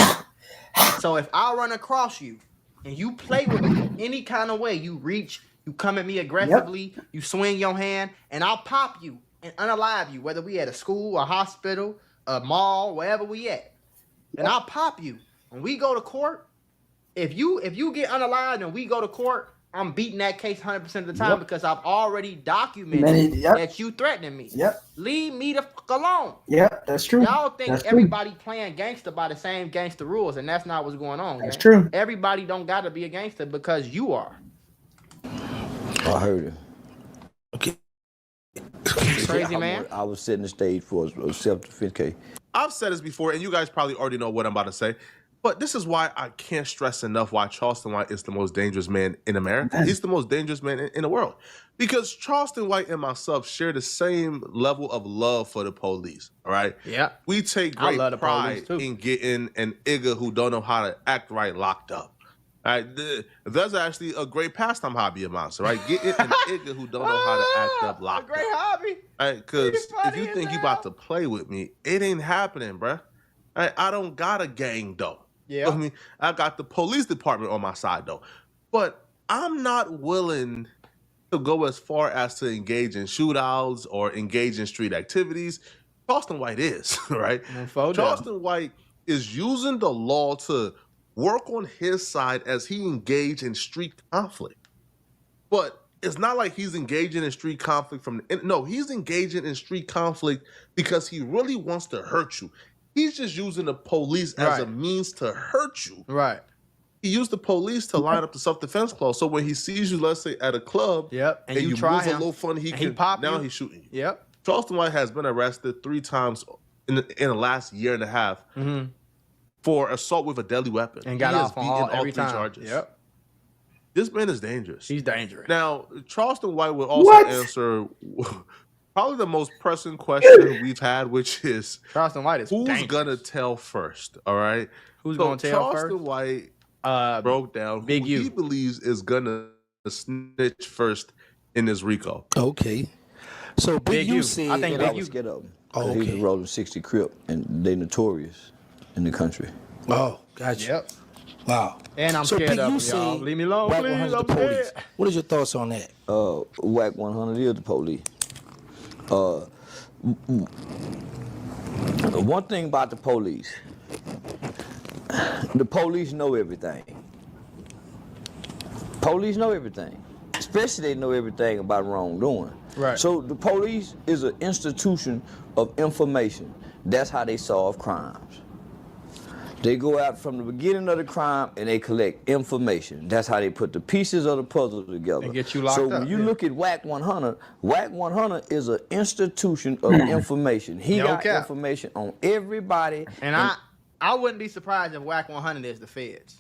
So if I run across you and you play with me any kind of way, you reach, you come at me aggressively, you swing your hand, and I'll pop you and unalive you, whether we at a school, a hospital, a mall, wherever we at. And I'll pop you. When we go to court, if you get unalived and we go to court, I'm beating that case 100% of the time because I've already documented that you threatening me. Leave me the fuck alone. That's true. Y'all think everybody playing gangster by the same gangster rules, and that's not what's going on. That's true. Everybody don't gotta be a gangster because you are. I heard it. Okay. Crazy man. I was setting the stage for self-defense case. I've said this before, and you guys probably already know what I'm about to say, but this is why I can't stress enough why Charleston White is the most dangerous man in America. He's the most dangerous man in the world. Because Charleston White and myself share the same level of love for the police, all right? Yeah. We take great pride in getting an nigga who don't know how to act right locked up. All right, that's actually a great pastime hobby of mine, right? Getting an nigga who don't know how to act up locked up. Great hobby. All right, because if you think you about to play with me, it ain't happening, bruh. I don't got a gang, though. Yeah. I mean, I got the police department on my side, though. But I'm not willing to go as far as to engage in shootouts or engage in street activities. Charleston White is, right? Charleston White is using the law to work on his side as he engaged in street conflict. But it's not like he's engaging in street conflict no, he's engaging in street conflict because he really wants to hurt you. He's just using the police as a means to hurt you. Right. He used the police to line up the self-defense clause. So when he sees you, let's say at a club, and you move try a little funny, he pop now he's shooting you. Yep. Charleston White has been arrested 3 times in the last year and a half for assault with a deadly weapon. And got off on all 3 time. charges. Yep. This man is dangerous. He's dangerous. Now, Charleston White would also answer probably the most pressing question we've had, which is Charleston White is who's gonna tell first? All right, who's gonna tell first? Charleston White broke down Big who U. he believes is gonna snitch first in this RICO. Okay, so Big U said I think Big U get up. He's a rolling 60 Crip, and they notorious in the country. Oh, gotcha. Yep. Wow. And I'm So, scared Big, of you him, say y'all. Leave me alone, Whack please. 100 the I'm police. scared. What is your thoughts on that? Whack 100 is the police. One thing about the police know everything. Police know everything. Especially they know everything about wrongdoing. Right. So the police is an institution of information. That's how they solve crimes. They go out from the beginning of the crime and they collect information. That's how they put the pieces of the puzzle together. And get you locked so up, when you yeah. look at Whack 100, Whack 100 is an institution of information. He No got cap. information on everybody. And I wouldn't be surprised if Whack 100 is the feds.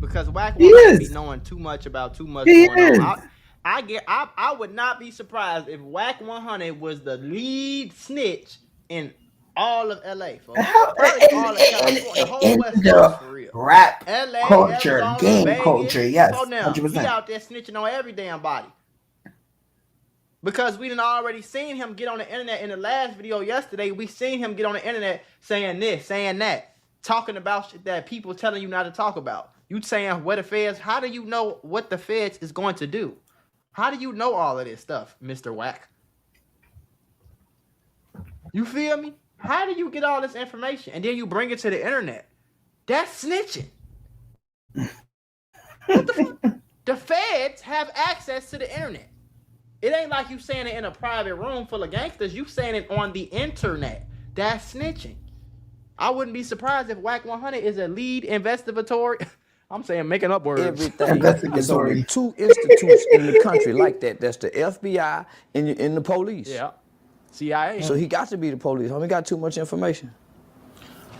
Because Whack He 100 be is. knowing too much about too much He going is. on. I would not be surprised if Whack 100 was the lead snitch in all of LA, folks. Probably all of California, the whole West Coast for real. Rap LA, culture, Arizona, game Vegas. culture, yes, So now, 100%. he out there snitching on every damn body. Because we done already seen him get on the internet in the last video yesterday. We seen him get on the internet saying this, saying that, talking about shit that people telling you not to talk about. You saying what the feds, how do you know what the feds is going to do? How do you know all of this stuff, Mr. Whack? You feel me? How do you get all this information and then you bring it to the internet? That's snitching. What the fuck? The feds have access to the internet. It ain't like you saying it in a private room full of gangsters. You saying it on the internet. That's snitching. I wouldn't be surprised if Whack 100 is a lead investigatory. I'm saying making up words. Everything. There's only two institutes in the country like that. That's the FBI and the police. Yeah. CIA. So he got to be the police. He got too much information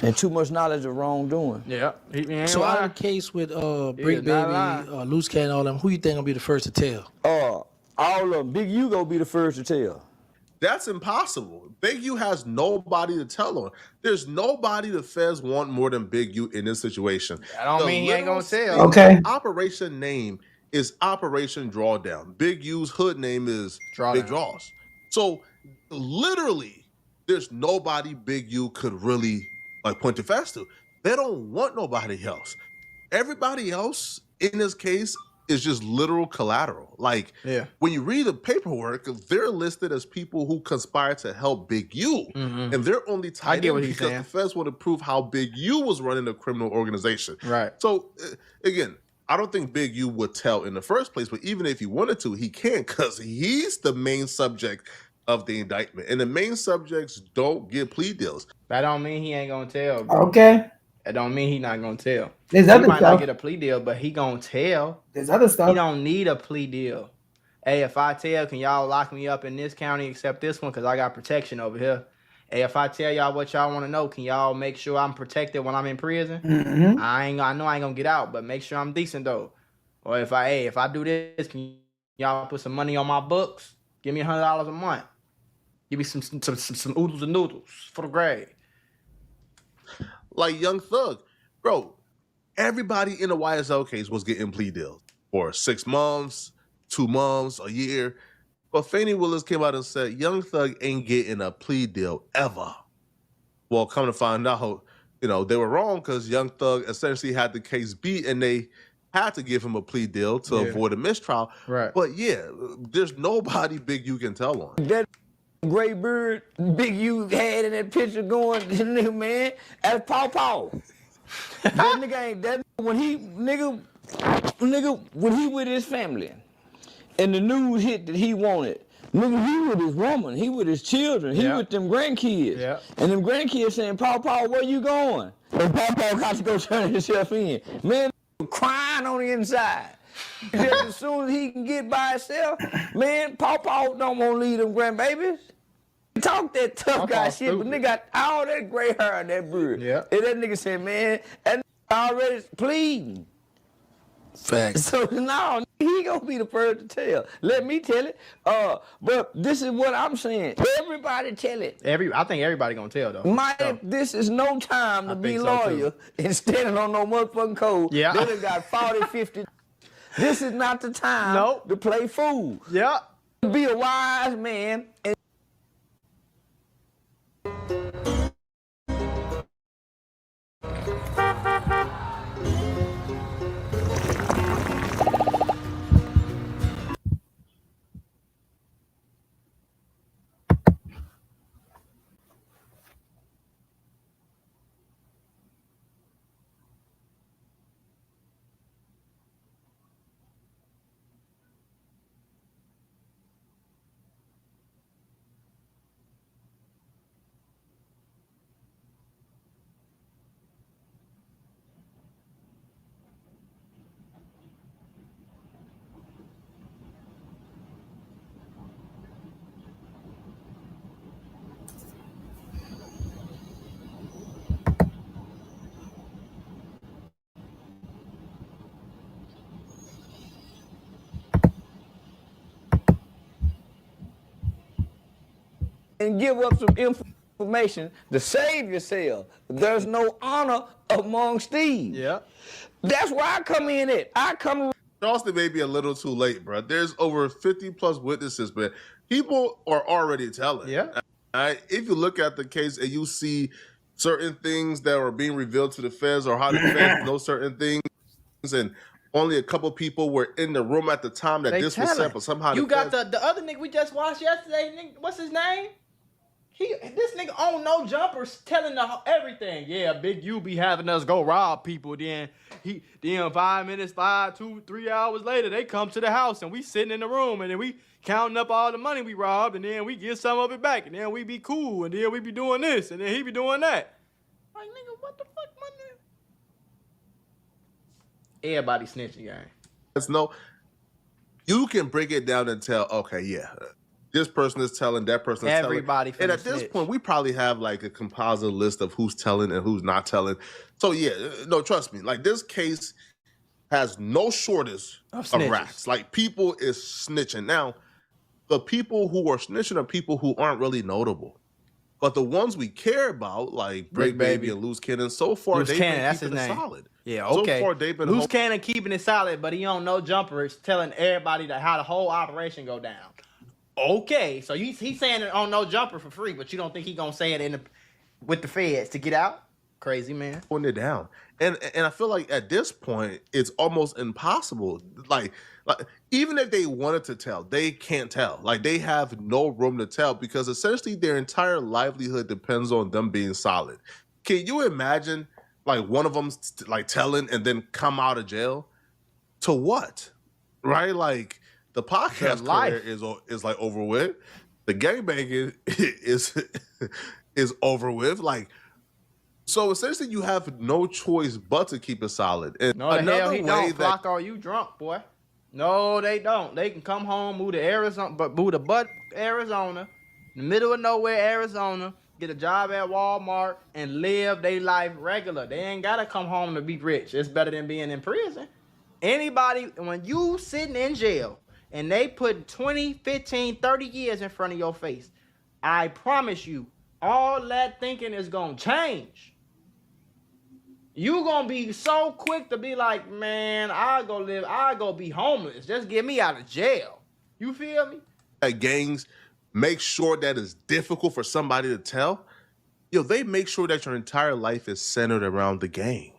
and too much knowledge of wrongdoing. Yeah. So out of the case with Brick Baby, Loose Cat, and all them, who you think gonna be the first to tell? All of them. Big U gonna be the first to tell. That's impossible. Big U has nobody to tell on. There's nobody the feds want more than Big U in this situation. I don't mean he ain't gonna tell. Okay. Operation name is Operation Drawdown. Big U's hood name is Big Draws. So literally, there's nobody Big U could really point the feds to. They don't want nobody else. Everybody else in this case is just literal collateral. When you read the paperwork, they're listed as people who conspired to help Big U. And they're only tied in because the feds want to prove how Big U was running a criminal organization. Right. So, again, I don't think Big U would tell in the first place, but even if he wanted to, he can't because he's the main subject of the indictment. And the main subjects don't get plea deals. That don't mean he ain't gonna tell, bro. Okay. That don't mean he not gonna tell. There's he other might stuff. not get a plea deal, but he gonna tell. There's other stuff. He don't need a plea deal. Hey, if I tell, can y'all lock me up in this county except this one? Because I got protection over here. Hey, if I tell y'all what y'all want to know, can y'all make sure I'm protected when I'm in prison? I know I ain't gonna get out, but make sure I'm decent though. Or if I do this, can y'all put some money on my books? Give me $100 a month. Give me some oodles and noodles for the grade. Like Young Thug. Bro, everybody in the YSL case was getting plea deals for 6 months, 2 months, a year. But Fannie Willis came out and said, Young Thug ain't getting a plea deal ever. Well, come to find out, they were wrong because Young Thug essentially had the case beat and they had to give him a plea deal to avoid a mistrial. Right. But yeah, there's nobody Big U can tell on. That gray beard Big U had in that picture going, man, that's Paw Paw. That nigga ain't that when he with his family and the news hit that he wanted. Nigga, he with his woman, he with his children, he with them grandkids. Yeah. And them grandkids saying, Paw Paw, where you going? And Paw Paw got to go turn himself in. Man, crying on the inside. Just as soon as he can get by himself, man, Paw Paw don't want to leave them grandbabies. Talk that tough guy shit, but nigga got all that gray hair and that beard. Yeah. And that nigga said, man, that nigga already pleading. Facts. So now he gonna be the first to tell. Let me tell it. But this is what I'm saying. Everybody tell it. I think everybody gonna tell though. This is no time to be so, lawyer and standing on no motherfucking code. Yeah. They done got 40, 50. This is not the time to play fool. Yeah. Be a wise man and and give up some information to save yourself. There's no honor amongst thieves. Yeah. That's where I come in at. Charleston may be a little too late, bro. There's over 50 plus witnesses, but people are already telling. Yeah. If you look at the case and you see certain things that are being revealed to the feds or how the feds know certain things, and only a couple people were in the room at the time that this was set, but somehow you got the other nigga we just watched yesterday. Nigga, what's his name? This nigga own no jumpers, telling everything. Yeah, Big U be having us go rob people. Then 5 minutes, 2, 3 hours later, they come to the house and we sitting in the room and then we counting up all the money we robbed and then we get some of it back and then we be cool and then we be doing this and then he be doing that. Like, nigga, what the fuck, my nigga? Everybody snitching, gang. There's no. You can break it down and tell. Okay, yeah. This person is telling, that person is telling. Everybody And at this point, we probably have like a composite list of who's telling and who's not telling. So yeah, no, trust me. Like this case has no shortage of rats. Like people is snitching. Now, the people who are snitching are people who aren't really notable. But the ones we care about, like Brick Baby and Loose Cannon, so far they've been keeping it solid. Yeah, okay. So far they've been Loose Cannon keeping it solid, but he don't know jumpers, telling everybody how the whole operation go down. Okay, so he's saying it on no jumper for free, but you don't think he gonna say it with the feds to get out? Crazy, man. Putting it down. And I feel like at this point, it's almost impossible. Like even if they wanted to tell, they can't tell. Like they have no room to tell because essentially their entire livelihood depends on them being solid. Can you imagine like one of them like telling and then come out of jail? To what? Right? Like the podcast career is like over with. The gangbanging is over with. Like, so essentially you have no choice but to keep it solid. And no, the hell he don't. Flock, are you drunk, boy? No, they don't. They can come home, move to Arizona, Arizona, in the middle of nowhere, Arizona, get a job at Walmart, and live their life regular. They ain't gotta come home to be rich. It's better than being in prison. Anybody, when you sitting in jail, and they put 20, 15, 30 years in front of your face, I promise you, all that thinking is going to change. You going to be so quick to be like, man, I'll go be homeless. Just get me out of jail. You feel me? Gangs make sure that it's difficult for somebody to tell. They make sure that your entire life is centered around the gang.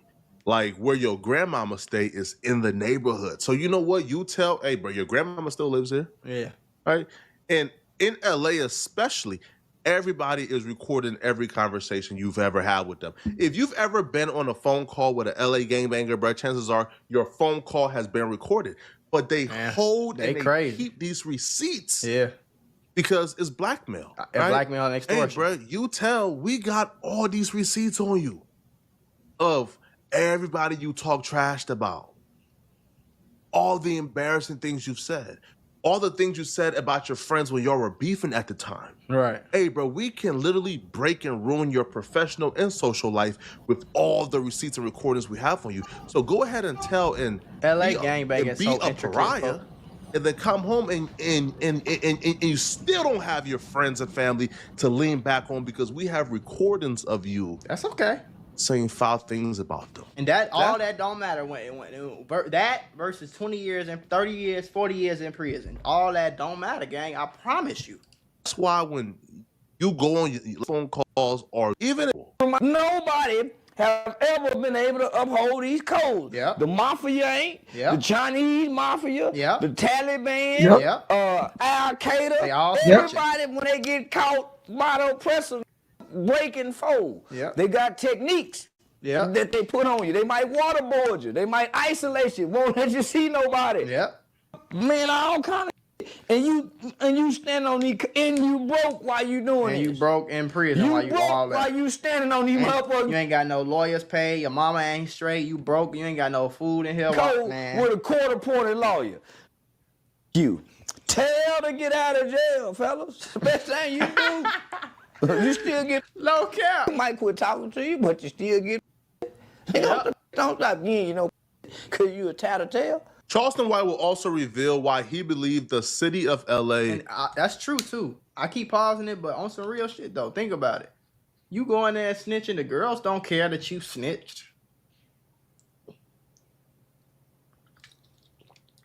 Like where your grandmama stay is in the neighborhood. So you know what? You tell, hey, bro, your grandmama still lives here. Yeah. Right? And in LA especially, everybody is recording every conversation you've ever had with them. If you've ever been on a phone call with an LA gangbanger, bro, chances are your phone call has been recorded. But they hold and they keep these receipts. Yeah. Because it's blackmail. Right? Blackmail and extortion. Hey, bro, you tell, we got all these receipts on you of everybody you talk trashed about, all the embarrassing things you've said, all the things you said about your friends when y'all were beefing at the time. Right. Hey, bro, we can literally break and ruin your professional and social life with all the receipts and recordings we have on you. So go ahead and tell and LA gangbang is be so a pariah, and then come home and you still don't have your friends and family to lean back on because we have recordings of you. That's okay. Saying foul things about them. And that don't matter when that versus 20 years and 30 years, 40 years in prison. All that don't matter, gang. I promise you. That's why when you go on your phone calls or even nobody have ever been able to uphold these codes. Yeah. The Mafia ain't. Yeah. The Chinese Mafia. Yeah. The Taliban. Yeah. Al Qaeda. They all everybody when they get caught by the oppressor, break and fold. Yeah. They got techniques that they put on you. They might waterboard you. They might isolate you. Won't let you see nobody. Yeah. Man, all kind of and you stand on these and you broke while you doing and this. You broke in prison while you broke all that. While you standing on these motherfuckers. You ain't got no lawyers paid. Your mama ain't straight. You broke. You ain't got no food in here. Man. With a court-appointed lawyer. You tell to get out of jail, fellas. The best thing you do. You still get low cap. Might quit talking to you, but you still get. Don't stop getting, because you a tattletale. Charleston White will also reveal why he believed the city of LA. And that's true too. I keep pausing it, but on some real shit though, think about it. You go in there and snitching, the girls don't care that you snitched.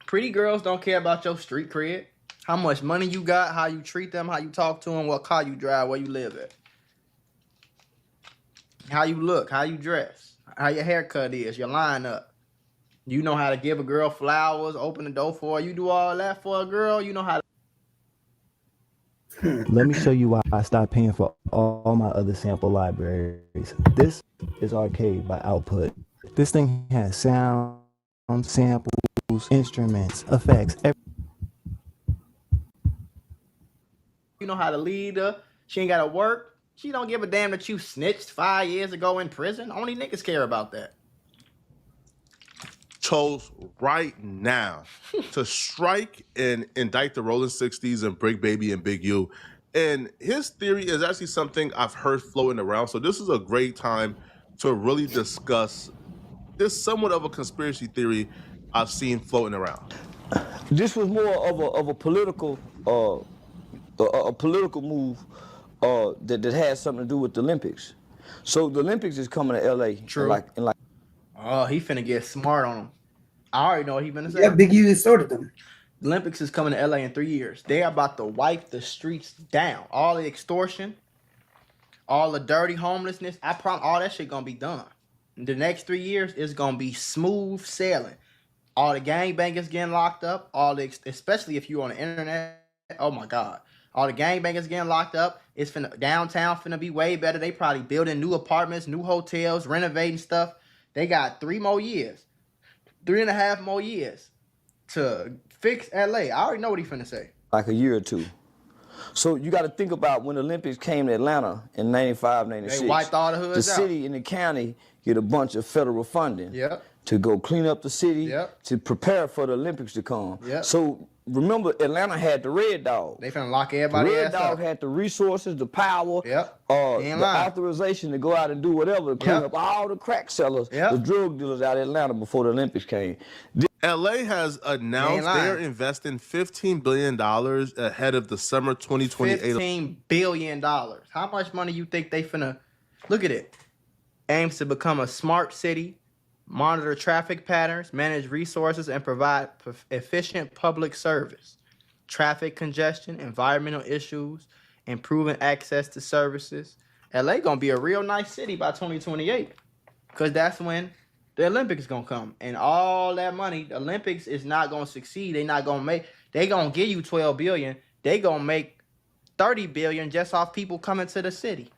Pretty girls don't care about your street cred, how much money you got, how you treat them, how you talk to them, what car you drive, where you live at, how you look, how you dress, how your haircut is, your lineup. You know how to give a girl flowers, open the door for her. You do all that for a girl. You know how to... Let me show you why I stopped paying for all my other sample libraries. This is Arcade by Output. This thing has sound, samples, instruments, effects. You know how to lead her. She ain't got to work. She don't give a damn that you snitched 5 years ago in prison. Only niggas care about that. Chose right now to strike and indict the Rolling 60s and Brick Baby and Big U. And his theory is actually something I've heard floating around. So this is a great time to really discuss this somewhat of a conspiracy theory I've seen floating around. This was more of a political move that had something to do with the Olympics. So the Olympics is coming to LA. True. Oh, he finna get smart on him. I already know what he finna say. Yeah, Big U started them. The Olympics is coming to LA in 3 years. They are about to wipe the streets down. All the extortion, all the dirty homelessness. I promise all that shit gonna be done. In the next 3 years, it's gonna be smooth sailing. All the gangbangers getting locked up. Especially if you're on the internet. Oh my God. All the gangbangers getting locked up. It's downtown finna be way better. They probably building new apartments, new hotels, renovating stuff. They got 3 more years, 3.5 more years to fix LA. I already know what he's finna say. Like a year or two. So you got to think about when the Olympics came to Atlanta in 95, 96. They wiped all the hoods out. The city and the county get a bunch of federal funding to go clean up the city, to prepare for the Olympics to come. So remember, Atlanta had the Red Dog. They finna lock everybody The Red ass Dog up. had the resources, the power, the authorization to go out and do whatever to clean up all the crack sellers, the drug dealers out of Atlanta before the Olympics came. LA has announced they're investing $15 billion ahead of the summer 2028. $15 billion. How much money you think they finna... Look at it. Aims to become a smart city, monitor traffic patterns, manage resources, and provide efficient public service. Traffic congestion, environmental issues, improving access to services. LA gonna be a real nice city by 2028. Because that's when the Olympics gonna come. And all that money, the Olympics is not gonna succeed. They gonna give you $12 billion. They gonna make $30 billion just off people coming to the city.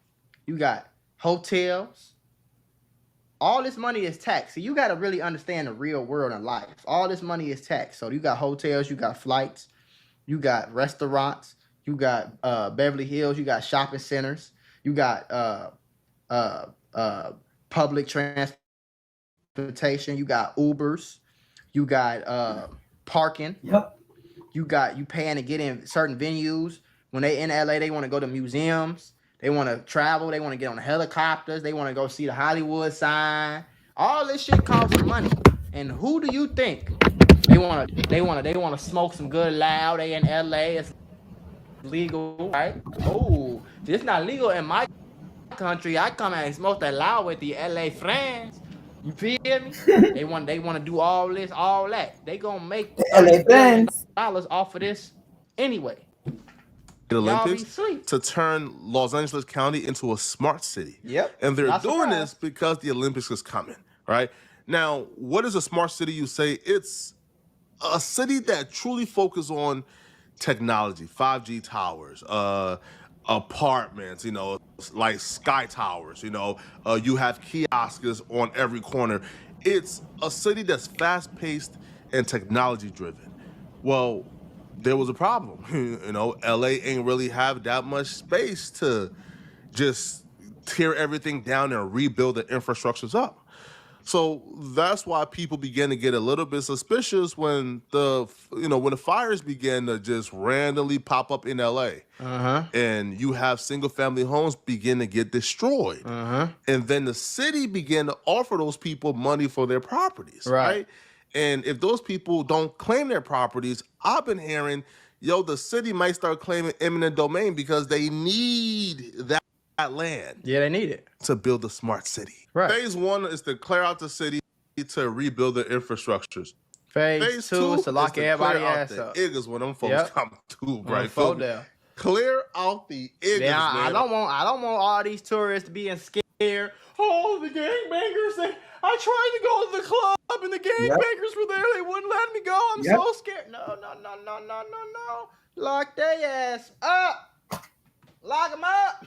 You got hotels. All this money is taxed. So you got to really understand the real world and life. All this money is taxed. So you got hotels, you got flights, you got restaurants, you got Beverly Hills, you got shopping centers, you got public transportation, you got Ubers, you got parking. You paying to get in certain venues. When they in LA, they want to go to museums. They want to travel. They want to get on helicopters. They want to go see the Hollywood sign. All this shit costs money. And who do you think they want to smoke some good loud? They in LA. It's legal, right? Oh, it's not legal in my country. I come and smoke that loud with the LA friends. You feel me? They want to do all this, all that. They gonna make $30 billion off of this anyway. The Olympics to turn Los Angeles County into a smart city. Yep. And they're doing this because the Olympics is coming, right? Now, what is a smart city, you say? It's a city that truly focuses on technology, 5G towers, apartments, like Sky Towers, you have kiosks on every corner. It's a city that's fast-paced and technology-driven. Well, there was a problem. LA ain't really have that much space to just tear everything down and rebuild the infrastructures up. So that's why people began to get a little bit suspicious when the fires began to just randomly pop up in LA. And you have single family homes begin to get destroyed. And then the city began to offer those people money for their properties, right? And if those people don't claim their properties, I've been hearing, yo, the city might start claiming eminent domain because they need that land. Yeah, they need it to build a smart city. Right. Phase 1 is to clear out the city to rebuild the infrastructures. Phase 2 is to lock everybody ass up. Niggas when them folks come to, right? There. Clear out the iggas, Yeah, man. I don't want all these tourists being scared. Oh, the gangbangers! I tried to go to the club and the gangbangers were there. They wouldn't let me go. I'm so scared. No. Lock their ass up. Lock them up.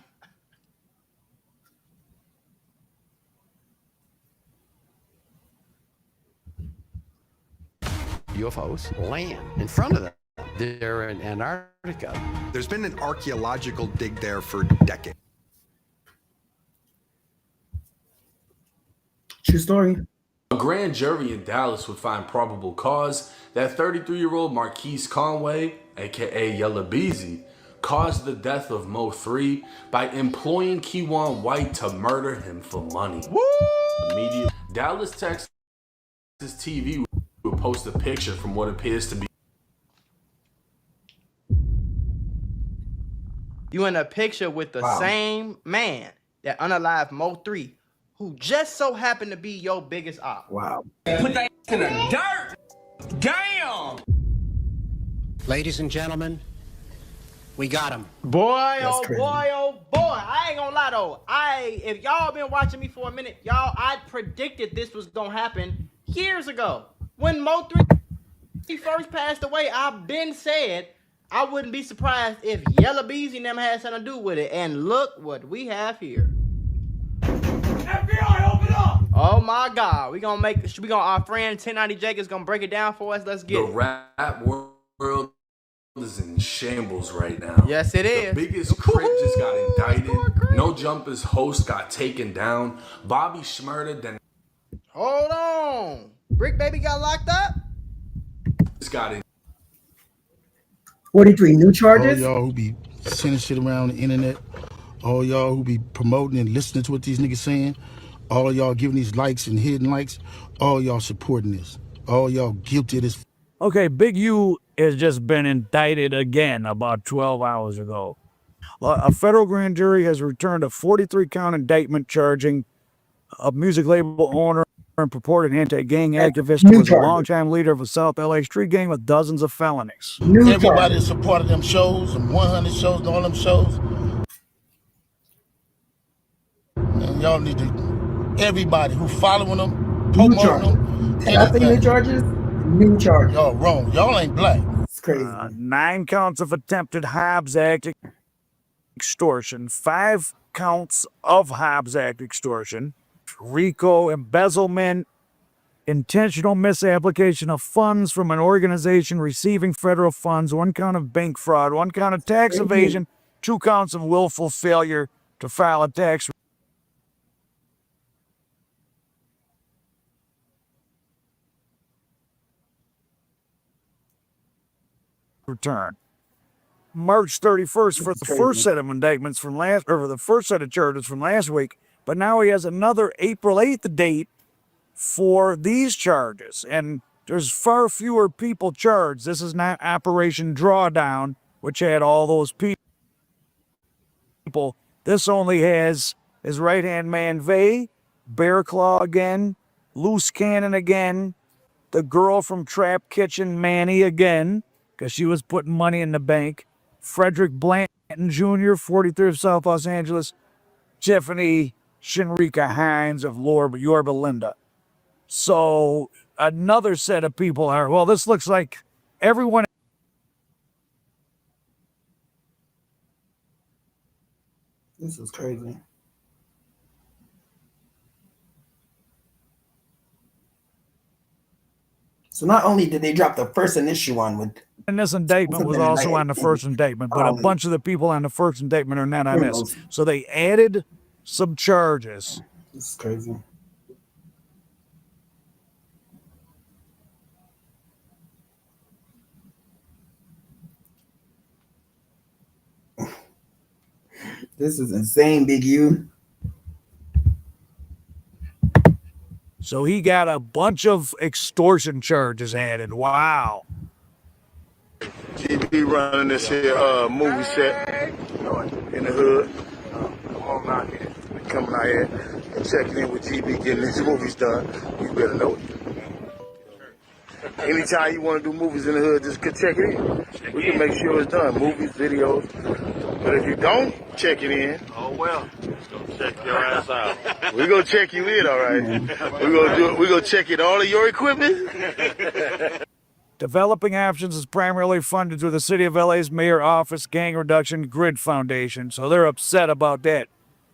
UFOs land in front of them. They're in Antarctica. There's been an archaeological dig there for decades. True story. A grand jury in Dallas would find probable cause that 33-year-old Marquise Conway, aka Yella Beezy, caused the death of Mo 3 by employing Keywan White to murder him for money. Immediately, Dallas, Texas TV would post a picture from what appears to be. You in a picture with the same man that unalived Mo 3, who just so happened to be your biggest op. Wow. Put that in the dirt. Damn. Ladies and gentlemen, we got him. Boy, oh boy. I ain't gonna lie though. If y'all been watching me for a minute, I predicted this was gonna happen years ago. When Mo 3 first passed away, I've been said I wouldn't be surprised if Yella Beezy and them had something to do with it. And look what we have here. FBI, open up! Oh my God, our friend 1090 Jake is gonna break it down for us. Let's get it. The rap world is in shambles right now. Yes, it is. The biggest Crip just got indicted. No Jumpers host got taken down. Bobby Shmurda then. Hold on, Brick Baby got locked up. Just got in. 43 new charges. All y'all who be sending shit around the internet, all y'all who be promoting and listening to what these niggas saying, all y'all giving these likes and hidden likes, all y'all supporting this, all y'all guilty of this. Okay, Big U has just been indicted again about 12 hours ago. A federal grand jury has returned a 43-count indictment charging a music label owner and purported anti-gang activist who was a longtime leader of a South LA street gang with dozens of felonies. Everybody that supported them shows, them 100 shows, and all them shows, and y'all need to, everybody who following them, promoting them. Nothing new charges? New charges. Y'all wrong. Y'all ain't black. It's crazy. 9 counts of attempted Hobbs Act extortion, 5 counts of Hobbs Act extortion, RICO, embezzlement, intentional misapplication of funds from an organization receiving federal funds, 1 count of bank fraud, 1 count of tax evasion, 2 counts of willful failure to file a tax return. March 31st for the first set of indictments from the first set of charges from last week, but now he has another April 8th date for these charges, and there's far fewer people charged. This is not Operation Drawdown, which had all those people. This only has his right-hand man Vay, Bear Claw again, Loose Cannon again, the girl from Trap Kitchen Manny again, because she was putting money in the bank, Frederick Blanton Jr., 43 of South Los Angeles, Tiffany Shinrika Hines of Yorba Linda. So another set of people are, well, this looks like everyone. This is crazy. So not only did they drop the first initial one with. And this indictment was also on the first indictment, but a bunch of the people on the first indictment are not on this. So they added some charges. This is crazy. This is insane, Big U. So he got a bunch of extortion charges added. Wow. GB running this here movie set in the hood. Come on out here. Coming out here and checking in with GB, getting these movies done. You better know it. Anytime you want to do movies in the hood, just check it in. We can make sure it's done. Movies, videos. But if you don't check it in, oh well. Just gonna check your ass out. We're gonna check you in, all right. We're gonna check in all of your equipment. Developing Options is primarily funded through the City of LA's Mayor Office Gang Reduction Grid Foundation, so they're upset about that.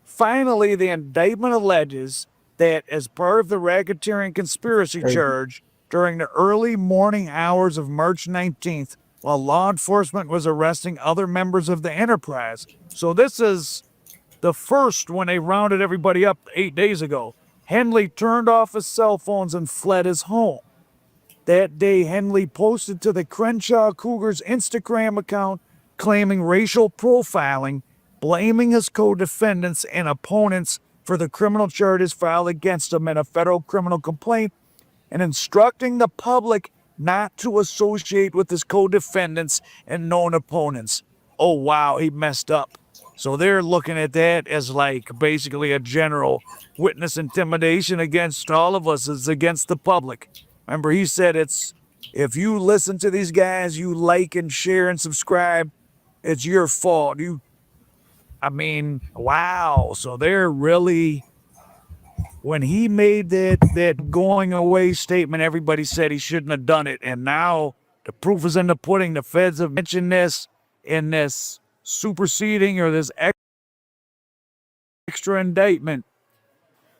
Finally, the indictment alleges that as part of the racketeering conspiracy charge, during the early morning hours of March 19th, while law enforcement was arresting other members of the enterprise. So this is the first when they rounded everybody up 8 days ago. Henly turned off his cell phones and fled his home. That day, Henly posted to the Crenshaw Cougars Instagram account claiming racial profiling, blaming his co-defendants and opponents for the criminal charges filed against him in a federal criminal complaint, and instructing the public not to associate with his co-defendants and known opponents. Oh, wow, he messed up. So they're looking at that as like basically a general witness intimidation against all of us. It's against the public. Remember, he said it's, if you listen to these guys, you like and share and subscribe, it's your fault. I mean, wow. So they're really, when he made that going away statement, everybody said he shouldn't have done it. And now the proof is in the pudding. The feds have mentioned this in this superseding or this extra indictment.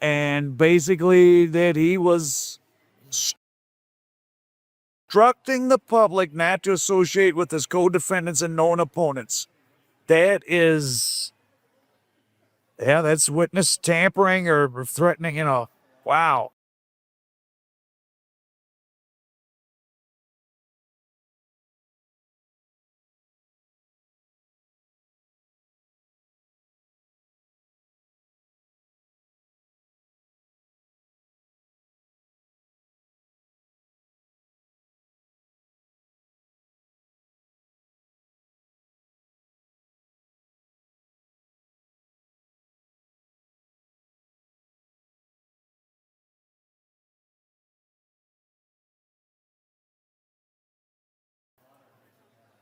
And basically that he was instructing the public not to associate with his co-defendants and known opponents. That is, yeah, that's witness tampering or threatening, wow.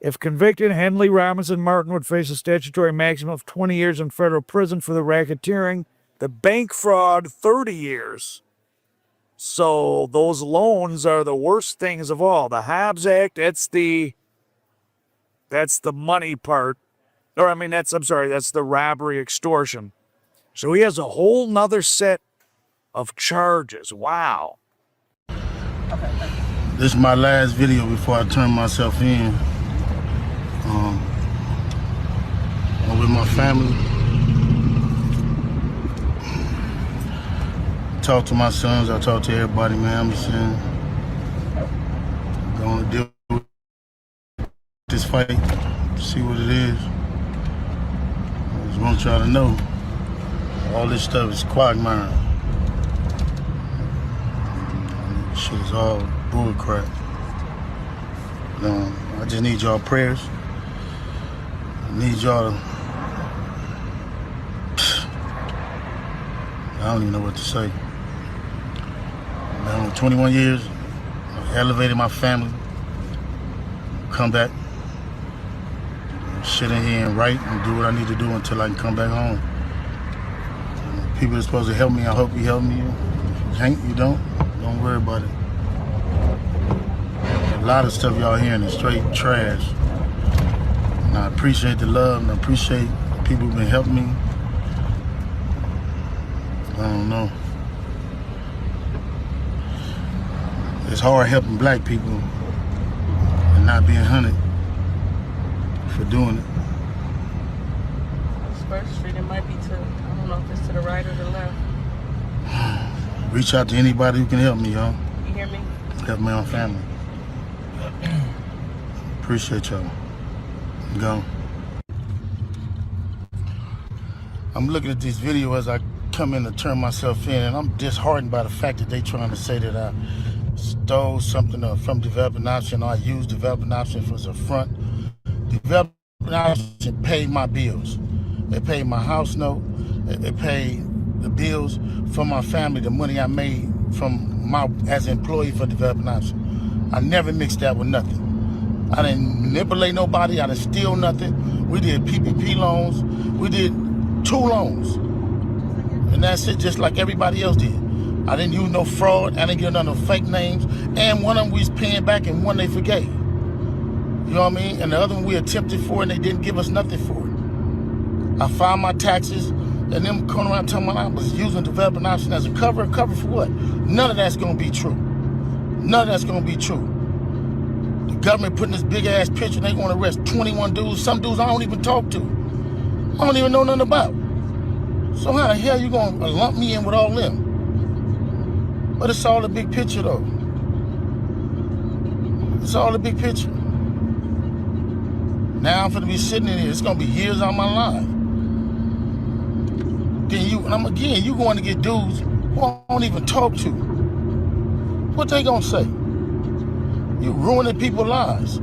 If convicted, Henly Robinson Martin would face a statutory maximum of 20 years in federal prison for the racketeering, the bank fraud, 30 years. So those loans are the worst things of all. The Hobbs Act, that's the money part. That's the robbery extortion. So he has a whole nother set of charges. Wow. This is my last video before I turn myself in. I'm with my family. Talk to my sons, I talk to everybody, man. I'm just saying, going to deal with this fight, see what it is. I just want y'all to know, all this stuff is quagmire. Shit is all bull crap. I just need y'all prayers. I need y'all to, I don't even know what to say. Man, 21 years, I elevated my family, come back, sit in here and write and do what I need to do until I can come back home. People are supposed to help me, I hope you help me. If you can't, you don't worry about it. A lot of stuff y'all hearing is straight trash. And I appreciate the love and I appreciate the people who've been helping me. I don't know. It's hard helping black people and not being hunted for doing it. First Street, it might be I don't know if it's to the right or the left. Reach out to anybody who can help me, y'all. You hear me? Help my own family. Appreciate y'all. Go. I'm looking at this video as I come in to turn myself in, and I'm disheartened by the fact that they trying to say that I stole something from Developing Option, or I used Developing Option for a front. Developing Option paid my bills. They paid my house note. They paid the bills for my family, the money I made as an employee for Developing Option. I never mixed that with nothing. I didn't manipulate nobody. I didn't steal nothing. We did PPP loans. We did 2 loans. And that's it, just like everybody else did. I didn't use no fraud. I didn't give none of no fake names. And one of them we was paying back and one they forgave. You know what I mean? And the other one we attempted for and they didn't give us nothing for it. I filed my taxes and them coming around telling me I was using Developing Option as a cover. Cover for what? None of that's gonna be true. None of that's gonna be true. The government putting this big ass picture, they gonna arrest 21 dudes, some dudes I don't even talk to. I don't even know nothing about. So how the hell you gonna lump me in with all them? But it's all the big picture though. It's all the big picture. Now I'm gonna be sitting in here, it's gonna be years out of my life. Then you going to get dudes who I don't even talk to. What they gonna say? You ruining people's lives.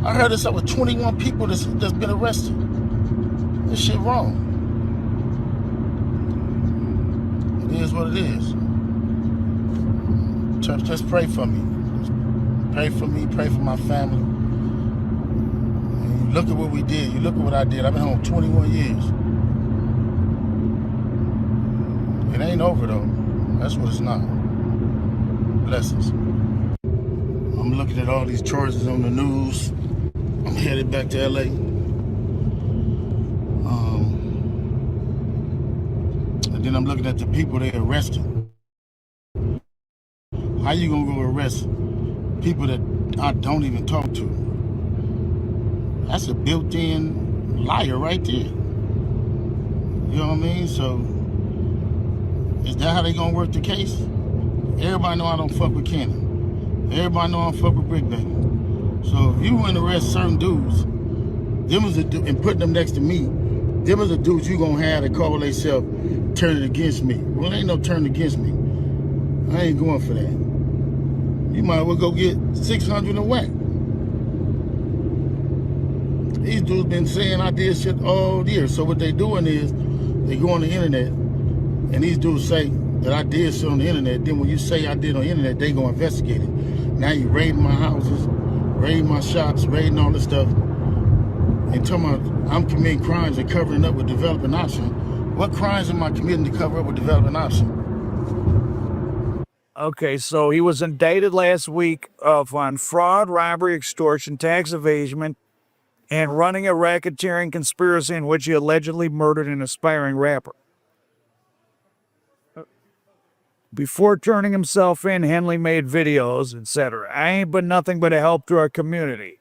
I heard this up with 21 people that's been arrested. This shit wrong. It is what it is. Church, just pray for me. Just pray for me, pray for my family. And you look at what we did. You look at what I did. I've been home 21 years. It ain't over though. That's what it's not. Blessings. I'm looking at all these charges on the news. I'm headed back to LA. And then I'm looking at the people they arrested. How you gonna go arrest people that I don't even talk to? That's a built-in liar right there. You know what I mean? So, is that how they gonna work the case? Everybody know I don't fuck with Cannon. Everybody know I don't fuck with Brick Baby. So if you went to arrest certain dudes, and put them next to me, them is the dudes you gonna have that call themselves turning against me. Well, ain't no turning against me. I ain't going for that. You might well go get 600 and whack. These dudes been saying I did shit all year. So what they doing is they go on the internet and these dudes say that I did shit on the internet. Then when you say I did on the internet, they go investigate it. Now you raiding my houses, raiding my shops, raiding all this stuff. And talking about I'm committing crimes and covering up with Developing Option. What crimes am I committing to cover up with Developing Option? Okay, so he was indicted last week on fraud, robbery, extortion, tax evasion, and running a racketeering conspiracy in which he allegedly murdered an aspiring rapper. Before turning himself in, Henly made videos, etc. I ain't been nothing but a help to our community.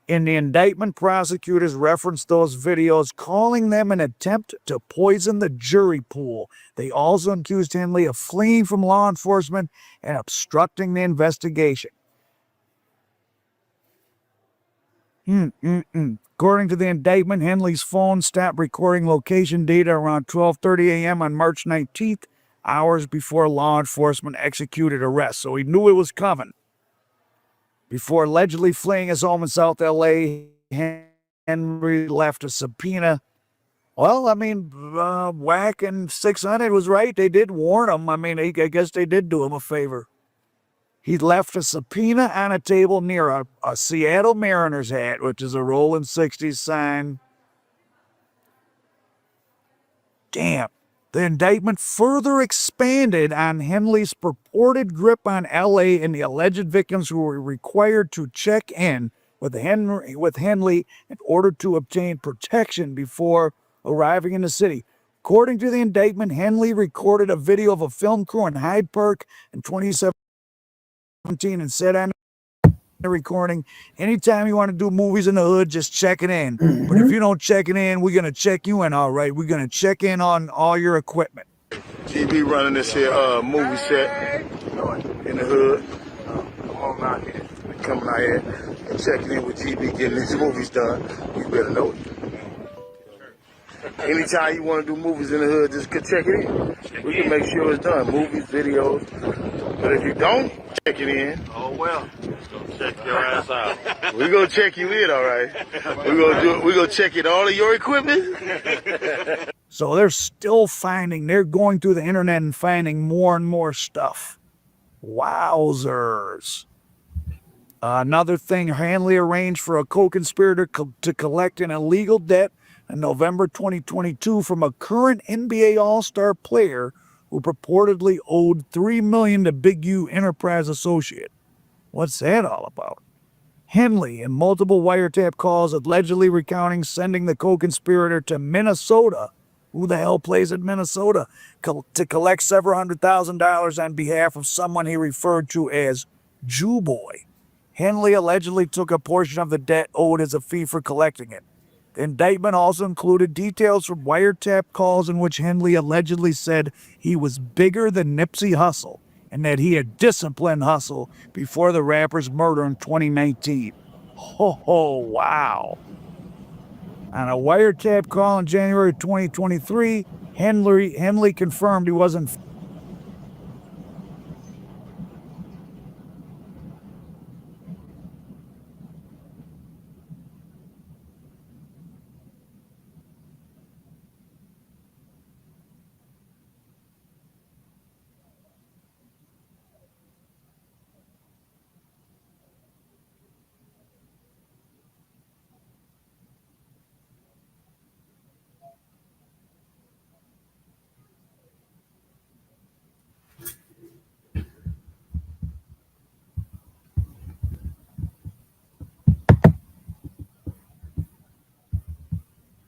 In the indictment, prosecutors referenced those videos, calling them an attempt to poison the jury pool. They also accused Henly of fleeing from law enforcement and obstructing the investigation. According to the indictment, Henly's phone stopped recording location data around 12:30 a.m. on March 19th, hours before law enforcement executed arrests, so he knew it was coming. Before allegedly fleeing his home in South LA, Henly left a subpoena. Well, I mean, Whack and 600 was right. They did warn him. I mean, I guess they did do him a favor. He left a subpoena on a table near a Seattle Mariners hat, which is a rolling 60s sign. Damn. The indictment further expanded on Henly's purported grip on LA and the alleged victims who were required to check in with Henly in order to obtain protection before arriving in the city. According to the indictment, Henly recorded a video of a film crew in Hyde Park in 2017 and said on the recording, anytime you want to do movies in the hood, just check it in. But if you don't check it in, we're going to check you in, all right? We're going to check in on all your equipment. GB running this here movie set in the hood. Come on out here. Coming out here and checking in with GB, getting these movies done. You better know it. Anytime you want to do movies in the hood, just check it in. We can make sure it's done. Movies, videos. But if you don't check it in, oh well. Check your ass out. We're gonna check you in, all right. We're gonna check in all of your equipment. So they're still finding, they're going through the internet and finding more and more stuff. Wowzers. Another thing, Henly arranged for a co-conspirator to collect an illegal debt in November 2022 from a current NBA All-Star player who purportedly owed $3 million to Big U Enterprise Associate. What's that all about? Henly, in multiple wiretap calls, allegedly recounting sending the co-conspirator to Minnesota. Who the hell plays in Minnesota? To collect several $100,000 on behalf of someone he referred to as Jew Boy. Henly allegedly took a portion of the debt owed as a fee for collecting it. The indictment also included details from wiretap calls in which Henly allegedly said he was bigger than Nipsey Hussle and that he had disciplined Hussle before the rapper's murder in 2019. Ho, wow. On a wiretap call in January 2023, Henly confirmed he wasn't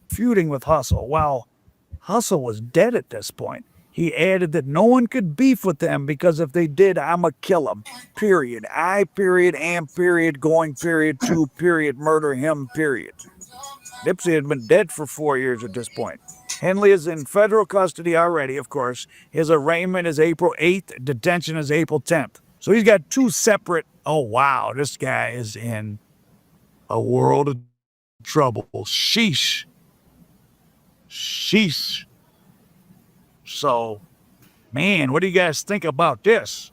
feuding with Hussle. While Hussle was dead at this point, he added that no one could beef with them because if they did, I'ma kill them. Period. I, period, am, period, going, period, to, period, murder him, period. Nipsey had been dead for 4 years at this point. Henly is in federal custody already, of course. His arraignment is April 8th. Detention is April 10th. So he's got two separate... Oh, wow. This guy is in a world of trouble. Sheesh. So, man, what do you guys think about this?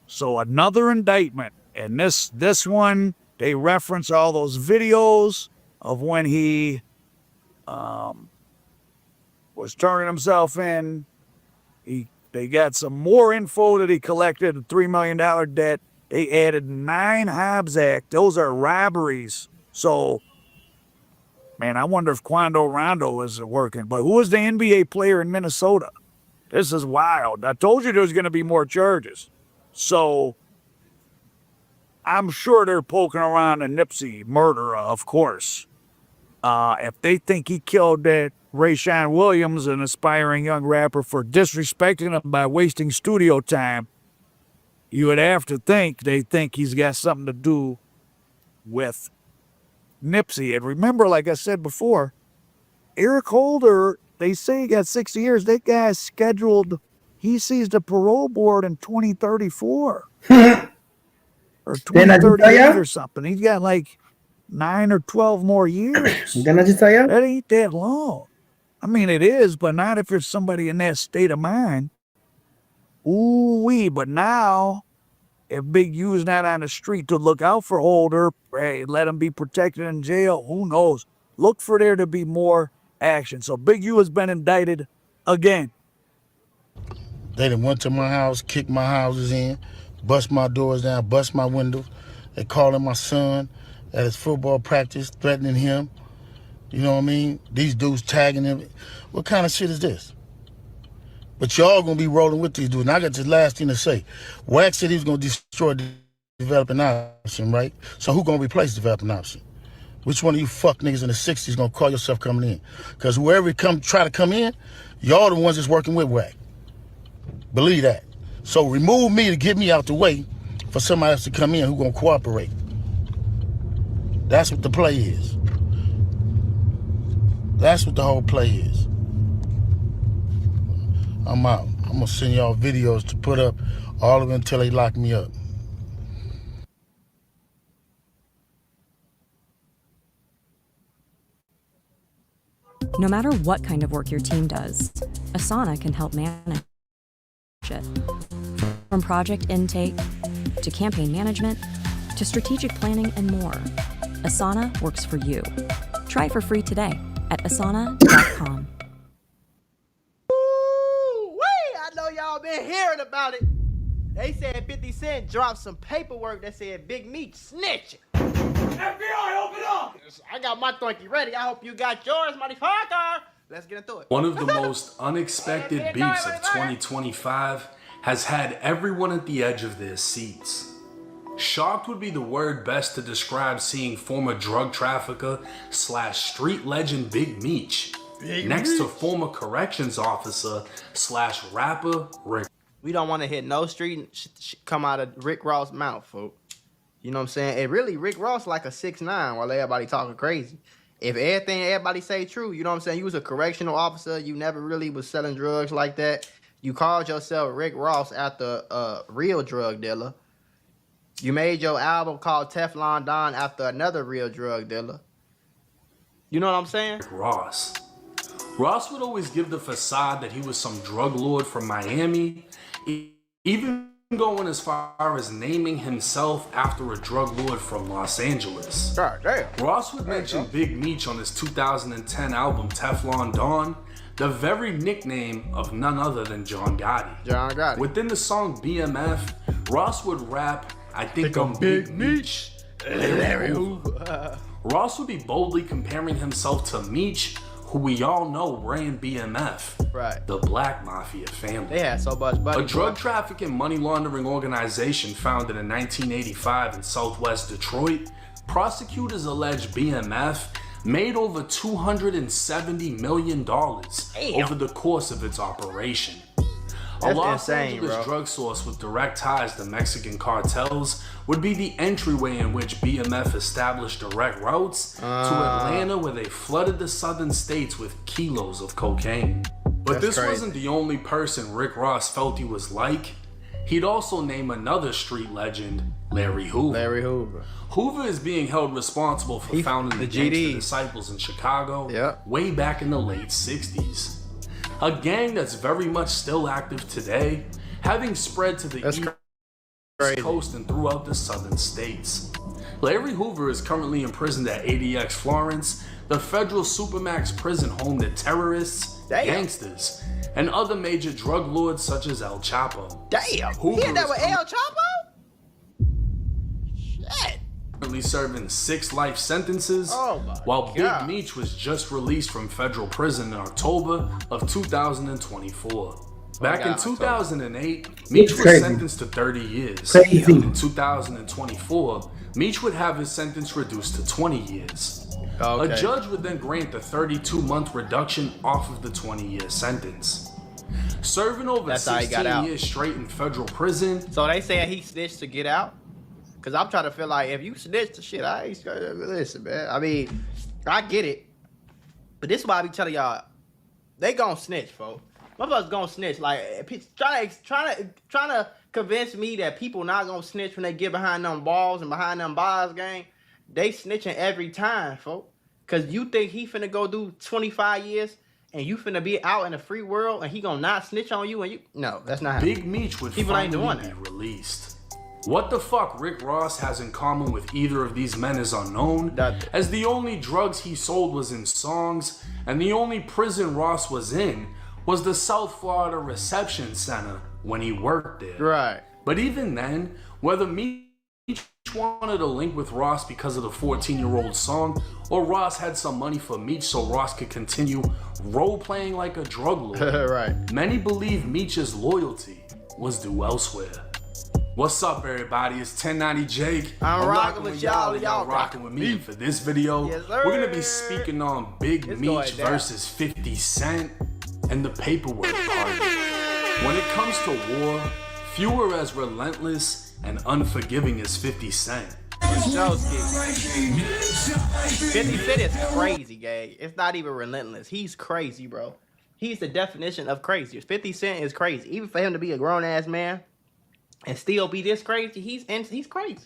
So another indictment. And this one, they reference all those videos of when he was turning himself in. They got some more info that he collected, a $3 million debt. They added 9 Hobbs Act. Those are robberies. So, man, I wonder if Quando Rondo is working. But who is the NBA player in Minnesota? This is wild. I told you there was going to be more charges. So, I'm sure they're poking around the Nipsey murderer, of course. If they think he killed that Rayshawn Williams, an aspiring young rapper, for disrespecting him by wasting studio time, you would have to think they think he's got something to do with Nipsey. And remember, like I said before, Eric Holder, they say he got 6 years. That guy's scheduled, he sees the parole board in 2034. Or 2038 or something. He's got like 9 or 12 more years. That ain't that long. I mean, it is, but not if you're somebody in that state of mind. Ooh-wee, but now, if Big U's not on the street to look out for Holder, hey, let him be protected in jail, who knows? Look for there to be more action. So Big U has been indicted again. They done went to my house, kicked my houses in, bust my doors down, bust my windows. They calling my son at his football practice, threatening him. You know what I mean? These dudes tagging him. What kind of shit is this? But y'all gonna be rolling with these dudes. And I got this last thing to say. Wax said he was gonna destroy the developing option, right? So who gonna replace developing option? Which one of you fuck niggas in the 60s gonna call yourself coming in? Because whoever try to come in, y'all the ones that's working with Wax. Believe that. So remove me to get me out the way for somebody else to come in who gonna cooperate. That's what the play is. That's what the whole play is. I'm out. I'm gonna send y'all videos to put up, all of it until they lock me up. No matter what kind of work your team does, Asana can help manage it. From project intake, to campaign management, to strategic planning and more, Asana works for you. Try it for free today at asana.com. I know y'all been hearing about it. They said 50 Cent dropped some paperwork that said Big Meech snitching. FBI, open up! I got my donkey ready. I hope you got yours, motherfucker. Let's get into it. One of the most unexpected beefs of 2025 has had everyone at the edge of their seats. Shocked would be the word best to describe seeing former drug trafficker / street legend Big Meech next to former corrections officer / rapper Rick. We don't want to hit no street come out of Rick Ross' mouth, folks. You know what I'm saying? And really, Rick Ross like a 6'9", while everybody talking crazy. If everything everybody say true, you know what I'm saying? You was a correctional officer. You never really was selling drugs like that. You called yourself Rick Ross after a real drug dealer. You made your album called Teflon Don after another real drug dealer. You know what I'm saying? Ross would always give the facade that he was some drug lord from Miami, even going as far as naming himself after a drug lord from Los Angeles. God damn. Ross would mention Big Meech on his 2010 album Teflon Don, the very nickname of none other than John Gotti. John Gotti. Within the song BMF, Ross would rap, I think I'm Big Meech, Larry Hoover. Ross would be boldly comparing himself to Meech, who we all know ran BMF, right? The Black Mafia family. They had so much money. A drug trafficking money laundering organization founded in 1985 in Southwest Detroit, prosecutors allege BMF made over $270 million over the course of its operation. That's a Los insane, Angeles bro. drug source with direct ties to Mexican cartels would be the entryway in which BMF established direct routes to Atlanta, where they flooded the southern states with kilos of cocaine. But That's this crazy. wasn't the only person Rick Ross felt he was like. He'd also name another street legend, Larry Hoover. Larry Hoover. Hoover is being held responsible for founding the Gangsta Disciples in Chicago way back in the late 60s. A gang that's very much still active today, having spread to the East Coast and throughout the southern states. Larry Hoover is currently imprisoned at ADX Florence, the federal supermax prison home to terrorists, gangsters, and other major drug lords such as El Chapo. Damn, Hoover he had that is with El Chapo? Shit. currently serving 6 life sentences, while Big Meech was just released from federal prison in October of 2024. Back in 2008, Meech was sentenced to 30 years. In 2024, Meech would have his sentence reduced to 20 years. A judge would then grant the 32-month reduction off of the 20-year sentence. Serving over 16 years straight in federal prison. So they say he snitched to get out? Cause I'm trying to feel like if you snitch to shit, I ain't listen, man. I mean, I get it, but this is why I be telling y'all, they gon' snitch, folks. Motherfuckers gon' snitch. Like trying to convince me that people not gonna snitch when they get behind them balls and behind them bars, gang. They snitching every time, folks. Cause you think he finna go do 25 years and you finna be out in the free world and he gonna not snitch on you and you? No, that's not happening. Big Meech would People ain't doing finally that. be released. What the fuck Rick Ross has in common with either of these men is unknown, as the only drugs he sold was in songs, and the only prison Ross was in was the South Florida Reception Center when he worked there. Right. But even then, whether Meech wanted a link with Ross because of the 14-year-old song, or Ross had some money for Meech so Ross could continue role-playing like a drug lord, right. Many believe Meech's loyalty was due elsewhere. What's up, everybody? It's 1090 Jake. I'm rocking with y'all, and y'all rocking with me. For this video, we're gonna be speaking on Big Meech versus 50 Cent and the paperwork party. When it comes to war, few are as relentless and unforgiving as 50 Cent. 50 Cent is crazy, gang. It's not even relentless. He's crazy, bro. He's the definition of crazy. 50 Cent is crazy. Even for him to be a grown-ass man, and still be this crazy, he's crazy.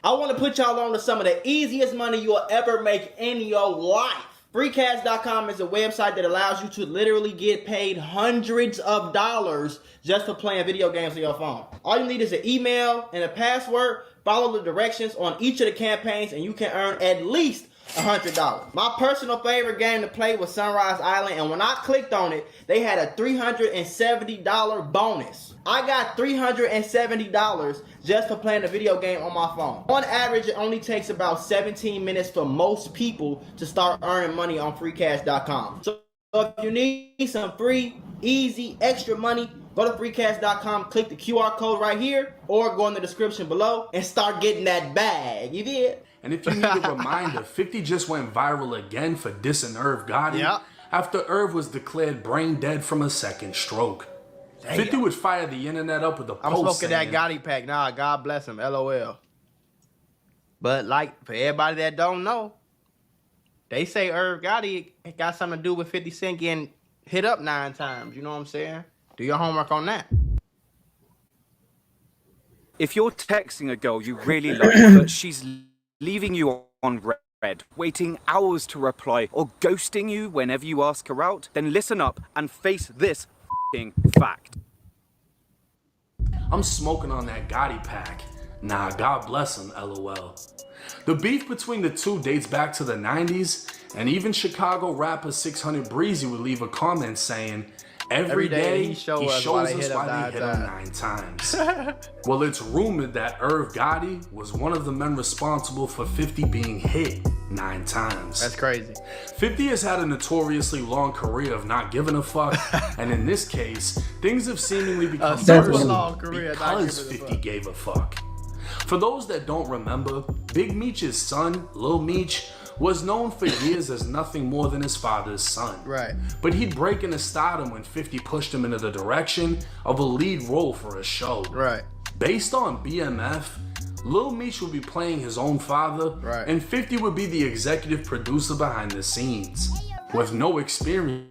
I want to put y'all on to some of the easiest money you'll ever make in your life. Freecash.com is a website that allows you to literally get paid hundreds of dollars just for playing video games on your phone. All you need is an email and a password. Follow the directions on each of the campaigns and you can earn at least $100. My personal favorite game to play was Sunrise Island, and when I clicked on it, they had a $370 bonus. I got $370 just for playing a video game on my phone. On average, it only takes about 17 minutes for most people to start earning money on freecash.com. So if you need some free, easy, extra money, go to freecash.com, click the QR code right here, or go in the description below and start getting that bag. You did? And if you need a reminder, 50 just went viral again for dissing Irv Gotti after Irv was declared brain dead from a second stroke. Damn. 50 would fire the internet up with a post I'm smoking saying, that Gotti pack. Nah, God bless him. LOL. But like, for everybody that don't know, they say Irv Gotti got something to do with 50 Cent getting hit up 9 times. You know what I'm saying? Do your homework on that. If you're texting a girl you really like, but she's leaving you on red, waiting hours to reply, or ghosting you whenever you ask her out, then listen up and face this f***ing fact. I'm smoking on that Gotti pack. Nah, God bless him, LOL. The beef between the two dates back to the 90s, and even Chicago rapper 600 Breezy would leave a comment saying, Every day he shows us why they hit him 9 times. Well, it's rumored that Irv Gotti was one of the men responsible for 50 being hit 9 times. That's crazy. 50 has had a notoriously long career of not giving a fuck, and in this case, things have seemingly become worse because 50 gave a fuck. For those that don't remember, Big Meech's son, Lil Meech, was known for years as nothing more than his father's son. Right. But he'd break into stardom when 50 pushed him into the direction of a lead role for a show. Right. Based on BMF, Lil Meech would be playing his own father, right, and 50 would be the executive producer behind the scenes. With no experience,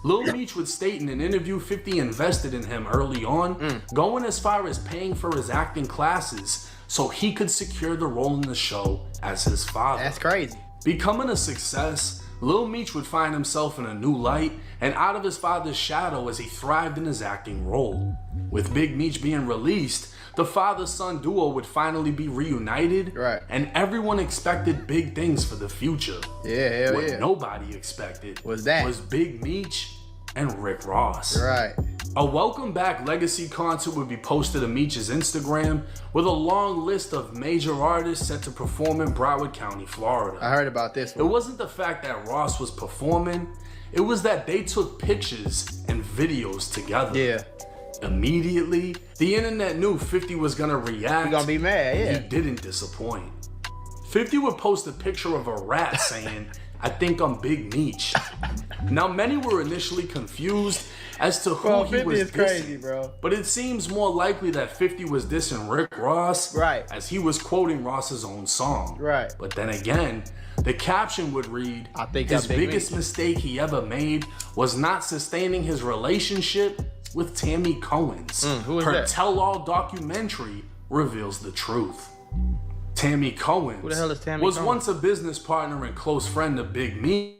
Lil Meech would state in an interview 50 invested in him early on, going as far as paying for his acting classes so he could secure the role in the show as his father. That's crazy. Becoming a success, Lil Meech would find himself in a new light and out of his father's shadow as he thrived in his acting role. With Big Meech being released, the father-son duo would finally be reunited, right, and everyone expected big things for the future. Yeah, hell what nobody expected was Big Meech and Rick Ross. Right. A welcome back legacy concert would be posted to Meech's Instagram with a long list of major artists set to perform in Broward County, Florida. I heard about this one. It wasn't the fact that Ross was performing, it was that they took pictures and videos together. Yeah. Immediately, the internet knew 50 was gonna react. He gonna be mad, yeah. He didn't disappoint. 50 would post a picture of a rat saying, I think I'm Big Meech. Now, many were initially confused as to who he was dissing, crazy, bro. but it seems more likely that 50 was dissing Rick Ross, right, as he was quoting Ross's own song. Right. But then again, the caption would read, I think his Big biggest Meech. mistake he ever made was not sustaining his relationship with Tammy Cohen's. Who is Her that? tell-all documentary reveals the truth. Tammy Cohen Who the hell is Tammy was Cohen? once a business partner and close friend of Big Meech,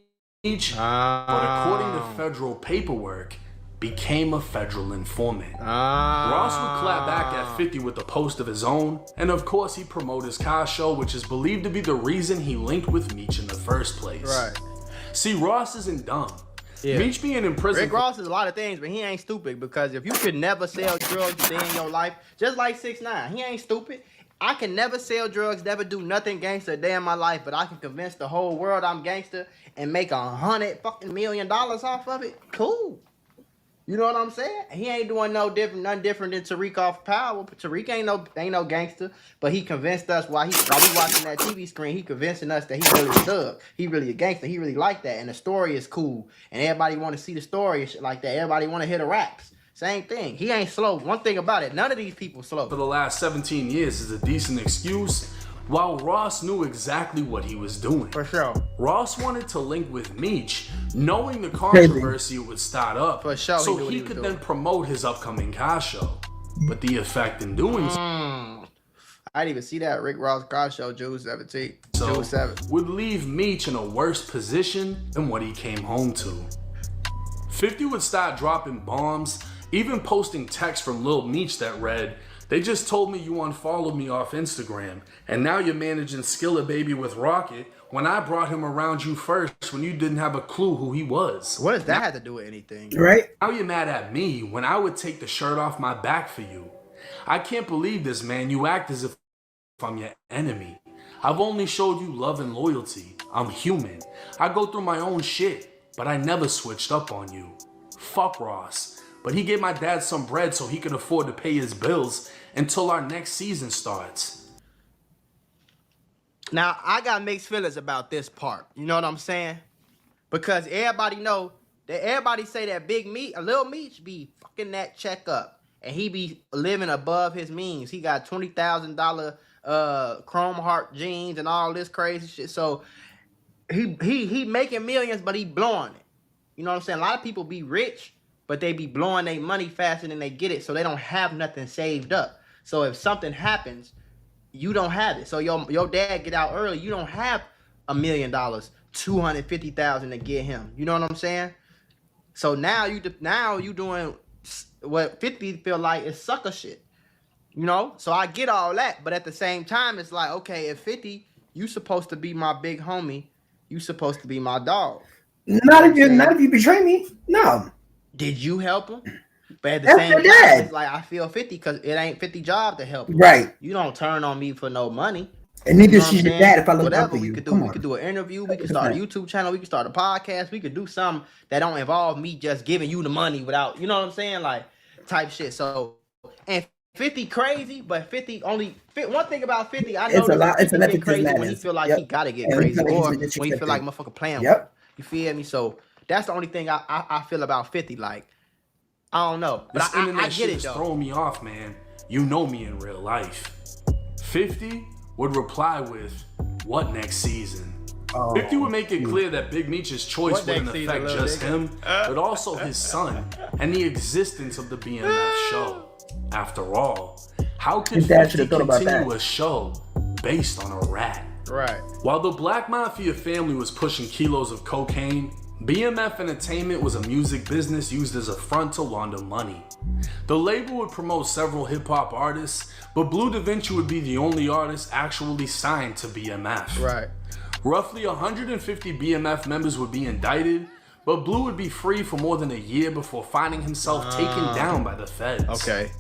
but according to federal paperwork, became a federal informant. Ross would clap back at 50 with a post of his own, and of course he'd promote his car show, which is believed to be the reason he linked with Meech in the first place. Right. See, Ross isn't dumb. Yeah. Meech being in prison. Rick Ross is a lot of things, but he ain't stupid, because if you could never sell drugs a day in your life, just like 6ix9ine, he ain't stupid. I can never sell drugs, never do nothing gangster a day in my life, but I can convince the whole world I'm gangster and make $100 million off of it. Cool. You know what I'm saying? He ain't doing nothing different than Tariq off Power. Tariq ain't no gangster, but he convinced us while we watching that TV screen, he convincing us that he really thug. He really a gangster. He really like that, and the story is cool, and everybody want to see the story and shit like that. Everybody want to hear the raps. Same thing. He ain't slow. One thing about it, none of these people slow. For the last 17 years is a decent excuse, while Ross knew exactly what he was doing. For sure. Ross wanted to link with Meech, knowing the controversy it would start up, For sure, so he he could then promote his upcoming car show. But the effect in doing so, I didn't even see that Rick Ross car show, June 17th. June 7th. would leave Meech in a worse position than what he came home to. 50 would start dropping bombs, even posting texts from Lil Meech that read, "They just told me you unfollowed me off Instagram, and now you're managing Skillet Baby with Rocket when I brought him around you first when you didn't have a clue who he was." What does that have to do with anything? Right. Now you're mad at me when I would take the shirt off my back for you. I can't believe this, man. You act as if I'm your enemy. I've only showed you love and loyalty. I'm human. I go through my own shit, but I never switched up on you. Fuck Ross. But he gave my dad some bread so he could afford to pay his bills until our next season starts. Now, I got mixed feelings about this part. You know what I'm saying? Because everybody know that everybody say that Lil Meech be fucking that check up. And he be living above his means. He got $20,000 chrome heart jeans and all this crazy shit. So he making millions, but he blowing it. You know what I'm saying? A lot of people be rich, but they be blowing their money faster than they get it, so they don't have nothing saved up. So if something happens, you don't have it. So your dad get out early, you don't have $1 million, $250,000 to get him. You know what I'm saying? So now you doing what 50 feel like is sucker shit. You know? So I get all that, but at the same time, it's like, okay, if 50, you supposed to be my big homie, you supposed to be my dog. Not if you betray me. No. Did you help him? But at the same time, it's like I feel 50 because it ain't 50 job to help you. Right. You don't turn on me for no money. And neither should your dad if I look Whatever out for we you. could do, Come we on. could do an interview. We could start a YouTube channel. We could start a podcast. We could do something that don't involve me just giving you the money without, you know what I'm saying, like type shit. So and 50 crazy, but 50 only. One thing about 50, I know It's a lot. It's an get ethics crazy when he madness. feel like Yep. he gotta get And crazy, he feel like or he's when been he feel like disrespected. motherfucker playing Yep. with him. You feel me? So that's the only thing I feel about 50. Like I don't know, but This I internet get shit it is though. throwing me off, man. You know me in real life. 50 would reply with, "What next season?" 50 would make it clear that Big Meech's choice What wouldn't next affect season, just little him, but also his son and the existence of the BMF show. After all, how could His dad 50 should've thought about continue that. a show based on a rat? Right. While the Black Mafia family was pushing kilos of cocaine, BMF Entertainment was a music business used as a front to launder money. The label would promote several hip-hop artists, but Blue Da Vinci would be the only artist actually signed to BMF. Right. Roughly 150 BMF members would be indicted, but Blue would be free for more than a year before finding himself taken down by the feds. Okay.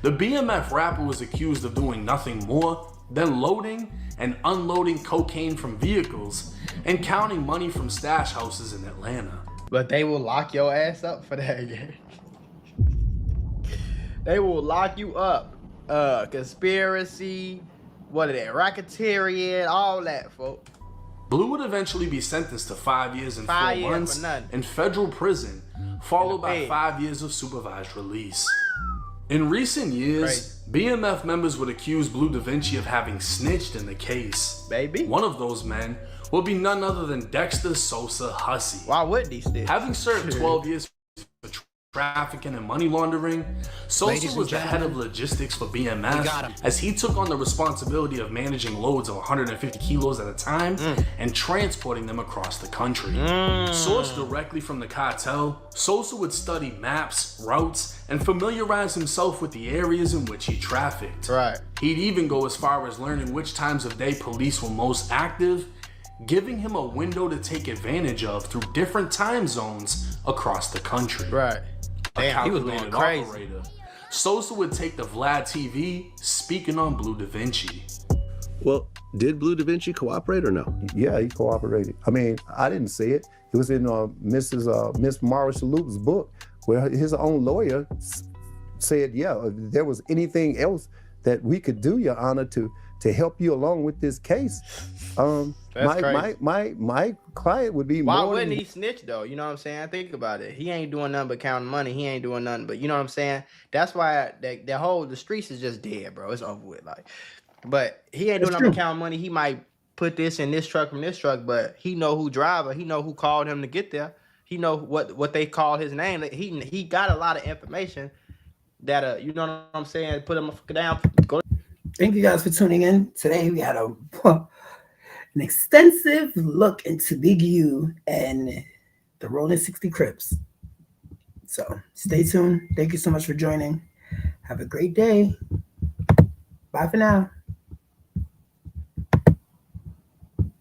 The BMF rapper was accused of doing nothing more than loading and unloading cocaine from vehicles and counting money from stash houses in Atlanta. But they will lock your ass up for that. They will lock you up. Conspiracy, what are they? Racketeering, all that, folks. Blue would eventually be sentenced to 5 years and 5 4 years months for nothing. in federal prison, followed by Hey. 5 years of supervised release. In recent years, BMF members would accuse Blue Da Vinci of having snitched in the case. Baby. One of those men would be none other than Dexter Sosa Hussey. Why would he snitch? Having served 12 years for trafficking and money laundering, Sosa Ladies and was the head of gentlemen, logistics for we got BMF him. as he took on the responsibility of managing loads of 150 kilos at a time and transporting them across the country. Sourced directly from the cartel, Sosa would study maps, routes, and familiarize himself with the areas in which he trafficked. Right. He'd even go as far as learning which times of day police were most active, giving him a window to take advantage of through different time zones across the country. Right. A Damn, he was going calculated crazy. operator. Sosa would take the Vlad TV speaking on Blue Da Vinci. Well, did Blue Da Vinci cooperate or no? Yeah, he cooperated. I mean, I didn't see it. It was in Miss Mara Shalhoub's book, where his own lawyer said, yeah, if there was anything else that we could do, Your Honor, to help you along with this case, my client would be Why more wouldn't than, he snitch though? You know what I'm saying? Think about it. He ain't doing nothing but counting money. He ain't doing nothing but, you know what I'm saying? That's why the streets is just dead, bro. It's over with. Like, But he ain't That's doing no true. count money. He might put this in this truck from this truck, but he know who driver. He know who called him to get there. He know what they call his name. He got a lot of information that you know what I'm saying. Put him down. Go. Thank you guys for tuning in. Today we had an extensive look into Big U and the Rolling 60 Crips. So stay tuned. Thank you so much for joining. Have a great day. Bye for now.